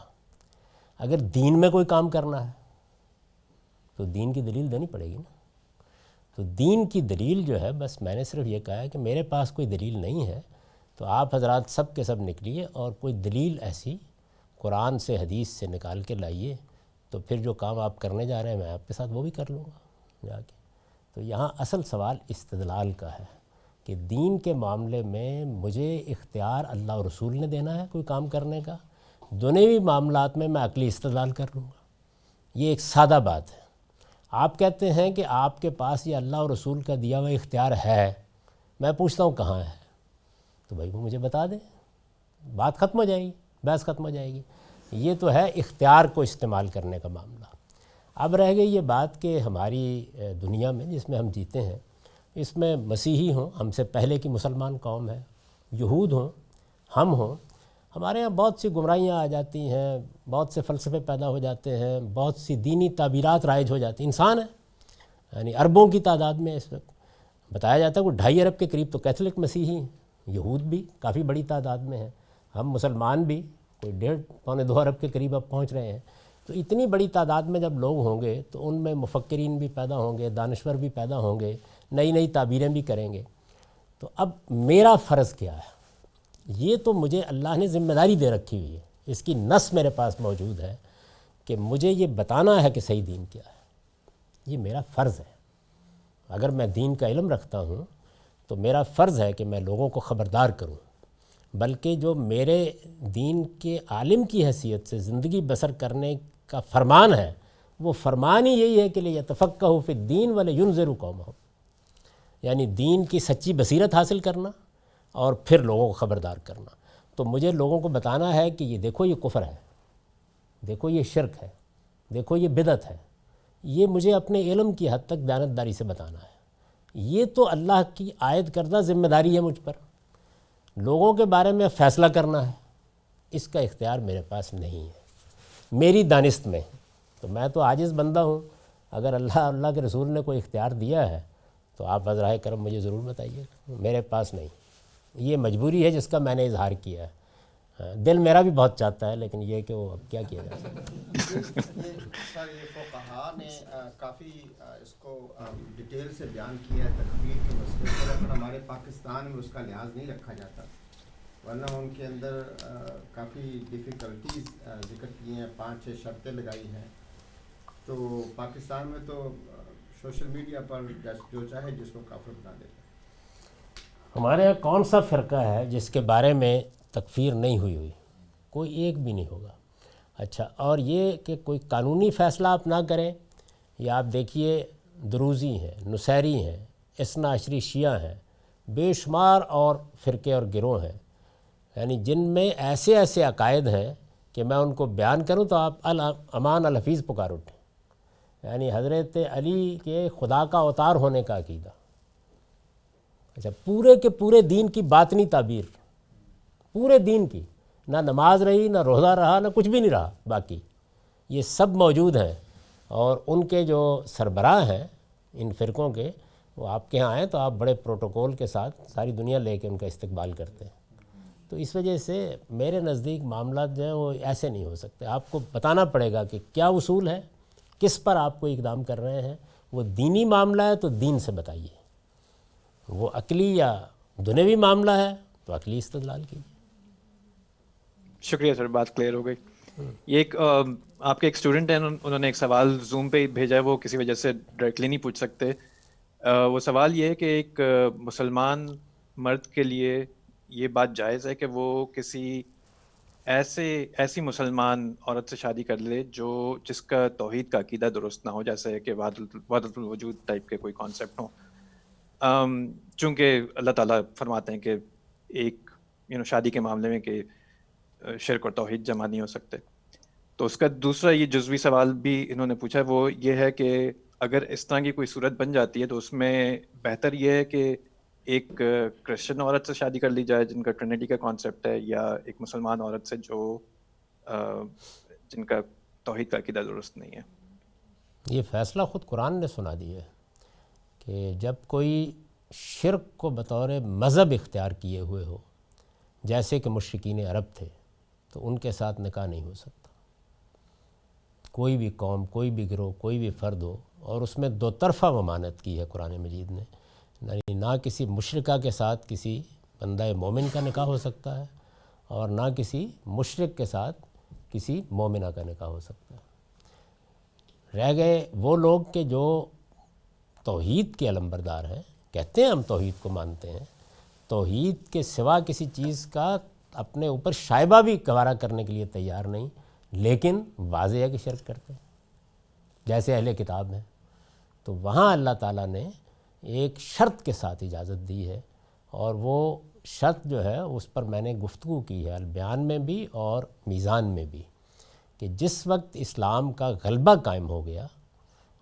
اگر دین میں کوئی کام کرنا ہے تو دین کی دلیل دینی پڑے گی نا. تو دین کی دلیل جو ہے، بس میں نے صرف یہ کہا ہے کہ میرے پاس کوئی دلیل نہیں ہے، تو آپ حضرات سب کے سب نکلیے اور کوئی دلیل ایسی قرآن سے حدیث سے نکال کے لائیے، تو پھر جو کام آپ کرنے جا رہے ہیں میں آپ کے ساتھ وہ بھی کر لوں گا جا کے. تو یہاں اصل سوال استدلال کا ہے کہ دین کے معاملے میں مجھے اختیار اللہ اور رسول نے دینا ہے کوئی کام کرنے کا، دنیوی معاملات میں عقلی استدلال کر لوں گا. یہ ایک سادہ بات ہے. آپ کہتے ہیں کہ آپ کے پاس یہ اللہ اور رسول کا دیا ہوا اختیار ہے، میں پوچھتا ہوں کہاں ہے؟ تو بھائی وہ مجھے بتا دیں، بات ختم ہو جائے گی، بحث ختم ہو جائے گی. یہ تو ہے اختیار کو استعمال کرنے کا معاملہ. اب رہ گئی یہ بات کہ ہماری دنیا میں جس میں ہم جیتے ہیں، اس میں مسیحی ہوں، ہم سے پہلے کی مسلمان قوم ہے، یہود ہوں، ہم ہوں، ہمارے ہاں بہت سی گمراہیاں آ جاتی ہیں، بہت سے فلسفے پیدا ہو جاتے ہیں، بہت سی دینی تعبیرات رائج ہو جاتی ہیں. انسان ہے، یعنی اربوں کی تعداد میں اس وقت بتایا جاتا ہے کہ 2.5 ارب کے قریب تو کیتھولک مسیحی ہیں، یہود بھی کافی بڑی تعداد میں ہیں، ہم مسلمان بھی کوئی 1.5-2 ارب کے قریب اب پہنچ رہے ہیں. تو اتنی بڑی تعداد میں جب لوگ ہوں گے تو ان میں مفکرین بھی پیدا ہوں گے، دانشور بھی پیدا ہوں گے، نئی نئی تعبیریں بھی کریں گے. تو اب میرا فرض کیا ہے؟ یہ تو مجھے اللہ نے ذمہ داری دے رکھی ہوئی ہے، اس کی نص میرے پاس موجود ہے کہ مجھے یہ بتانا ہے کہ صحیح دین کیا ہے. یہ میرا فرض ہے. اگر میں دین کا علم رکھتا ہوں تو میرا فرض ہے کہ میں لوگوں کو خبردار کروں، بلکہ جو میرے دین کے عالم کی حیثیت سے زندگی بسر کرنے کا فرمان ہے وہ فرمان ہی یہی ہے کہ لیتفقہوا فی الدین ولینذروا قومہم، یعنی دین کی سچی بصیرت حاصل کرنا اور پھر لوگوں کو خبردار کرنا۔ تو مجھے لوگوں کو بتانا ہے کہ یہ دیکھو یہ کفر ہے، دیکھو یہ شرک ہے، دیکھو یہ بدعت ہے، یہ مجھے اپنے علم کی حد تک دیانتداری سے بتانا ہے۔ یہ تو اللہ کی عائد کردہ ذمہ داری ہے مجھ پر، لوگوں کے بارے میں فیصلہ کرنا ہے، اس کا اختیار میرے پاس نہیں ہے میری دانست میں۔ تو میں تو عاجز بندہ ہوں، اگر اللہ کے رسول نے کوئی اختیار دیا ہے تو آپ بذرائے کرم مجھے ضرور بتائیے، میرے پاس نہیں۔ یہ مجبوری ہے جس کا میں نے اظہار کیا ہے، دل میرا بھی بہت چاہتا ہے، لیکن یہ کہ وہ اب کیا کیا جا سکتا ہے۔ سر یہ فقہا نے کافی اس کو ڈیٹیل سے بیان کیا ہے تکفیر کے مسئلے پر، لیکن ہمارے پاکستان میں اس کا لحاظ نہیں رکھا جاتا، ورنہ ان کے اندر کافی ڈیفیکلٹیز ذکر کی ہیں، 5-6 شرطیں لگائی ہیں۔ تو پاکستان میں تو سوشل میڈیا پر جو چاہے جس کو کافر بنا دیتا ہے۔ ہمارے یہاں کون سا فرقہ ہے جس کے بارے میں تکفیر نہیں ہوئی؟ کوئی ایک بھی نہیں ہوگا۔ اچھا، اور یہ کہ کوئی قانونی فیصلہ آپ نہ کریں، یا آپ دیکھیے دروزی ہیں، نصیری ہیں، اثنا عشری شیعہ ہیں، بے شمار اور فرقے اور گروہ ہیں، یعنی جن میں ایسے ایسے عقائد ہیں کہ میں ان کو بیان کروں تو آپ الامان الحفیظ پکار اٹھیں، یعنی حضرت علی کے خدا کا اوتار ہونے کا عقیدہ۔ اچھا، پورے کے پورے دین کی باطنی تعبیر، پورے دین کی، نہ نماز رہی، نہ روزہ رہا، نہ کچھ بھی نہیں رہا باقی، یہ سب موجود ہیں۔ اور ان کے جو سربراہ ہیں ان فرقوں کے، وہ آپ کے ہاں آئیں تو آپ بڑے پروٹوکول کے ساتھ ساری دنیا لے کے ان کا استقبال کرتے ہیں۔ تو اس وجہ سے میرے نزدیک معاملات جو ہیں وہ ایسے نہیں ہو سکتے، آپ کو بتانا پڑے گا کہ کیا اصول ہے، کس پر آپ کو اقدام کر رہے ہیں۔ وہ دینی معاملہ ہے تو دین سے بتائیے، وہ عقلی یا دنیوی معاملہ ہے تو عقلی استدلال کیجیے۔ شکریہ سر، بات کلیئر ہو گئی۔ یہ ایک آپ کے ایک اسٹوڈنٹ ہیں، انہوں نے ایک سوال زوم پہ بھیجا ہے، وہ کسی وجہ سے ڈائریکٹلی نہیں پوچھ سکتے۔ وہ سوال یہ ہے کہ ایک مسلمان مرد کے لیے یہ بات جائز ہے کہ وہ کسی ایسی مسلمان عورت سے شادی کر لے جس کا توحید کا عقیدہ درست نہ ہو، جیسے کہ وحدت الوجود ٹائپ کے کوئی کانسیپٹ ہوں، چونکہ اللہ تعالیٰ فرماتے ہیں کہ ایک شادی کے معاملے میں کہ شرک اور توحید جمع نہیں ہو سکتے۔ تو اس کا دوسرا یہ جزوی سوال بھی انہوں نے پوچھا ہے، وہ یہ ہے کہ اگر اس طرح کی کوئی صورت بن جاتی ہے تو اس میں بہتر یہ ہے کہ ایک کرسچن عورت سے شادی کر لی جائے جن کا ٹرینٹی کا کانسیپٹ ہے، یا ایک مسلمان عورت سے جن کا توحید کا عقیدہ درست نہیں ہے؟ یہ فیصلہ خود قرآن نے سنا دیا ہے کہ جب کوئی شرک کو بطور مذہب اختیار کیے ہوئے ہو، جیسے کہ مشرکین عرب تھے، تو ان کے ساتھ نکاح نہیں ہو سکتا۔ کوئی بھی قوم، کوئی بھی گروہ، کوئی بھی فرد ہو، اور اس میں دو طرفہ ممانعت کی ہے قرآن مجید نے، یعنی نہ کسی مشرکہ کے ساتھ کسی بندہ مومن کا نکاح ہو سکتا ہے، اور نہ کسی مشرک کے ساتھ کسی مومنہ کا نکاح ہو سکتا ہے۔ رہ گئے وہ لوگ کہ جو توحید کے علمبردار ہیں، کہتے ہیں ہم توحید کو مانتے ہیں، توحید کے سوا کسی چیز کا اپنے اوپر شائبہ بھی گوارا کرنے کے لیے تیار نہیں، لیکن واضح ہے کہ شرک کرتے ہیں، جیسے اہل کتاب ہیں۔ تو وہاں اللہ تعالیٰ نے ایک شرط کے ساتھ اجازت دی ہے، اور وہ شرط جو ہے اس پر میں نے گفتگو کی ہے البیان میں بھی اور میزان میں بھی، کہ جس وقت اسلام کا غلبہ قائم ہو گیا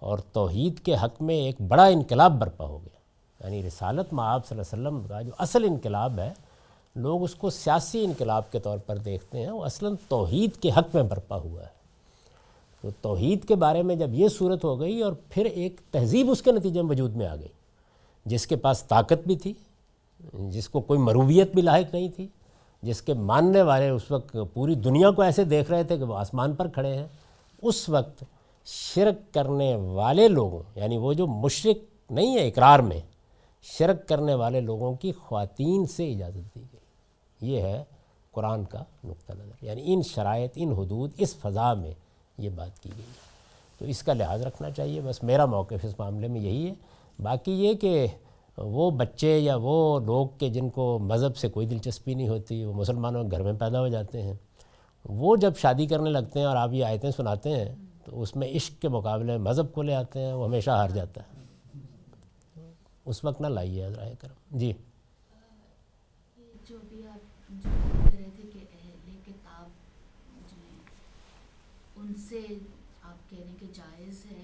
اور توحید کے حق میں ایک بڑا انقلاب برپا ہو گیا، یعنی رسالت مآب صلی اللہ علیہ وسلم کا جو اصل انقلاب ہے، لوگ اس کو سیاسی انقلاب کے طور پر دیکھتے ہیں، وہ اصلاً توحید کے حق میں برپا ہوا ہے۔ تو توحید کے بارے میں جب یہ صورت ہو گئی، اور پھر ایک تہذیب اس کے نتیجے میں وجود میں آ گئی، جس کے پاس طاقت بھی تھی، جس کو کوئی مرویت بھی لاحق نہیں تھی، جس کے ماننے والے اس وقت پوری دنیا کو ایسے دیکھ رہے تھے کہ وہ آسمان پر کھڑے ہیں، اس وقت شرک کرنے والے لوگوں، یعنی وہ جو مشرک نہیں ہے اقرار میں، شرک کرنے والے لوگوں کی خواتین سے اجازت دی گئی۔ یہ ہے قرآن کا نقطہ نظر، یعنی ان شرائط، ان حدود، اس فضا میں یہ بات کی گئی ہے۔ تو اس کا لحاظ رکھنا چاہیے، بس میرا موقف اس معاملے میں یہی ہے۔ باقی یہ کہ وہ بچے یا وہ لوگ کہ جن کو مذہب سے کوئی دلچسپی نہیں ہوتی، وہ مسلمانوں کے گھر میں پیدا ہو جاتے ہیں، وہ جب شادی کرنے لگتے ہیں اور آپ یہ آیتیں سناتے ہیں تو اس میں عشق کے مقابلے میں مذہب کو لے آتے ہیں، وہ ہمیشہ ہار جاتا ہے. اس وقت نہ لائیے حضرائے کرم. جی جو بھی آپ جو کہہ رہے تھے کہ اہل کتاب جو ہیں ان سے آپ کہہ رہے ہیں کہ جائز ہے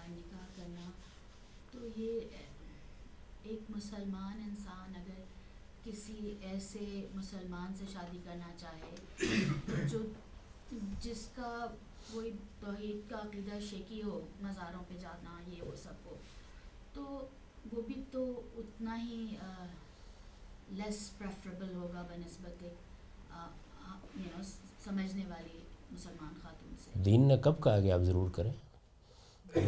نکاح کرنا، تو یہ ایک مسلمان انسان اگر کسی ایسے مسلمان سے شادی کرنا چاہے جو جس کا کوئی توحید کا عقیدہ شیکی ہو، مزاروں پہ جانا یہ وہ سب ہو، تو وہ بھی تو اتنا ہی لیس پریفریبل ہوگا بنسبت سمجھنے والی مسلمان خاتون سے. دین نے کب کہا کہ آپ ضرور کریں؟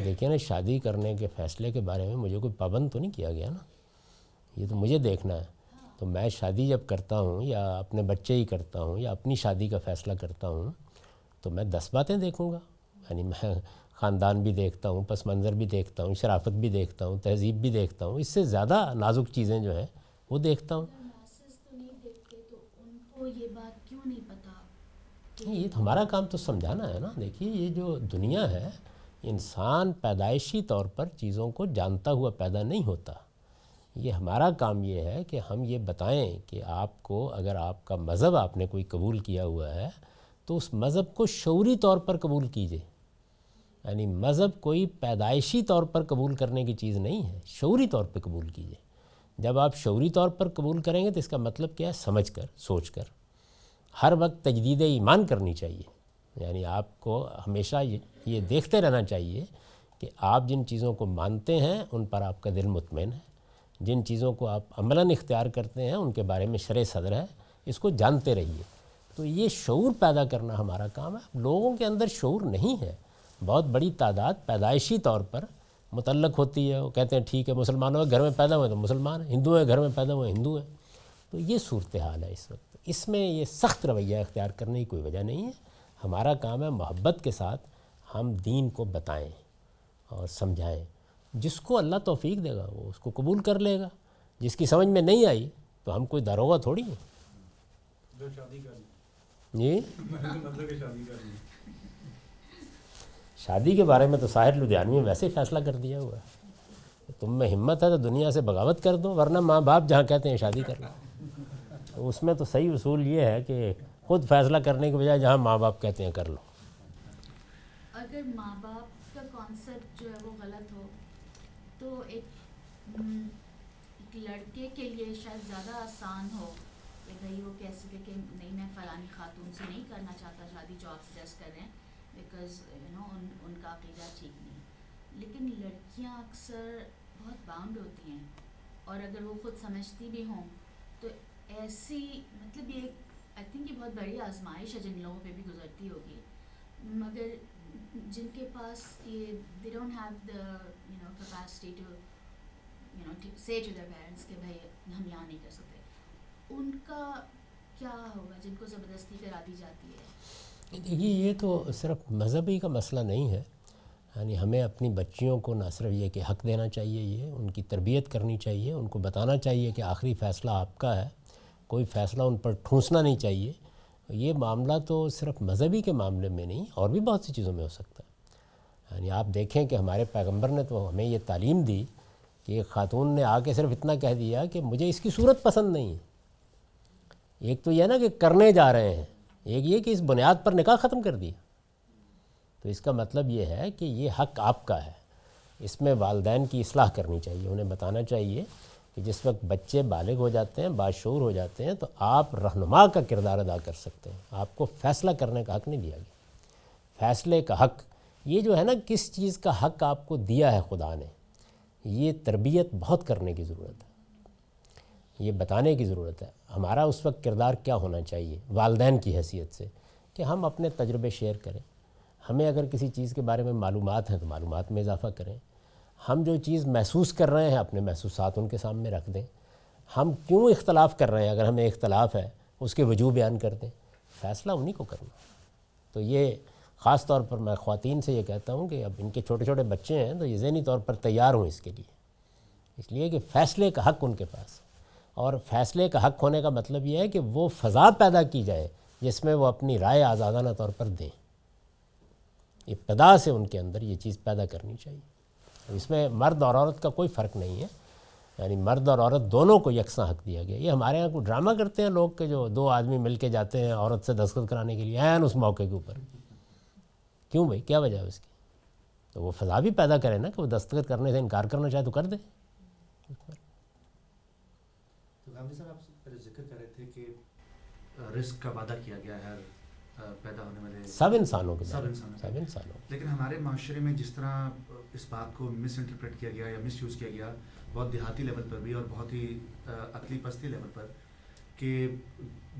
دیکھیں نا، شادی کرنے کے فیصلے کے بارے میں مجھے کوئی پابند تو نہیں کیا گیا نا، یہ تو مجھے دیکھنا ہے. تو میں شادی جب کرتا ہوں یا اپنے بچے ہی کرتا ہوں یا اپنی شادی کا فیصلہ کرتا ہوں تو میں 10 باتیں دیکھوں گا. یعنی میں خاندان بھی دیکھتا ہوں، پس منظر بھی دیکھتا ہوں، شرافت بھی دیکھتا ہوں، تہذیب بھی دیکھتا ہوں، اس سے زیادہ نازک چیزیں جو ہیں وہ دیکھتا ہوں. میسز تو نہیں دیکھتے تو ان کو یہ بات کیوں نہیں پتا؟ یہ تو ہمارا کام تو سمجھانا ہے نا. دیکھیے یہ جو دنیا ہے، انسان پیدائشی طور پر چیزوں کو جانتا ہوا پیدا نہیں ہوتا. یہ ہمارا کام یہ ہے کہ ہم یہ بتائیں کہ آپ کو اگر آپ کا مذہب آپ نے کوئی قبول کیا ہوا ہے تو اس مذہب کو شعوری طور پر قبول کیجیے. یعنی مذہب کوئی پیدائشی طور پر قبول کرنے کی چیز نہیں ہے، شعوری طور پہ قبول کیجیے. جب آپ شعوری طور پر قبول کریں گے تو اس کا مطلب کیا ہے؟ سمجھ کر، سوچ کر. ہر وقت تجدید ایمان کرنی چاہیے. یعنی آپ کو ہمیشہ یہ دیکھتے رہنا چاہیے کہ آپ جن چیزوں کو مانتے ہیں ان پر آپ کا دل مطمئن ہے، جن چیزوں کو آپ عملاً اختیار کرتے ہیں ان کے بارے میں شرح صدر ہے. اس کو جانتے رہیے. تو یہ شعور پیدا کرنا ہمارا کام ہے. لوگوں کے اندر شعور نہیں ہے. بہت بڑی تعداد پیدائشی طور پر متعلق ہوتی ہے. وہ کہتے ہیں ٹھیک ہے مسلمانوں کے گھر میں پیدا ہوئے تو مسلمان ہیں، ہندو ہیں گھر میں پیدا ہوئے ہندو ہیں. تو یہ صورتحال ہے اس وقت. اس میں یہ سخت رویہ اختیار کرنے کی کوئی وجہ نہیں ہے. ہمارا کام ہے محبت کے ساتھ ہم دین کو بتائیں اور سمجھائیں. جس کو اللہ توفیق دے گا وہ اس کو قبول کر لے گا. جس کی سمجھ میں نہیں آئی تو ہم کوئی داروغہ تھوڑی ہیں. جو شادی کر جی مطلب کہ شادی کر شادی کے بارے میں تو ساحر لدھیانوی نے ویسے ہی فیصلہ کر دیا ہوا ہے. تم میں ہمت ہے تو دنیا سے بغاوت کر دو، ورنہ ماں باپ جہاں کہتے ہیں شادی کر لو. اس میں تو صحیح اصول یہ ہے کہ خود فیصلہ کرنے کے بجائے جہاں ماں باپ کہتے ہیں کر لو. اگر ماں باپ کا کانسیپٹ جو ہے وہ غلط ہو تو ایک لڑکے کے لیے شاید زیادہ آسان ہو کہ بھائی وہ کہہ سکے کہ نہیں میں فلانی خاتون سے نہیں کرنا چاہتا شادی جو آپ سجیسٹ کر رہے ہیں بیکاز ان کا عقیدہ ٹھیک نہیں. لیکن لڑکیاں اکثر بہت باؤنڈ ہوتی ہیں اور اگر وہ خود سمجھتی بھی ہوں تو ایسی مطلب یہ آئی تھنک یہ بہت بڑی آزمائش ہے جن لوگوں پہ بھی گزرتی ہوگی، مگر جن کے پاس یہ they don't have the capacity to say to their parents کہ بھائی ہم یہاں نہیں کر سکتے، ان کا کیا ہوگا جن کو زبردستی کرا دی جاتی ہے؟ دیکھیے یہ تو صرف مذہبی کا مسئلہ نہیں ہے. یعنی ہمیں اپنی بچیوں کو نہ صرف یہ کہ حق دینا چاہیے، یہ ان کی تربیت کرنی چاہیے، ان کو بتانا چاہیے کہ آخری فیصلہ آپ کا ہے، کوئی فیصلہ ان پر ٹھونسنا نہیں چاہیے. یہ معاملہ تو صرف مذہبی کے معاملے میں نہیں، اور بھی بہت سی چیزوں میں ہو سکتا ہے. یعنی آپ دیکھیں کہ ہمارے پیغمبر نے تو ہمیں یہ تعلیم دی کہ ایک خاتون نے آ کے صرف اتنا کہہ دیا کہ مجھے اس کی صورت پسند نہیں ہے. ایک تو یہ نا کہ کرنے جا رہے ہیں، ایک یہ کہ اس بنیاد پر نکاح ختم کر دیا. تو اس کا مطلب یہ ہے کہ یہ حق آپ کا ہے. اس میں والدین کی اصلاح کرنی چاہیے، انہیں بتانا چاہیے کہ جس وقت بچے بالغ ہو جاتے ہیں، باشعور ہو جاتے ہیں، تو آپ رہنما کا کردار ادا کر سکتے ہیں. آپ کو فیصلہ کرنے کا حق نہیں دیا گیا. فیصلے کا حق یہ جو ہے نا، کس چیز کا حق آپ کو دیا ہے خدا نے، یہ تربیت بہت کرنے کی ضرورت ہے، یہ بتانے کی ضرورت ہے. ہمارا اس وقت کردار کیا ہونا چاہیے والدین کی حیثیت سے کہ ہم اپنے تجربے شیئر کریں. ہمیں اگر کسی چیز کے بارے میں معلومات ہیں تو معلومات میں اضافہ کریں. ہم جو چیز محسوس کر رہے ہیں اپنے محسوسات ان کے سامنے رکھ دیں. ہم کیوں اختلاف کر رہے ہیں، اگر ہمیں اختلاف ہے اس کے وجوہ بیان کر دیں. فیصلہ انہی کو کرنا. تو یہ خاص طور پر میں خواتین سے یہ کہتا ہوں کہ اب ان کے چھوٹے چھوٹے بچے ہیں تو یہ ذہنی طور پر تیار ہوں اس کے لیے، اس لیے کہ فیصلے کا حق ان کے پاس. اور فیصلے کا حق ہونے کا مطلب یہ ہے کہ وہ فضا پیدا کی جائے جس میں وہ اپنی رائے آزادانہ طور پر دیں. ابتدا سے ان کے اندر یہ چیز پیدا کرنی چاہیے۔ اس میں مرد اور عورت کا کوئی فرق نہیں ہے، یعنی مرد اور عورت دونوں کو یکساں حق دیا گیا۔ یہ ہمارے یہاں کوئی ڈرامہ کرتے ہیں لوگ کہ جو دو آدمی مل کے جاتے ہیں عورت سے دستخط کرانے کے لیے عین اس موقع کے اوپر، کیوں بھائی، کیا وجہ ہے اس کی؟ تو وہ فضا بھی پیدا کرے نا کہ وہ دستخط کرنے سے انکار کرنا چاہے تو کر دے۔ تو غامدی صاحب آپ سے پہلے ذکر کر رہے تھے کہ رزق کا وعدہ کیا گیا ہے پیدا ہونے والے سب انسانوں کے سب سب انسانوں لیکن ہمارے معاشرے میں جس طرح اس بات کو مس انٹرپریٹ کیا گیا یا مس یوز کیا گیا بہت دیہاتی لیول پر بھی اور بہت ہی عقلی پستی لیول پر، کہ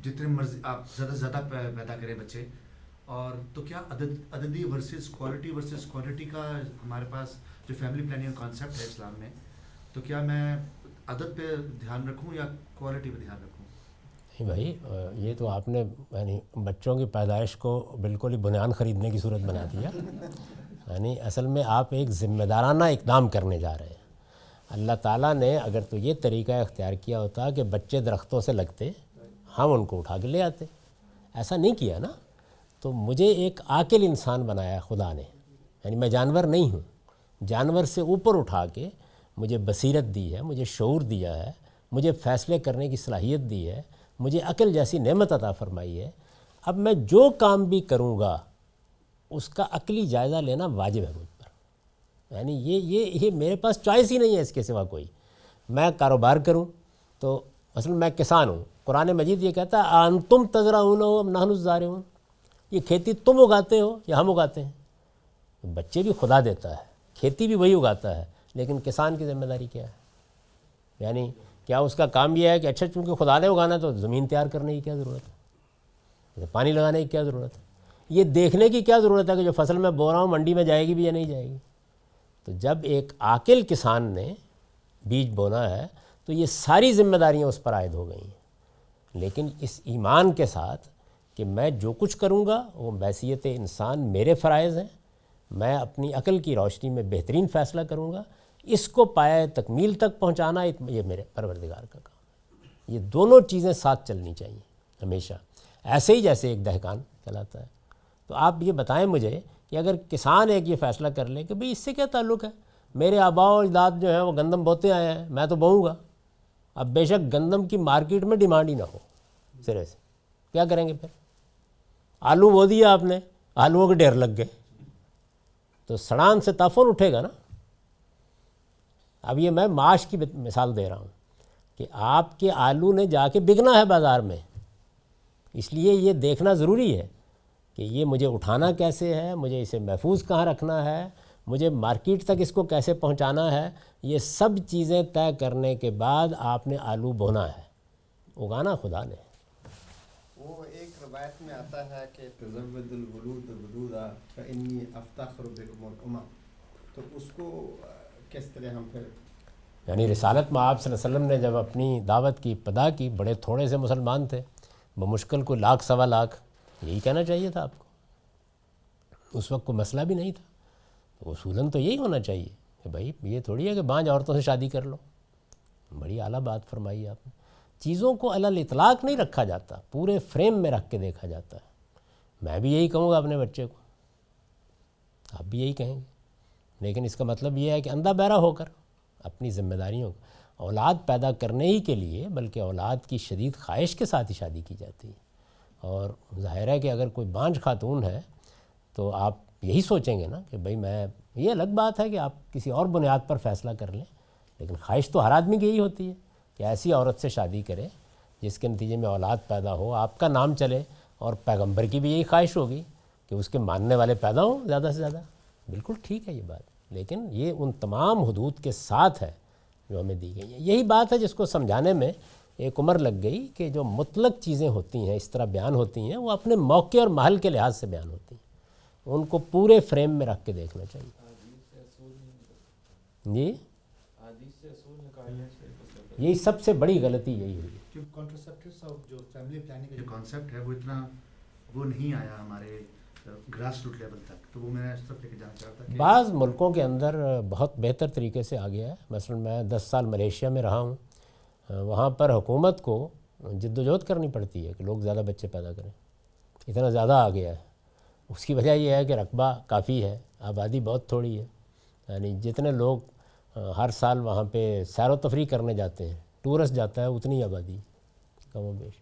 جتنے مرضی آپ زیادہ سے زیادہ پیدا کریں بچے، اور تو کیا عددی ورسز کوالٹی کا ہمارے پاس جو فیملی پلاننگ کا کانسیپٹ ہے اسلام میں، تو کیا میں عدد پہ دھیان رکھوں یا کوالٹی پہ دھیان رکھوں؟ نہیں بھائی، یہ تو آپ نے یعنی بچوں کی پیدائش کو بالکل ہی بنیان خریدنے کی صورت بنا دیا۔ یعنی اصل میں آپ ایک ذمہ دارانہ اقدام کرنے جا رہے ہیں۔ اللہ تعالیٰ نے اگر تو یہ طریقہ اختیار کیا ہوتا کہ بچے درختوں سے لگتے، ہم ان کو اٹھا کے لے آتے، ایسا نہیں کیا نا۔ تو مجھے ایک عاقل انسان بنایا خدا نے، یعنی میں جانور نہیں ہوں، جانور سے اوپر اٹھا کے مجھے بصیرت دی ہے، مجھے شعور دیا ہے، مجھے فیصلے کرنے کی صلاحیت دی ہے، مجھے عقل جیسی نعمت عطا فرمائی ہے۔ اب میں جو کام بھی کروں گا اس کا عقلی جائزہ لینا واجب ہے مجھ پر، یعنی یہ میرے پاس چوائس ہی نہیں ہے اس کے سوا کوئی۔ میں کاروبار کروں تو مثلا میں کسان ہوں، قرآن مجید یہ کہتا ہے انتم تزرعون ام نحن الزارعون، یہ کھیتی تم اگاتے ہو یا ہم اگاتے ہیں؟ بچے بھی خدا دیتا ہے، کھیتی بھی وہی اگاتا ہے، لیکن کسان کی ذمہ داری کیا ہے؟ یعنی کیا اس کا کام یہ ہے کہ اچھا چونکہ خدا نے اگانا تو زمین تیار کرنے کی کیا ضرورت ہے، پانی لگانے کی کیا ضرورت ہے، یہ دیکھنے کی کیا ضرورت ہے کہ جو فصل میں بو رہا ہوں منڈی میں جائے گی بھی یا نہیں جائے گی؟ تو جب ایک عاقل کسان نے بیج بونا ہے تو یہ ساری ذمہ داریاں اس پر عائد ہو گئی ہیں، لیکن اس ایمان کے ساتھ کہ میں جو کچھ کروں گا وہ بحیثیت انسان میرے فرائض ہیں، میں اپنی عقل کی روشنی میں بہترین فیصلہ کروں گا، اس کو پائے تکمیل تک پہنچانا یہ میرے پروردگار کا کام ہے۔ یہ دونوں چیزیں ساتھ چلنی چاہیے ہمیشہ، ایسے ہی جیسے ایک دہقان چلاتا ہے۔ تو آپ یہ بتائیں مجھے کہ اگر کسان ایک یہ فیصلہ کر لے کہ بھئی اس سے کیا تعلق ہے، میرے آباء و اجداد جو ہیں وہ گندم بوتے آئے ہیں، میں تو بوؤں گا، اب بے شک گندم کی مارکیٹ میں ڈیمانڈ ہی نہ ہو سرے سے، کیا کریں گے پھر؟ آلو بو دیا آپ نے، آلوؤں کے ڈھیر لگ گئے تو سڑان سے تعفن اٹھے گا نا۔ اب یہ میں معاش کی مثال دے رہا ہوں کہ آپ کے آلو نے جا کے بکنا ہے بازار میں، اس لیے یہ دیکھنا ضروری ہے کہ یہ مجھے اٹھانا کیسے ہے، مجھے اسے محفوظ کہاں رکھنا ہے، مجھے مارکیٹ تک اس کو کیسے پہنچانا ہے۔ یہ سب چیزیں طے کرنے کے بعد آپ نے آلو بونا ہے، اگانا خدا نے۔ وہ ایک روایت میں آتا ہے کہ تزود الولود ولودا فانی افتخر بکم الامم، تو اس کو کس طرح ہم پھر یعنی رسالت میں آپ صلی اللہ علیہ وسلم نے جب اپنی دعوت کی ابتدا کی، بڑے تھوڑے سے مسلمان تھے، بمشکل کوئی 1,00,000 سوا لاکھ، یہی کہنا چاہیے تھا آپ کو۔ اس وقت کوئی مسئلہ بھی نہیں تھا، تو اصولاً تو یہی ہونا چاہیے کہ بھائی یہ تھوڑی ہے کہ 5 عورتوں سے شادی کر لو۔ بڑی اعلیٰ بات فرمائی آپ نے۔ چیزوں کو علی الاطلاق نہیں رکھا جاتا، پورے فریم میں رکھ کے دیکھا جاتا ہے۔ میں بھی یہی کہوں گا اپنے بچے کو، آپ بھی یہی کہیں گے، لیکن اس کا مطلب یہ ہے کہ اندھا بہرا ہو کر اپنی ذمہ داریوں کو اولاد پیدا کرنے ہی کے لیے، بلکہ اولاد کی شدید خواہش کے ساتھ ہی شادی کی جاتی ہے۔ اور ظاہر ہے کہ اگر کوئی بانجھ خاتون ہے تو آپ یہی سوچیں گے نا کہ بھئی میں، یہ الگ بات ہے کہ آپ کسی اور بنیاد پر فیصلہ کر لیں، لیکن خواہش تو ہر آدمی کی یہی ہوتی ہے کہ ایسی عورت سے شادی کرے جس کے نتیجے میں اولاد پیدا ہو، آپ کا نام چلے، اور پیغمبر کی بھی یہی خواہش ہوگی کہ اس کے ماننے والے پیدا ہوں زیادہ سے زیادہ۔ بالکل ٹھیک ہے یہ بات، لیکن یہ ان تمام حدود کے ساتھ ہے جو ہمیں دی گئی ہیں۔ یہی بات ہے جس کو سمجھانے میں ایک عمر لگ گئی کہ جو مطلق چیزیں ہوتی ہیں اس طرح بیان ہوتی ہیں، وہ اپنے موقع اور محل کے لحاظ سے بیان ہوتی ہیں، ان کو پورے فریم میں رکھ کے دیکھنا چاہیے۔ جی یہی سب سے بڑی غلطی یہی ہوئی۔ جو کانٹرسیپٹیوس آف جو فیملی پلاننگ کا جو کانسیپٹ ہے وہ اتنا وہ نہیں آیا ہمارے گراس روٹ لیول تک، تو وہ میں اس طرف لے کے جانا چاہتا کہ بعض ملکوں کے اندر بہت بہتر طریقے سے آ گیا ہے۔ مثلا میں 10 سال ملیشیا میں رہا ہوں، وہاں پر حکومت کو جد و جہد کرنی پڑتی ہے کہ لوگ زیادہ بچے پیدا کریں، اتنا زیادہ آ گیا ہے۔ اس کی وجہ یہ ہے کہ رقبہ کافی ہے، آبادی بہت تھوڑی ہے، یعنی جتنے لوگ ہر سال وہاں پہ سیر و تفریح کرنے جاتے ہیں، ٹورسٹ جاتا ہے، اتنی آبادی کم و بیش.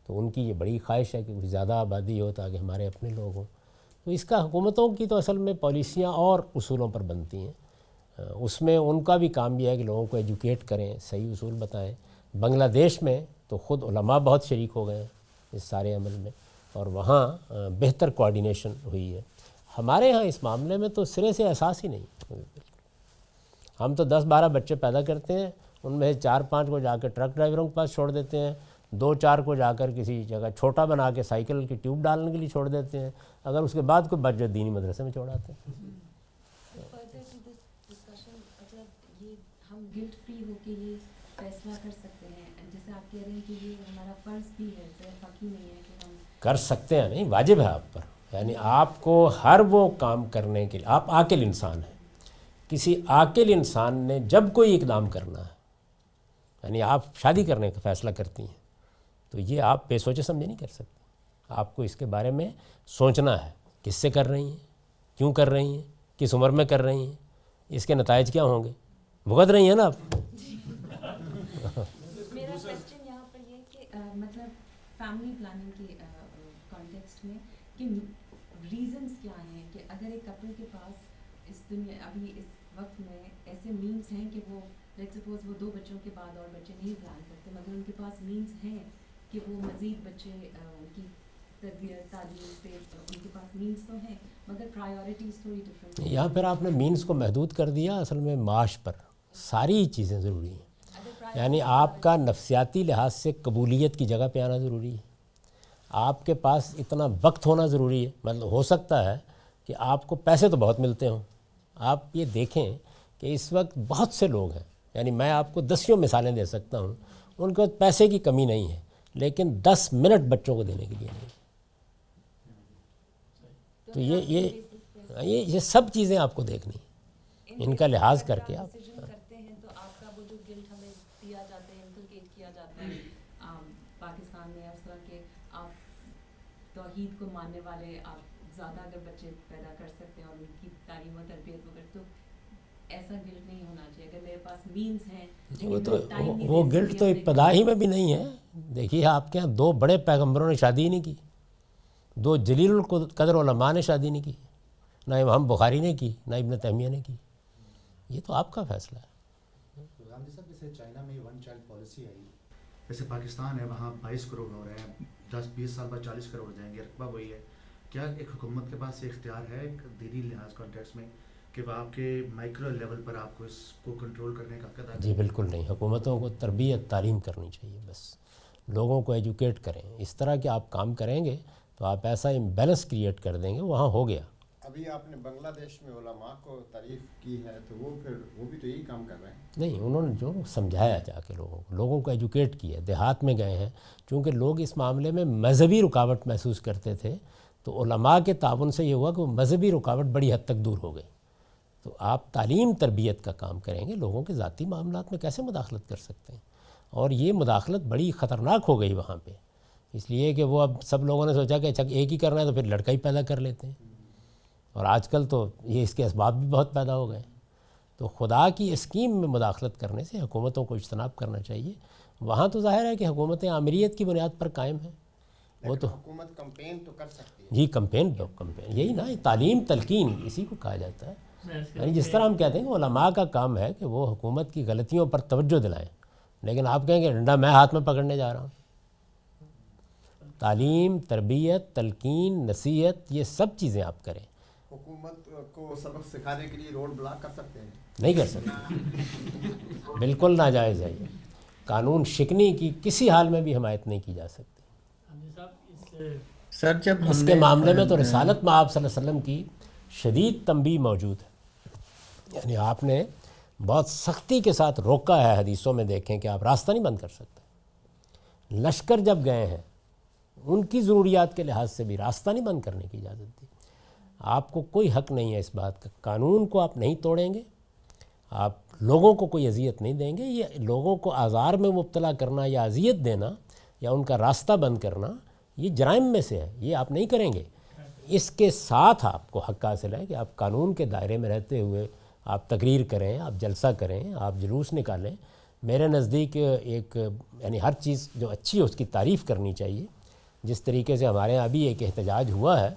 تو ان کی یہ بڑی خواہش ہے کہ کچھ زیادہ آبادی ہو تاکہ ہمارے اپنے لوگ ہوں. تو اس کا حکومتوں کی تو اصل میں پالیسیاں اور اصولوں پر بنتی ہیں. اس میں ان کا بھی کام یہ ہے کہ لوگوں کو ایجوکیٹ کریں، صحیح اصول بتائیں. بنگلہ دیش میں تو خود علماء بہت شریک ہو گئے ہیں اس سارے عمل میں، اور وہاں بہتر کوآرڈینیشن ہوئی ہے. ہمارے ہاں اس معاملے میں تو سرے سے احساس ہی نہیں. ہم تو 10-12 بچے پیدا کرتے ہیں، ان میں 4-5 کو جا کے ٹرک ڈرائیوروں کے پاس چھوڑ دیتے ہیں، 2-4 کو جا کر کسی جگہ چھوٹا بنا کے سائیکل کی ٹیوب ڈالنے کے لیے چھوڑ دیتے ہیں. اگر اس کے بعد کوئی بچے دینی مدرسے میں چھوڑاتے ہیں. یہ ہم گلٹ فری ہو کے یہ فیصلہ کر سکتے ہیں، جیسے آپ کہہ رہے ہیں کہ یہ ہمارا فرض بھی ہے، صرف حق ہی نہیں ہے کہ ہم کر سکتے ہیں، نہیں واجب ہے آپ پر. یعنی آپ کو ہر وہ کام کرنے کے لیے، آپ عاقل انسان ہیں، کسی عاقل انسان نے جب کوئی اقدام کرنا ہے، یعنی آپ شادی کرنے کا فیصلہ کرتی ہیں تو یہ آپ بے سوچے سمجھے نہیں کر سکتے. آپ کو اس کے بارے میں سوچنا ہے، کس سے کر رہی ہیں، کیوں کر رہی ہیں، کس عمر میں کر رہی ہیں، اس کے نتائج کیا ہوں گے. بھگت رہی ہیں نا آپ. میرا کویسچن یہاں پر یہ کہ مطلب فیملی پلاننگ کے کانٹیکسٹ میں کہ ریزنس کیا ہیں کہ اگر ایک کپل کے پاس اس دنیا ابھی اس وقت میں ایسے مینس ہیں کہ وہ لیٹ سپوز وہ 2 بچوں کے بعد اور بچے نہیں پلان کرتے، مگر ان کے پاس مینس ہیں کہ وہ مزید بچے ان کی تربیت تعلیم پہ ان کے پاس مینس تو ہیں، مگر پرائیورٹیز تھوڑی ڈفرینٹ ہیں. یہاں پھر آپ نے مینس کو محدود کر دیا. اصل میں معاش پر ساری چیزیں ضروری ہیں. یعنی آپ کا نفسیاتی لحاظ سے قبولیت کی جگہ پہ آنا ضروری ہے. آپ کے پاس اتنا وقت ہونا ضروری ہے. مطلب ہو سکتا ہے کہ آپ کو پیسے تو بہت ملتے ہوں. آپ یہ دیکھیں کہ اس وقت بہت سے لوگ ہیں، یعنی میں آپ کو 10 مثالیں دے سکتا ہوں، ان کو پیسے کی کمی نہیں ہے، لیکن 10 منٹ بچوں کو دینے کے لیے نہیں. تو یہ سب چیزیں آپ کو دیکھنی، ان کا لحاظ کر کے آپ کرتے ہیں. تو آپ کا وہ جو گلٹ ہمیں دیا جاتا ہے، انکلکیٹ کیا جاتا ہے پاکستان میں اس طرح کے آپ توحید کو ماننے والے، آپ زیادہ اگر بچے پیدا کر سکتے ہیں اور ان کی تعلیم و تربیت وغیرہ، تو ایسا گلٹ نہیں ہونا چاہیے. اگر میرے پاس مینس ہیں وہ گلٹ تو ابتدا ہی میں بھی نہیں ہے. دیکھیے آپ کے یہاں 2 بڑے پیغمبروں نے شادی ہی نہیں کی، 2 جلیل القدر علماء نے شادی نہیں کی، نہ امام بخاری نے کی، نہ ابن تیمیہ نے کی. یہ تو آپ کا فیصلہ ہے. گاندھی صاحب جیسے چائنا میں 1 چائلڈ پالیسی آئی، جیسے پاکستان ہے وہاں 22 کروڑ ہو رہے ہیں، 10-20 سال بعد 40 کروڑ جائیں گے، رقبہ وہی ہے. کیا ایک حکومت کے پاس یہ اختیار ہے ایک دینی لحاظ کانٹیکس میں کہ وہ آپ کے مائکرو لیول پر آپ کو اس کو کنٹرول کرنے کا حق ادا کریں؟ جی بالکل نہیں. حکومتوں کو تربیت تعلیم کرنی چاہیے، بس لوگوں کو ایجوکیٹ کریں. اس طرح کے آپ کام کریں گے تو آپ ایسا امبیلنس کریٹ کر دیں گے. وہاں ہو گیا. ابھی آپ نے بنگلہ دیش میں علماء کو تعریف کی ہے، تو وہ بھی تو یہی کام کر رہے ہیں. نہیں، انہوں نے جو سمجھایا جا کے لوگوں کو ایجوکیٹ کیا. دیہات میں گئے ہیں، چونکہ لوگ اس معاملے میں مذہبی رکاوٹ محسوس کرتے تھے، تو علماء کے تعاون سے یہ ہوا کہ وہ مذہبی رکاوٹ بڑی حد تک دور ہو گئی. تو آپ تعلیم تربیت کا کام کریں گے، لوگوں کے ذاتی معاملات میں کیسے مداخلت کر سکتے ہیں؟ اور یہ مداخلت بڑی خطرناک ہو گئی وہاں پہ، اس لیے کہ وہ اب سب لوگوں نے سوچا کہ اچھا ایک ہی کرنا ہے تو پھر لڑکا ہی پیدا کر لیتے ہیں. اور آج کل تو یہ اس کے اسباب بھی بہت پیدا ہو گئے. تو خدا کی اسکیم میں مداخلت کرنے سے حکومتوں کو اجتناب کرنا چاہیے. وہاں تو ظاہر ہے کہ حکومتیں آمریت کی بنیاد پر قائم ہیں. وہ تو حکومت کمپین تو کر سکتی ہے. جی کمپین یہی نا، تعلیم تلقین اسی کو کہا جاتا ہے. یعنی جس طرح ہم کہتے ہیں کہ علماء کا کام ہے کہ وہ حکومت کی غلطیوں پر توجہ دلائیں، لیکن آپ کہیں کہ ڈنڈا میں ہاتھ میں پکڑنے جا رہا ہوں. تعلیم تربیت تلقین نصیحت یہ سب چیزیں آپ کریں. حکومت کو سبق سکھانے کے لیے روڈ بلاک کر سکتے ہیں؟ نہیں کر سکتے، بالکل ناجائز ہے. یہ قانون شکنی کی کسی حال میں بھی حمایت نہیں کی جا سکتی. سر جب اس کے معاملے میں تو رسالت میں آپ صلی اللہ علیہ وسلم کی شدید تنبیہ موجود ہے. یعنی آپ نے بہت سختی کے ساتھ روکا ہے. حدیثوں میں دیکھیں کہ آپ راستہ نہیں بند کر سکتے. لشکر جب گئے ہیں ان کی ضروریات کے لحاظ سے بھی راستہ نہیں بند کرنے کی اجازت دی. آپ کو کوئی حق نہیں ہے اس بات کا. قانون کو آپ نہیں توڑیں گے، آپ لوگوں کو کوئی اذیت نہیں دیں گے. یہ لوگوں کو آزار میں مبتلا کرنا یا اذیت دینا یا ان کا راستہ بند کرنا یہ جرائم میں سے ہے. یہ آپ نہیں کریں گے. اس کے ساتھ آپ کو حق حاصل ہے کہ آپ قانون کے دائرے میں رہتے ہوئے آپ تقریر کریں، آپ جلسہ کریں، آپ جلوس نکالیں. میرے نزدیک ایک یعنی ہر چیز جو اچھی ہے اس کی تعریف کرنی چاہیے. جس طریقے سے ہمارے یہاں بھی ایک احتجاج ہوا ہے،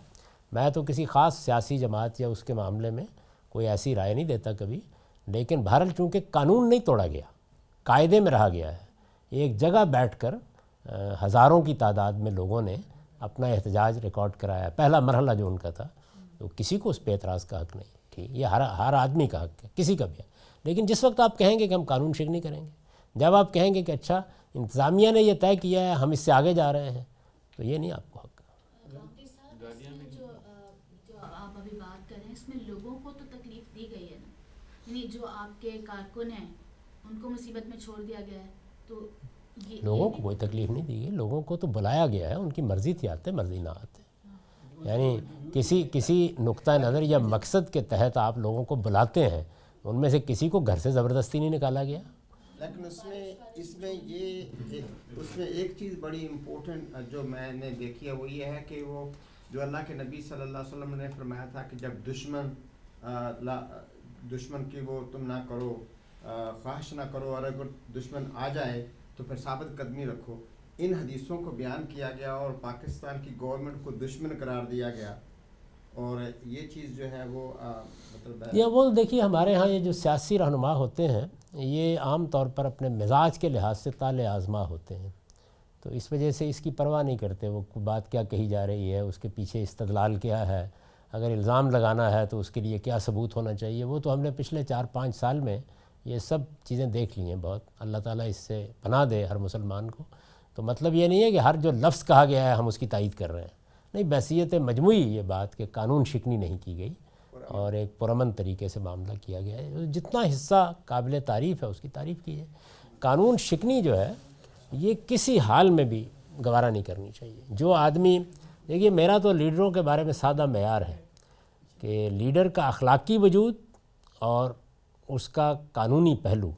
میں تو کسی خاص سیاسی جماعت یا اس کے معاملے میں کوئی ایسی رائے نہیں دیتا کبھی، لیکن بہرحال چونکہ قانون نہیں توڑا گیا، قاعدے میں رہا گیا ہے. ایک جگہ بیٹھ کر ہزاروں کی تعداد میں لوگوں نے اپنا احتجاج ریکارڈ کرایا، پہلا مرحلہ جو ان کا تھا، تو کسی کو اس پہ اعتراض کا حق نہیں. ٹھیک، یہ ہر آدمی کا حق ہے، کسی کا بھی ہے. لیکن جس وقت آپ کہیں گے کہ ہم قانون شکنی کریں گے، جب آپ کہیں گے کہ اچھا انتظامیہ نے یہ طے کیا ہے ہم اس سے آگے جا رہے ہیں، تو یہ نہیں آپ کو حق. جو آپ ابھی بات کر رہے ہیں اس میں لوگوں کو تو تکلیف دی گئی ہے نا، یعنی جو آپ کے کارکن ہیں ان کو مصیبت میں چھوڑ دیا گیا ہے، تو لوگوں کو کوئی تکلیف نہیں دی گئی، لوگوں کو تو بلایا گیا ہے، ان کی مرضی تھی آتے، مرضی نہ آتے. یعنی کسی نقطہ نظر یا مقصد کے تحت آپ لوگوں کو بلاتے ہیں، ان میں سے کسی کو گھر سے زبردستی نہیں نکالا گیا. لیکن اس میں ایک چیز بڑی امپورٹنٹ جو میں نے دیکھی ہے وہ یہ ہے کہ وہ جو اللہ کے نبی صلی اللہ علیہ وسلم نے فرمایا تھا کہ جب دشمن کی وہ تم نہ کرو، خواہش نہ کرو، اور اگر دشمن آ جائے تو پھر ثابت قدمی رکھو. ان حدیثوں کو بیان کیا گیا اور پاکستان کی گورنمنٹ کو دشمن قرار دیا گیا، اور یہ چیز جو ہے وہ مطلب یہ وہ دیکھیے ہمارے ہاں یہ جو سیاسی رہنما ہوتے ہیں یہ عام طور پر اپنے مزاج کے لحاظ سے طالع آزما ہوتے ہیں، تو اس وجہ سے اس کی پرواہ نہیں کرتے وہ بات کیا کہی جا رہی ہے، اس کے پیچھے استدلال کیا ہے، اگر الزام لگانا ہے تو اس کے لیے کیا ثبوت ہونا چاہیے. وہ تو ہم نے پچھلے 4-5 سال میں یہ سب چیزیں دیکھ لی ہیں بہت. اللہ تعالیٰ اس سے پناہ دے ہر مسلمان کو. تو مطلب یہ نہیں ہے کہ ہر جو لفظ کہا گیا ہے ہم اس کی تائید کر رہے ہیں، نہیں، بحیثیت مجموعی یہ بات کہ قانون شکنی نہیں کی گئی اور ایک پرامن طریقے سے معاملہ کیا گیا ہے. جتنا حصہ قابل تعریف ہے اس کی تعریف کیجیے. قانون شکنی جو ہے یہ کسی حال میں بھی گوارا نہیں کرنی چاہیے. جو آدمی دیکھیے، میرا تو لیڈروں کے بارے میں سادہ معیار ہے کہ لیڈر کا اخلاقی وجود اور اس کا قانونی پہلو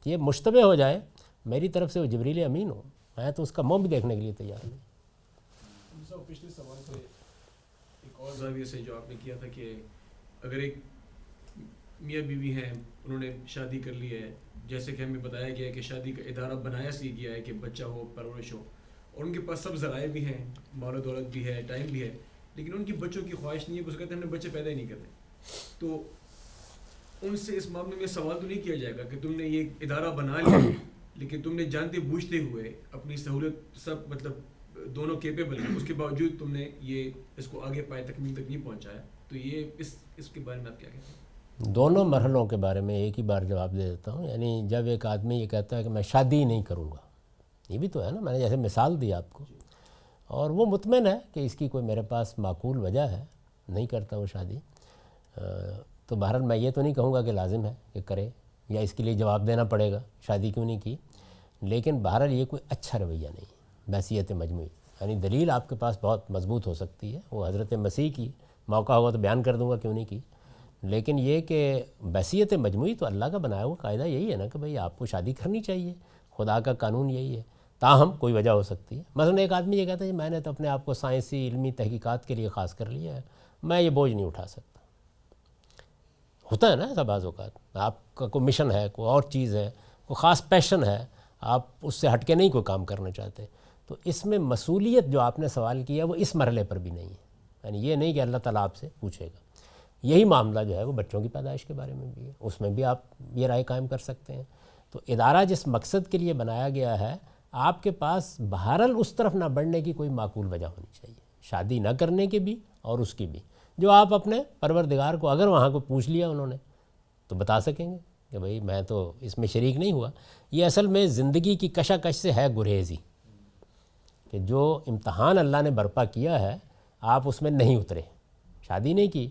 یہ مشتبہ ہو جائے، میری طرف سے وہ جبریل امین ہو، میں تو اس کا منہ بھی دیکھنے کے لیے تیار نہیں. پچھلے سوال سے ایک اور زاویے سے جو آپ نے کیا تھا کہ اگر ایک میاں بیوی ہیں، انہوں نے شادی کر لی ہے، جیسے کہ ہمیں بتایا گیا ہے کہ شادی کا ادارہ بنایا سی گیا ہے کہ بچہ ہو، پرورش ہو، اور ان کے پاس سب ذرائع بھی ہیں، مال و دولت بھی ہے، ٹائم بھی ہے، لیکن ان کی بچوں کی خواہش نہیں ہے، وہ کہتے ہیں ہم نے بچے پیدا ہی نہیں کرتے. تو ان سے اس معاملے میں سوال تو نہیں کیا جائے گا کہ تم نے یہ ادارہ بنا لیا لیکن تم نے جانتے بوجھتے ہوئے اپنی سہولت سب مطلب دونوں کیپیبل ہیں، اس کے باوجود تم نے یہ اس کو آگے پائے تکمیل تک نہیں پہنچایا، تو یہ اس کے بارے میں آپ کیا کہتے ہیں؟ دونوں مرحلوں کے بارے میں ایک ہی بار جواب دے دیتا ہوں. یعنی جب ایک آدمی یہ کہتا ہے کہ میں شادی نہیں کروں گا، یہ بھی تو ہے نا، میں نے جیسے مثال دی آپ کو، اور وہ مطمئن ہے کہ اس کی کوئی میرے پاس معقول وجہ ہے، نہیں کرتا وہ شادی، تو بہرحال میں یہ تو نہیں کہوں گا کہ لازم ہے کہ کرے یا اس کے لیے جواب دینا پڑے گا شادی کیوں نہیں کی، لیکن بہرحال یہ کوئی اچھا رویہ نہیں ہے بحیثیت مجموعی. یعنی دلیل آپ کے پاس بہت مضبوط ہو سکتی ہے، وہ حضرت مسیح کی، موقع ہوگا تو بیان کر دوں گا کیوں نہیں کی، لیکن یہ کہ بحیثیت مجموعی تو اللہ کا بنایا ہوا قاعدہ یہی ہے نا کہ بھئی آپ کو شادی کرنی چاہیے، خدا کا قانون یہی ہے. تاہم کوئی وجہ ہو سکتی ہے، مثلا ایک آدمی یہ کہتا ہے میں نے تو اپنے آپ کو سائنسی علمی تحقیقات کے لیے خاص کر لیا ہے، میں یہ بوجھ نہیں اٹھا سکتا. ہوتا ہے نا ایسا بعض اوقات، آپ کا کوئی مشن ہے، کوئی اور چیز ہے، کوئی خاص پیشن ہے، آپ اس سے ہٹ کے نہیں کوئی کام کرنا چاہتے، تو اس میں مسئولیت جو آپ نے سوال کیا وہ اس مرحلے پر بھی نہیں ہے. یعنی یہ نہیں کہ اللہ تعالیٰ آپ سے پوچھے گا. یہی معاملہ جو ہے وہ بچوں کی پیدائش کے بارے میں بھی ہے، اس میں بھی آپ یہ رائے قائم کر سکتے ہیں. تو ادارہ جس مقصد کے لیے بنایا گیا ہے، آپ کے پاس بہرحال اس طرف نہ بڑھنے کی کوئی معقول وجہ ہونی چاہیے، شادی نہ کرنے کی بھی اور اس کی بھی، جو آپ اپنے پروردگار کو اگر وہاں کو پوچھ لیا انہوں نے تو بتا سکیں گے کہ بھئی میں تو اس میں شریک نہیں ہوا. یہ اصل میں زندگی کی کشاکش سے ہے گریزی، کہ جو امتحان اللہ نے برپا کیا ہے آپ اس میں نہیں اترے، شادی نہیں کی،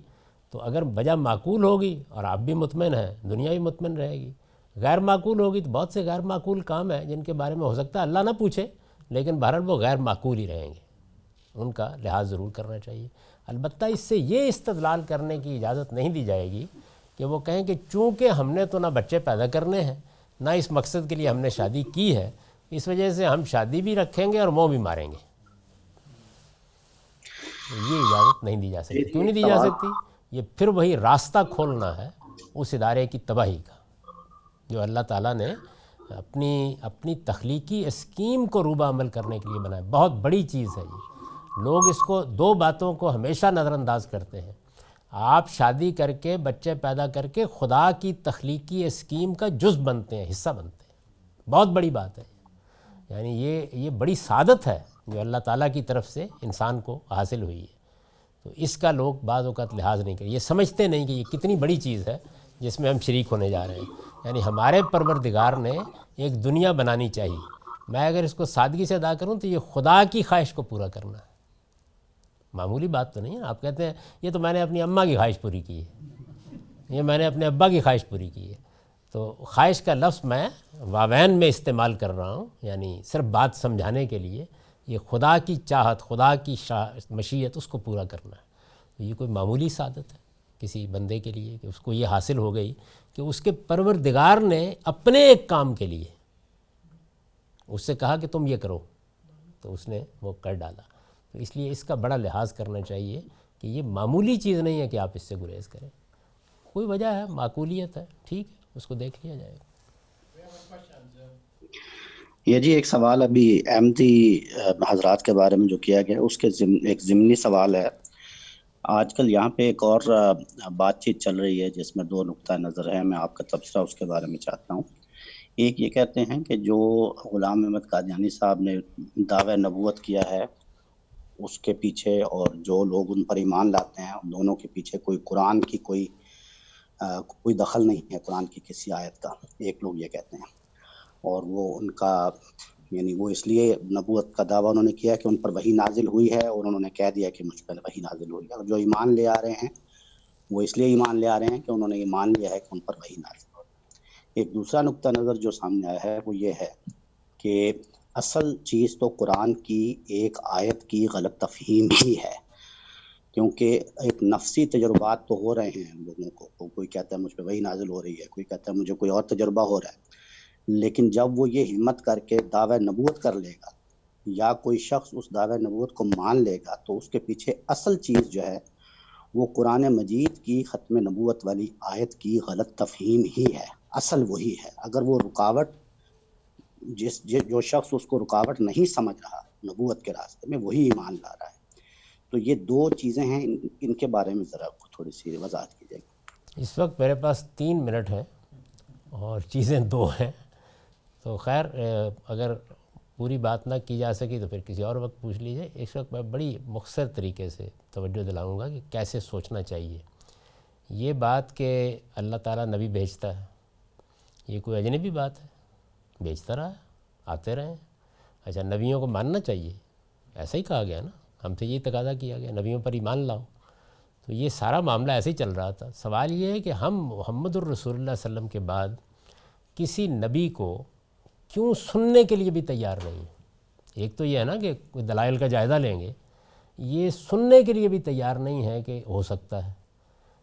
تو اگر وجہ معقول ہوگی اور آپ بھی مطمئن ہیں، دنیا بھی مطمئن رہے گی. غیر معقول ہوگی تو بہت سے غیر معقول کام ہیں جن کے بارے میں ہو سکتا ہے اللہ نہ پوچھے، لیکن بہرحال وہ غیر معقول ہی رہیں گے، ان کا لحاظ ضرور کرنا چاہیے. البتہ اس سے یہ استدلال کرنے کی اجازت نہیں دی جائے گی کہ وہ کہیں کہ چونکہ ہم نے تو نہ بچے پیدا کرنے ہیں نہ اس مقصد کے لیے ہم نے شادی کی ہے، اس وجہ سے ہم شادی بھی رکھیں گے اور منہ بھی ماریں گے. یہ اجازت نہیں دی جا سکتی. کیوں نہیں دی جا سکتی؟ یہ پھر وہی راستہ کھولنا ہے اس ادارے کی تباہی کا جو اللہ تعالیٰ نے اپنی تخلیقی اسکیم کو روبہ عمل کرنے کے لیے بنایا. بہت بڑی چیز ہے یہ. لوگ اس کو دو باتوں کو ہمیشہ نظر انداز کرتے ہیں. آپ شادی کر کے بچے پیدا کر کے خدا کی تخلیقی اسکیم کا جزء بنتے ہیں, حصہ بنتے ہیں. بہت بڑی بات ہے. یعنی یہ بڑی سعادت ہے جو اللہ تعالیٰ کی طرف سے انسان کو حاصل ہوئی ہے. تو اس کا لوگ بعض اوقات لحاظ نہیں کرتے. یہ سمجھتے نہیں کہ یہ کتنی بڑی چیز ہے جس میں ہم شریک ہونے جا رہے ہیں. یعنی ہمارے پروردگار نے ایک دنیا بنانی چاہیے. میں اگر اس کو سادگی سے ادا کروں تو یہ خدا کی خواہش کو پورا کرنا ہے. معمولی بات تو نہیں ہے. آپ کہتے ہیں یہ تو میں نے اپنی اماں کی خواہش پوری کی ہے, یہ میں نے اپنے ابا کی خواہش پوری کی ہے. تو خواہش کا لفظ میں واوین میں استعمال کر رہا ہوں, یعنی صرف بات سمجھانے کے لیے. یہ خدا کی چاہت, خدا کی مشیت, اس کو پورا کرنا ہے. تو یہ کوئی معمولی سعادت ہے کسی بندے کے لیے کہ اس کو یہ حاصل ہو گئی کہ اس کے پروردگار نے اپنے ایک کام کے لیے اس سے کہا کہ تم یہ کرو, تو اس نے وہ کر ڈالا. تو اس لیے اس کا بڑا لحاظ کرنا چاہیے کہ یہ معمولی چیز نہیں ہے کہ آپ اس سے گریز کریں. کوئی وجہ ہے, معقولیت ہے, ٹھیک ہے, اس کو دیکھ لیا جائے گا. یہ جی ایک سوال ابھی احمدی حضرات کے بارے میں جو کیا گیا اس کے ایک ضمنی سوال ہے. آج کل یہاں پہ ایک اور بات چیت چل رہی ہے جس میں دو نقطہ نظر ہے, میں آپ کا تبصرہ اس کے بارے میں چاہتا ہوں. ایک یہ کہتے ہیں کہ جو غلام احمد قادیانی صاحب نے دعوی نبوت کیا ہے اس کے پیچھے اور جو لوگ ان پر ایمان لاتے ہیں ان دونوں کے پیچھے کوئی قرآن کی کوئی دخل نہیں ہے, قرآن کی کسی آیت کا. ایک لوگ یہ کہتے ہیں, اور وہ ان کا یعنی وہ اس لیے نبوت کا دعویٰ انہوں نے کیا کہ ان پر وحی نازل ہوئی ہے اور انہوں نے کہہ دیا کہ مجھ پر وحی نازل ہوئی ہے. اور جو ایمان لے آ رہے ہیں وہ اس لیے ایمان لے آ رہے ہیں کہ انہوں نے یہ مان لیا ہے کہ ان پر وحی نازل ہوئی. ایک دوسرا نقطہ نظر جو سامنے آیا ہے وہ یہ ہے کہ اصل چیز تو قرآن کی ایک آیت کی غلط تفہیم ہی ہے, کیونکہ ایک نفسی تجربات تو ہو رہے ہیں لوگوں کو. کوئی کہتا ہے مجھ پہ وحی نازل ہو رہی ہے, کوئی کہتا ہے مجھے کوئی اور تجربہ ہو رہا ہے. لیکن جب وہ یہ ہمت کر کے دعوی نبوت کر لے گا یا کوئی شخص اس دعوی نبوت کو مان لے گا تو اس کے پیچھے اصل چیز جو ہے وہ قرآن مجید کی ختم نبوت والی آیت کی غلط تفہیم ہی ہے. اصل وہی ہے. اگر وہ رکاوٹ جو شخص اس کو رکاوٹ نہیں سمجھ رہا نبوت کے راستے میں وہی ایمان لا رہا ہے. تو یہ دو چیزیں ہیں, ان کے بارے میں ذرا تھوڑی سی وضاحت کی جائے گی. اس وقت میرے پاس 3 منٹ ہیں اور چیزیں 2 ہیں. تو خیر اگر پوری بات نہ کی جا سکی تو پھر کسی اور وقت پوچھ لیجیے. اس وقت میں بڑی مختصر طریقے سے توجہ دلاؤں گا کہ کیسے سوچنا چاہیے. یہ بات کہ اللہ تعالیٰ نبی بھیجتا ہے یہ کوئی اجنبی بات ہے, بھیجتا رہا ہے, آتے رہے ہیں. اچھا نبیوں کو ماننا چاہیے, ایسا ہی کہا گیا نا, ہم سے یہی تقاضا کیا گیا نبیوں پر ایمان لاؤ. تو یہ سارا معاملہ ایسے ہی چل رہا تھا. سوال یہ ہے کہ ہم محمد الرسول اللہ صلی اللہ علیہ وسلم کے بعد کسی نبی کو کیوں سننے کے لیے بھی تیار نہیں. ایک تو یہ ہے نا کہ کوئی دلائل کا جائزہ لیں گے, یہ سننے کے لیے بھی تیار نہیں ہے کہ ہو سکتا ہے.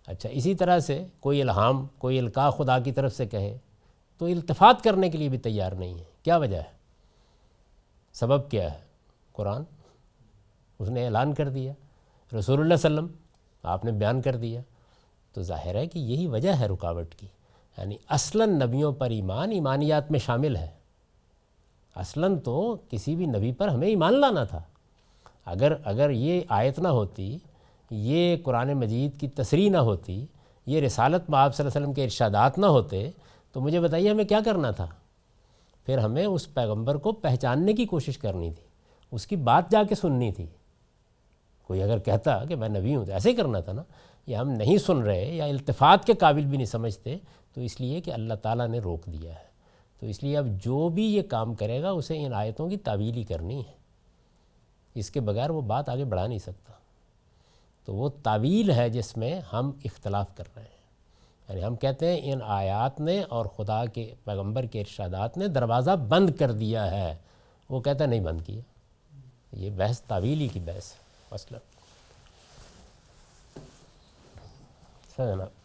اچھا اسی طرح سے کوئی الہام, کوئی القاء خدا کی طرف سے کہے تو التفات کرنے کے لیے بھی تیار نہیں ہے. کیا وجہ ہے؟ سبب کیا ہے؟ قرآن, اس نے اعلان کر دیا, رسول اللہ صلی اللہ علیہ وسلم آپ نے بیان کر دیا. تو ظاہر ہے کہ یہی وجہ ہے رکاوٹ کی. یعنی اصلاً نبیوں پر ایمان ایمانیات میں شامل ہے. اصلاً تو کسی بھی نبی پر ہمیں ایمان لانا تھا. اگر یہ آیت نہ ہوتی, یہ قرآن مجید کی تصریح نہ ہوتی, یہ رسالت مآب صلی اللہ علیہ وسلم کے ارشادات نہ ہوتے تو مجھے بتائیے ہمیں کیا کرنا تھا؟ پھر ہمیں اس پیغمبر کو پہچاننے کی کوشش کرنی تھی, اس کی بات جا کے سننی تھی. کوئی اگر کہتا کہ میں نبی ہوں تو ایسے ہی کرنا تھا نا. یہ ہم نہیں سن رہے یا التفات کے قابل بھی نہیں سمجھتے تو اس لیے کہ اللہ تعالیٰ نے روک دیا ہے. تو اس لیے اب جو بھی یہ کام کرے گا اسے ان آیتوں کی تعویل ہی کرنی ہے, اس کے بغیر وہ بات آگے بڑھا نہیں سکتا. تو وہ تعویل ہے جس میں ہم اختلاف کر رہے ہیں. یعنی ہم کہتے ہیں ان آیات نے اور خدا کے پیغمبر کے ارشادات نے دروازہ بند کر دیا ہے, وہ کہتا ہے نہیں بند کیا. یہ بحث تعویلی کی بحث ہے. مسئلہ جناب